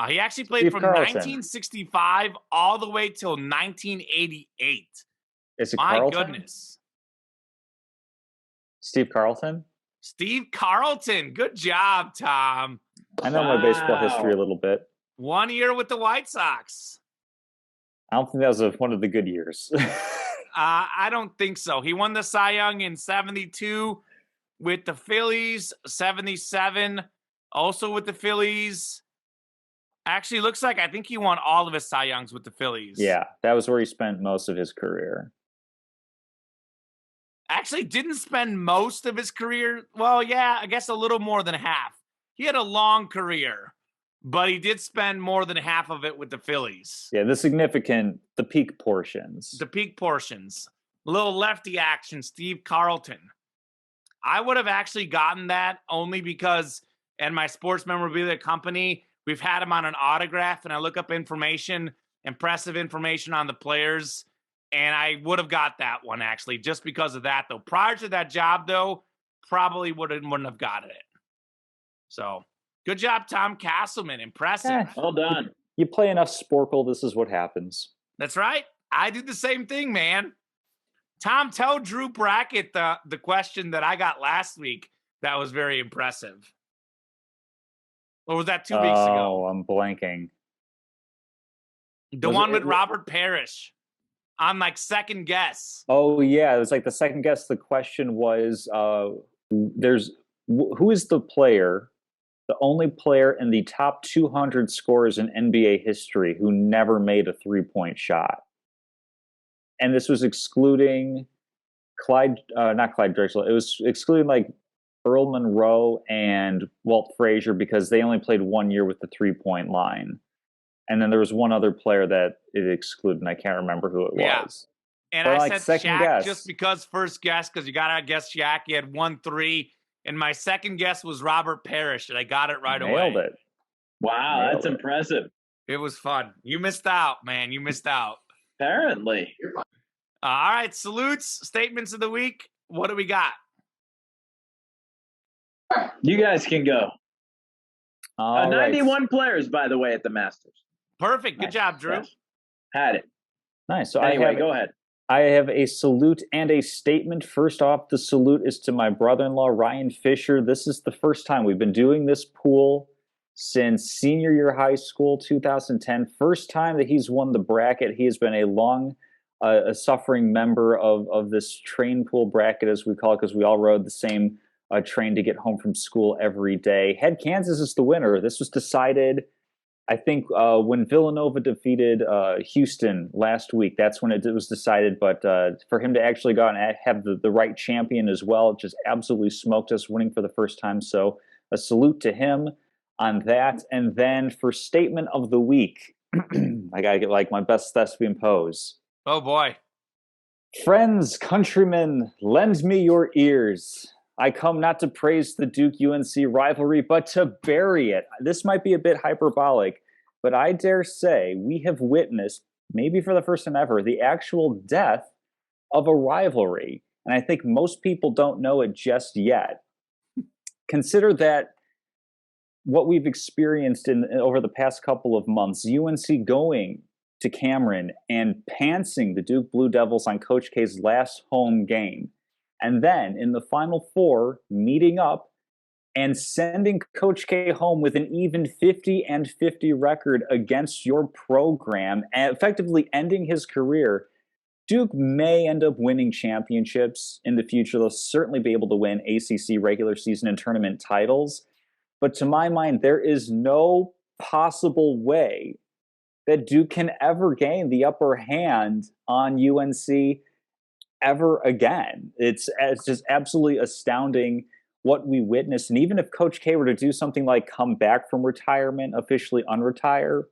Speaker 1: He actually played from 1965 all the way till 1988.
Speaker 2: Is it
Speaker 1: My
Speaker 2: Carlton?
Speaker 1: goodness.
Speaker 2: Steve Carlton?
Speaker 1: Steve Carlton. Good job, Tom.
Speaker 2: I know my baseball history a little bit.
Speaker 1: 1 year with the White Sox.
Speaker 2: I don't think that was one of the good years.
Speaker 1: I don't think so. He won the Cy Young in 72 with the Phillies, 77 also with the Phillies. Actually, looks like I think he won all of his Cy Youngs with the Phillies.
Speaker 2: Yeah, that was where he spent most of his career.
Speaker 1: Actually, didn't spend most of his career. Well, yeah, I guess a little more than half. He had a long career, but he did spend more than half of it with the Phillies.
Speaker 2: Yeah, the peak portions.
Speaker 1: The peak portions. Little lefty action, Steve Carlton. I would have actually gotten that only because in my sports memorabilia company, we've had him on an autograph, and I look up impressive information on the players, and I would have got that one, actually, just because of that, though. Prior to that job, though, probably wouldn't have gotten it. So, good job, Tom Castleman. Impressive.
Speaker 3: Well done.
Speaker 2: You play enough Sporkle, this is what happens.
Speaker 1: That's right. I do the same thing, man. Tom, tell Drew Brackett the question that I got last week that was very impressive. Or was that 2 weeks ago?
Speaker 2: Oh, I'm blanking.
Speaker 1: The one with Robert Parrish. on like second guess.
Speaker 2: Oh yeah, it was like the second guess. The question was, who is the player, the only player in the top 200 scorers in NBA history who never made a 3-point shot? And this was excluding not Clyde Drexler. It was excluding like Earl Monroe and Walt Frazier because they only played 1 year with the 3-point line. And then there was one other player that it excluded, and I can't remember who it was.
Speaker 1: And
Speaker 2: but
Speaker 1: I
Speaker 2: like
Speaker 1: said Shaq
Speaker 2: guess.
Speaker 1: just because first guess, because you got to guess Shaq. He had 1-3. And my second guess was Robert Parrish, and I got it right away.
Speaker 2: Nailed it.
Speaker 3: Wow, that's impressive.
Speaker 1: It was fun. You missed out, man. You missed out.
Speaker 3: Apparently.
Speaker 1: All right, salutes, statements of the week. What do we got?
Speaker 3: You guys can go. 91 players, by the way, at the Masters.
Speaker 1: Perfect. Good job, Drew.
Speaker 3: Yes. Had it.
Speaker 2: Nice. So
Speaker 3: anyway, go ahead.
Speaker 2: I have a salute and a statement. First off, the salute is to my brother-in-law, Ryan Fisher. This is the first time we've been doing this pool since senior year of high school, 2010. First time that he's won the bracket. He has been a long suffering member of this train pool bracket, as we call it, because we all rode the same train to get home from school every day. Had Kansas as the winner. This was decided, I think, when Villanova defeated Houston last week. That's when it was decided. But for him to actually go out and have the right champion as well, just absolutely smoked us, winning for the first time. So a salute to him on that. And then for statement of the week, I got to get like my best thespian pose.
Speaker 1: Oh, boy.
Speaker 2: Friends, countrymen, lend me your ears. I come not to praise the Duke-UNC rivalry, but to bury it. This might be a bit hyperbolic, but I dare say we have witnessed, maybe for the first time ever, the actual death of a rivalry. And I think most people don't know it just yet. Consider that what we've experienced over the past couple of months, UNC going to Cameron and pantsing the Duke Blue Devils on Coach K's last home game. And then in the Final Four, meeting up and sending Coach K home with an even 50-50 record against your program, and effectively ending his career. Duke may end up winning championships in the future. They'll certainly be able to win ACC regular season and tournament titles. But to my mind, there is no possible way that Duke can ever gain the upper hand on UNC ever again. It's just absolutely astounding what we witnessed. And even if Coach K were to do something like come back from retirement, officially unretire,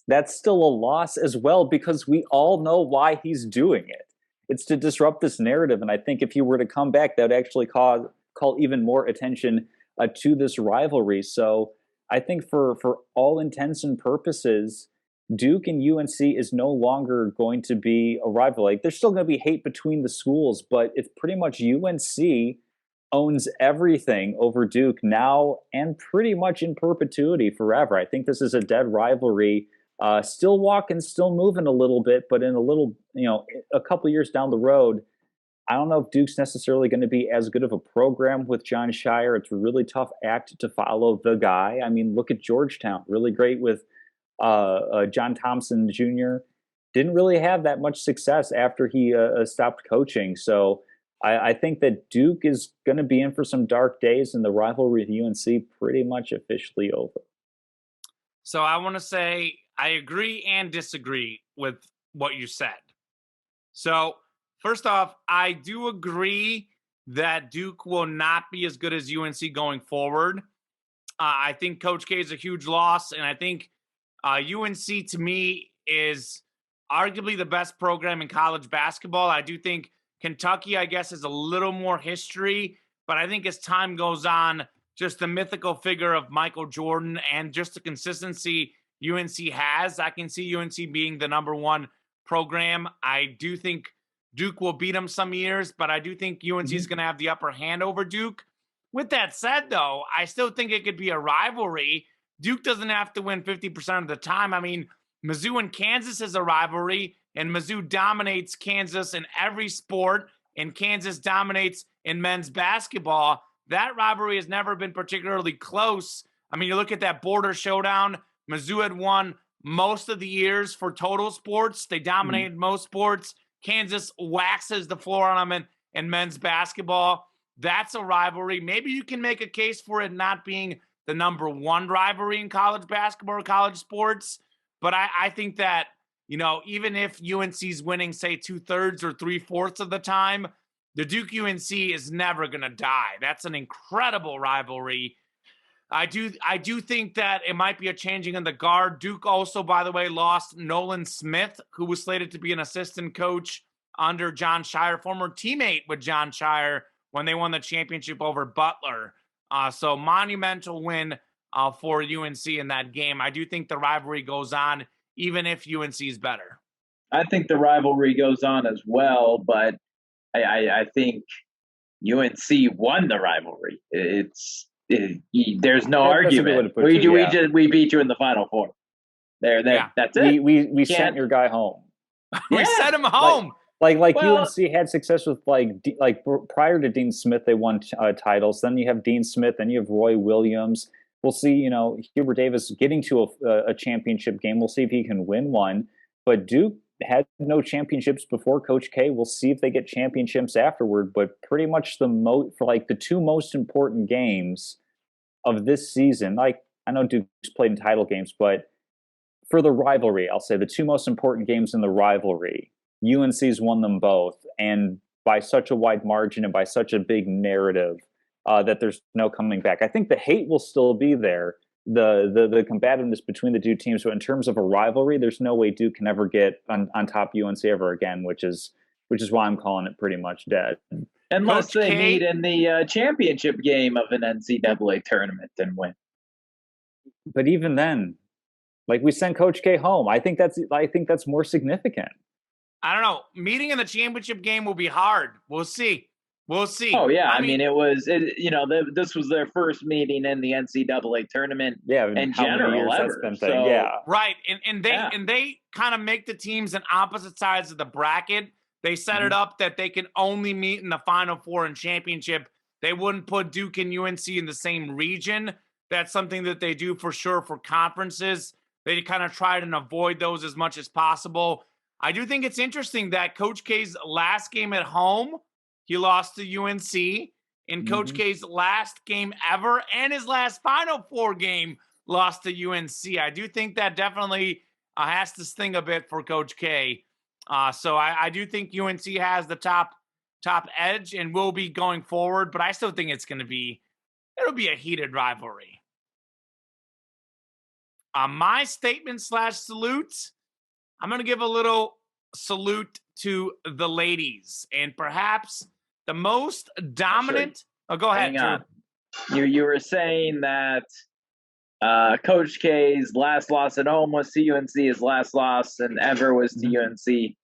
Speaker 2: that's still a loss as well, because we all know why he's doing it. It's to disrupt this narrative. And I think if he were to come back, that would actually call even more attention to this rivalry. So I think for all intents and purposes, Duke and UNC is no longer going to be a rival. Like, there's still going to be hate between the schools, but it's pretty much UNC owns everything over Duke now and pretty much in perpetuity forever. I think this is a dead rivalry. Still walking, still moving a little bit, but in a couple of years down the road, I don't know if Duke's necessarily going to be as good of a program with John Shire. It's a really tough act to follow the guy. I mean, look at Georgetown, really great with John Thompson Jr. Didn't really have that much success after he stopped coaching. So I think that Duke is going to be in for some dark days, and the rivalry with UNC pretty much officially over.
Speaker 1: So I want to say I agree and disagree with what you said. So first off, I do agree that Duke will not be as good as UNC going forward. I think Coach K is a huge loss, and I think UNC, to me, is arguably the best program in college basketball. I do think Kentucky, I guess, has a little more history, but I think as time goes on, just the mythical figure of Michael Jordan and just the consistency UNC has, I can see UNC being the number one program. I do think Duke will beat them some years, but I do think UNC is going to have the upper hand over Duke. With that said, though, I still think it could be a rivalry. Duke doesn't have to win 50% of the time. I mean, Mizzou and Kansas is a rivalry, and Mizzou dominates Kansas in every sport, and Kansas dominates in men's basketball. That rivalry has never been particularly close. I mean, you look at that border showdown, Mizzou had won most of the years for total sports. They dominated most sports. Kansas waxes the floor on them in men's basketball. That's a rivalry. Maybe you can make a case for it not being the number one rivalry in college basketball or college sports. But I think that, even if UNC's winning, say, 2/3 or 3/4 of the time, the Duke UNC is never going to die. That's an incredible rivalry. I do think that it might be a changing in the guard. Duke also, by the way, lost Nolan Smith, who was slated to be an assistant coach under John Shire, former teammate with John Shire when they won the championship over Butler. So monumental win for UNC in that game. I do think the rivalry goes on, even if UNC is better.
Speaker 3: I think the rivalry goes on as well, but I think UNC won the rivalry. There's no argument. We beat you in the Final Four. There. Yeah. That's it.
Speaker 2: We sent your guy home.
Speaker 1: We sent him home.
Speaker 2: UNC had success with prior to Dean Smith, they won titles. Then you have Dean Smith, then you have Roy Williams. We'll see, Hubert Davis getting to a championship game. We'll see if he can win one. But Duke had no championships before Coach K. We'll see if they get championships afterward. But pretty much the two most important games of this season, I know Duke's played in title games, but for the rivalry, I'll say the two most important games in the rivalry, UNC's won them both, and by such a wide margin and by such a big narrative that there's no coming back. I think the hate will still be there, the combativeness between the two teams, but in terms of a rivalry, there's no way Duke can ever get on top UNC ever again, which is why I'm calling it pretty much dead.
Speaker 3: Unless they meet in the championship game of an NCAA tournament and win.
Speaker 2: But even then, we sent Coach K home. I think that's more significant.
Speaker 1: I don't know. Meeting in the championship game will be hard. We'll see.
Speaker 3: Oh yeah, I mean this was their first meeting in the NCAA tournament.
Speaker 2: Yeah,
Speaker 3: in general ever.
Speaker 1: Right, and they kind of make the teams on opposite sides of the bracket. They set it up that they can only meet in the Final Four and championship. They wouldn't put Duke and UNC in the same region. That's something that they do for sure for conferences. They kind of try to avoid those as much as possible. I do think it's interesting that Coach K's last game at home, he lost to UNC. In Coach K's last game ever and his last Final Four game, lost to UNC. I do think that definitely has to sting a bit for Coach K. So I do think UNC has the top edge and will be going forward, but I still think it'll be a heated rivalry. My statement / salute, I'm going to give a little salute to the ladies and perhaps the most dominant. Oh, go ahead.
Speaker 3: You were saying that Coach K's last loss at home was to UNC. His last loss ever was to UNC.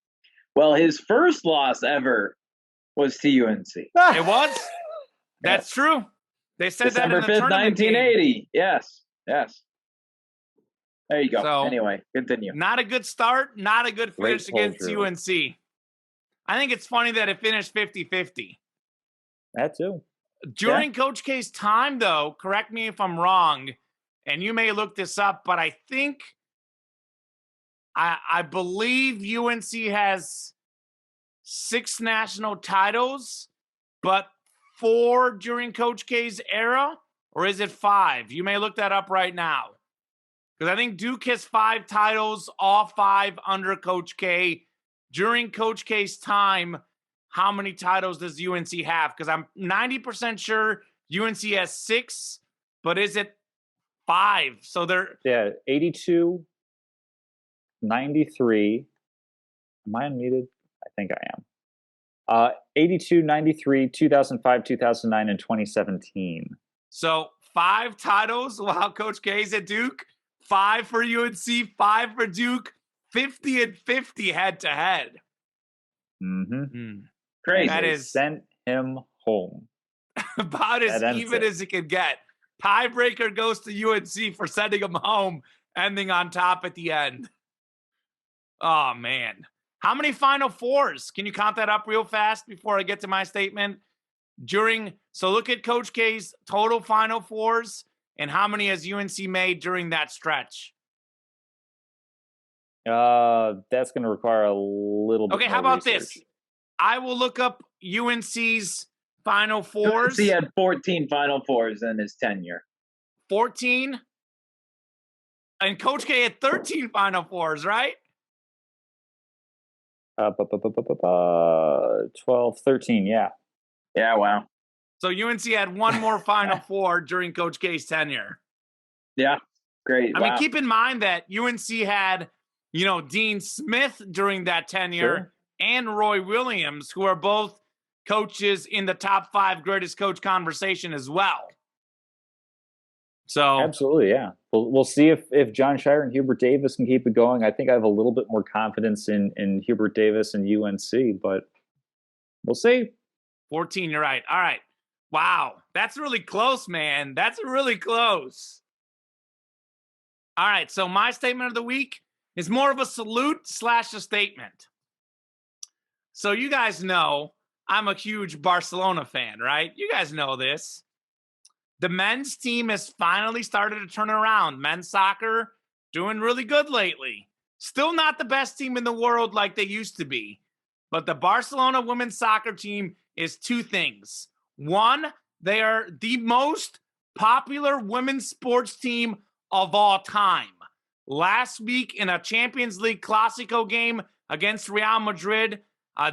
Speaker 3: Well, his first loss ever was to UNC.
Speaker 1: It was? That's true. They said
Speaker 3: December
Speaker 1: that in the
Speaker 3: 5th, 1980. Yes. There you go. So, anyway, continue.
Speaker 1: Not a good start, not a good finish against UNC. I think it's funny that it finished 50-50.
Speaker 2: That too.
Speaker 1: During Coach K's time, though, correct me if I'm wrong, and you may look this up, but I think I believe UNC has 6 national titles, but 4 during Coach K's era, or is it 5? You may look that up right now. Because I think Duke has 5 titles, all 5 under Coach K. During Coach K's time, how many titles does UNC have? Because I'm 90% sure UNC has 6, but is it 5? So they're
Speaker 2: 82, 93. Am I unmuted? I think I am. 82, 93, 2005, 2009, and 2017.
Speaker 1: So 5 titles while Coach K's at Duke. 5 for UNC, 5 for Duke, 50-50 head-to-head.
Speaker 3: Crazy.
Speaker 1: That is
Speaker 2: sent him home.
Speaker 1: About as even as it can get. Tiebreaker goes to UNC for sending him home, ending on top at the end. Oh, man. How many Final Fours? Can you count that up real fast before I get to my statement? So look at Coach K's total Final Fours. And how many has UNC made during that stretch?
Speaker 2: That's going to require a little bit
Speaker 1: Okay, how
Speaker 2: more
Speaker 1: about
Speaker 2: research.
Speaker 1: this? I will look up UNC's Final Fours.
Speaker 3: He had 14 Final Fours in his tenure.
Speaker 1: 14? And Coach K had 13 Final Fours, right?
Speaker 2: 12, 13, yeah.
Speaker 3: Yeah, wow.
Speaker 1: So UNC had one more Final Four during Coach K's tenure.
Speaker 3: Yeah, great.
Speaker 1: I mean, keep in mind that UNC had, Dean Smith during that tenure and Roy Williams, who are both coaches in the top 5 greatest coach conversation as well. So
Speaker 2: absolutely, yeah. We'll see if John Shire and Hubert Davis can keep it going. I think I have a little bit more confidence in Hubert Davis and UNC, but we'll see.
Speaker 1: 14, you're right. All right. Wow, that's really close, man. That's really close. All right, so my statement of the week is more of a salute / a statement. So you guys know I'm a huge Barcelona fan, right? You guys know this. The men's team has finally started to turn around. Men's soccer doing really good lately. Still not the best team in the world like they used to be. But the Barcelona women's soccer team is 2 things. One, they are the most popular women's sports team of all time. Last week in a Champions League Clásico game against Real Madrid,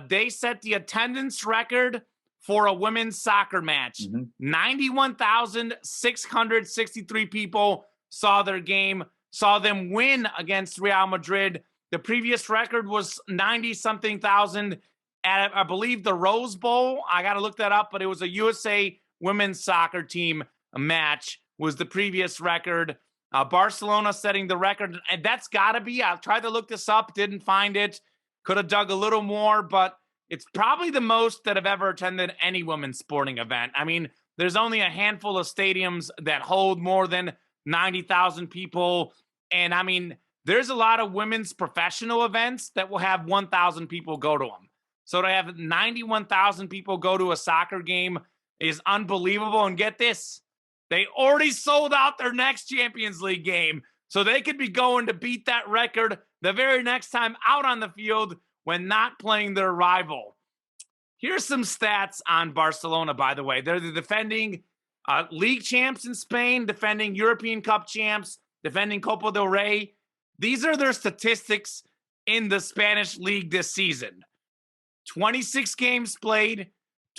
Speaker 1: they set the attendance record for a women's soccer match. 91,663 people saw their game, saw them win against Real Madrid. The previous record was 90-something thousand at, I believe, the Rose Bowl. I got to look that up, but it was a USA women's soccer team match was the previous record. Barcelona setting the record, and that's got to be, I tried to look this up, didn't find it. Could have dug a little more, but it's probably the most that have ever attended any women's sporting event. I mean, there's only a handful of stadiums that hold more than 90,000 people. And I mean, there's a lot of women's professional events that will have 1,000 people go to them. So to have 91,000 people go to a soccer game is unbelievable. And get this, they already sold out their next Champions League game. So they could be going to beat that record the very next time out on the field when not playing their rival. Here's some stats on Barcelona, by the way. They're the defending league champs in Spain, defending European Cup champs, defending Copa del Rey. These are their statistics in the Spanish league this season. 26 games played,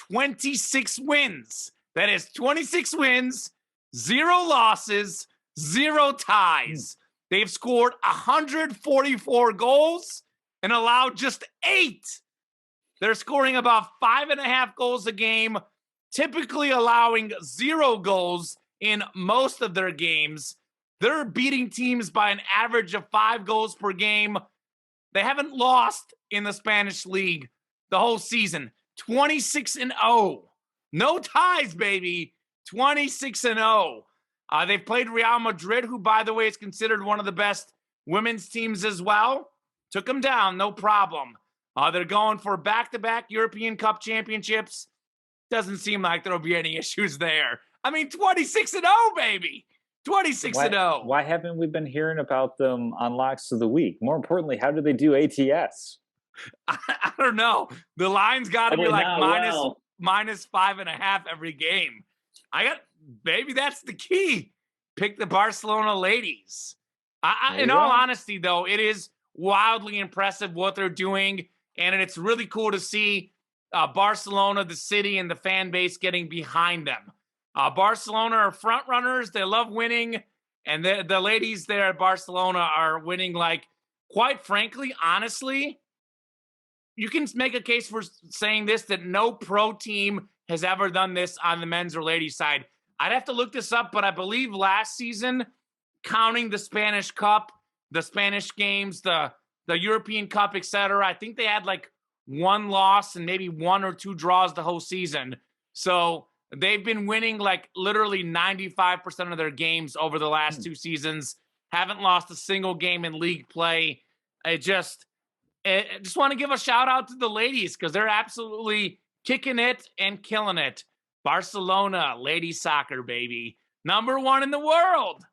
Speaker 1: 26 wins. That is 26 wins, 0 losses, 0 ties. They've scored 144 goals and allowed just 8. They're scoring about 5.5 goals a game, typically allowing 0 goals in most of their games. They're beating teams by an average of 5 goals per game. They haven't lost in the Spanish league the whole season. 26-0. No ties, baby. 26-0. They've played Real Madrid, who, by the way, is considered one of the best women's teams as well. Took them down, no problem. They're going for back-to-back European Cup championships. Doesn't seem like there'll be any issues there. I mean, 26-0, baby. 26-0.
Speaker 2: Why haven't we been hearing about them on Locks of the Week? More importantly, how do they do ATS?
Speaker 1: I don't know. The line's got to be like minus 5.5 every game. Maybe that's the key. Pick the Barcelona ladies. In all honesty, though, it is wildly impressive what they're doing, and it's really cool to see Barcelona, the city, and the fan base getting behind them. Barcelona are front runners. They love winning, and the ladies there at Barcelona are winning like, quite frankly, honestly, you can make a case for saying this, that no pro team has ever done this on the men's or ladies side. I'd have to look this up, but I believe last season, counting the Spanish Cup, the Spanish games, the European Cup, etc., I think they had like 1 loss and maybe 1 or 2 draws the whole season. So they've been winning like literally 95% of their games over the last 2 seasons. Haven't lost a single game in league play. I just want to give a shout out to the ladies because they're absolutely kicking it and killing it. Barcelona, ladies soccer, baby. #1 in the world.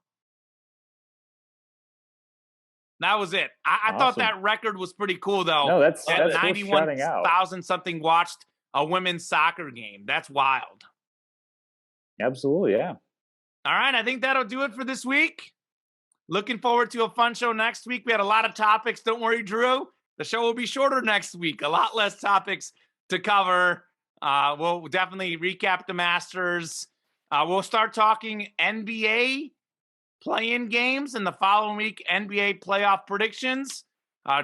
Speaker 1: That was it. I thought that record was pretty cool, though.
Speaker 2: No, that's
Speaker 1: that
Speaker 2: worth shouting out.
Speaker 1: 91,000 something watched a women's soccer game. That's wild.
Speaker 2: Absolutely, yeah.
Speaker 1: All right, I think that'll do it for this week. Looking forward to a fun show next week. We had a lot of topics. Don't worry, Drew. The show will be shorter next week. A lot less topics to cover. We'll definitely recap the Masters. We'll start talking NBA play-in games, and the following week, NBA playoff predictions.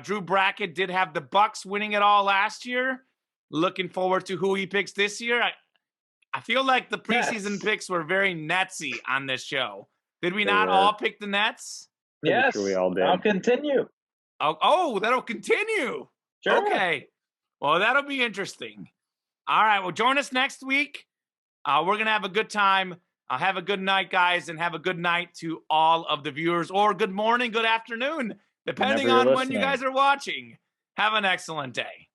Speaker 1: Drew Brackett did have the Bucks winning it all last year. Looking forward to who he picks this year. I feel like the preseason picks were very Netsy on this show. Did we not all pick the Nets?
Speaker 3: Yes,
Speaker 2: sure we all did.
Speaker 3: I'll continue.
Speaker 1: Oh, that'll continue.
Speaker 3: Sure.
Speaker 1: Okay. Well, that'll be interesting. All right. Well, join us next week. We're going to have a good time. Have a good night, guys, and have a good night to all of the viewers, or good morning, good afternoon, depending on when you guys are watching. Have an excellent day.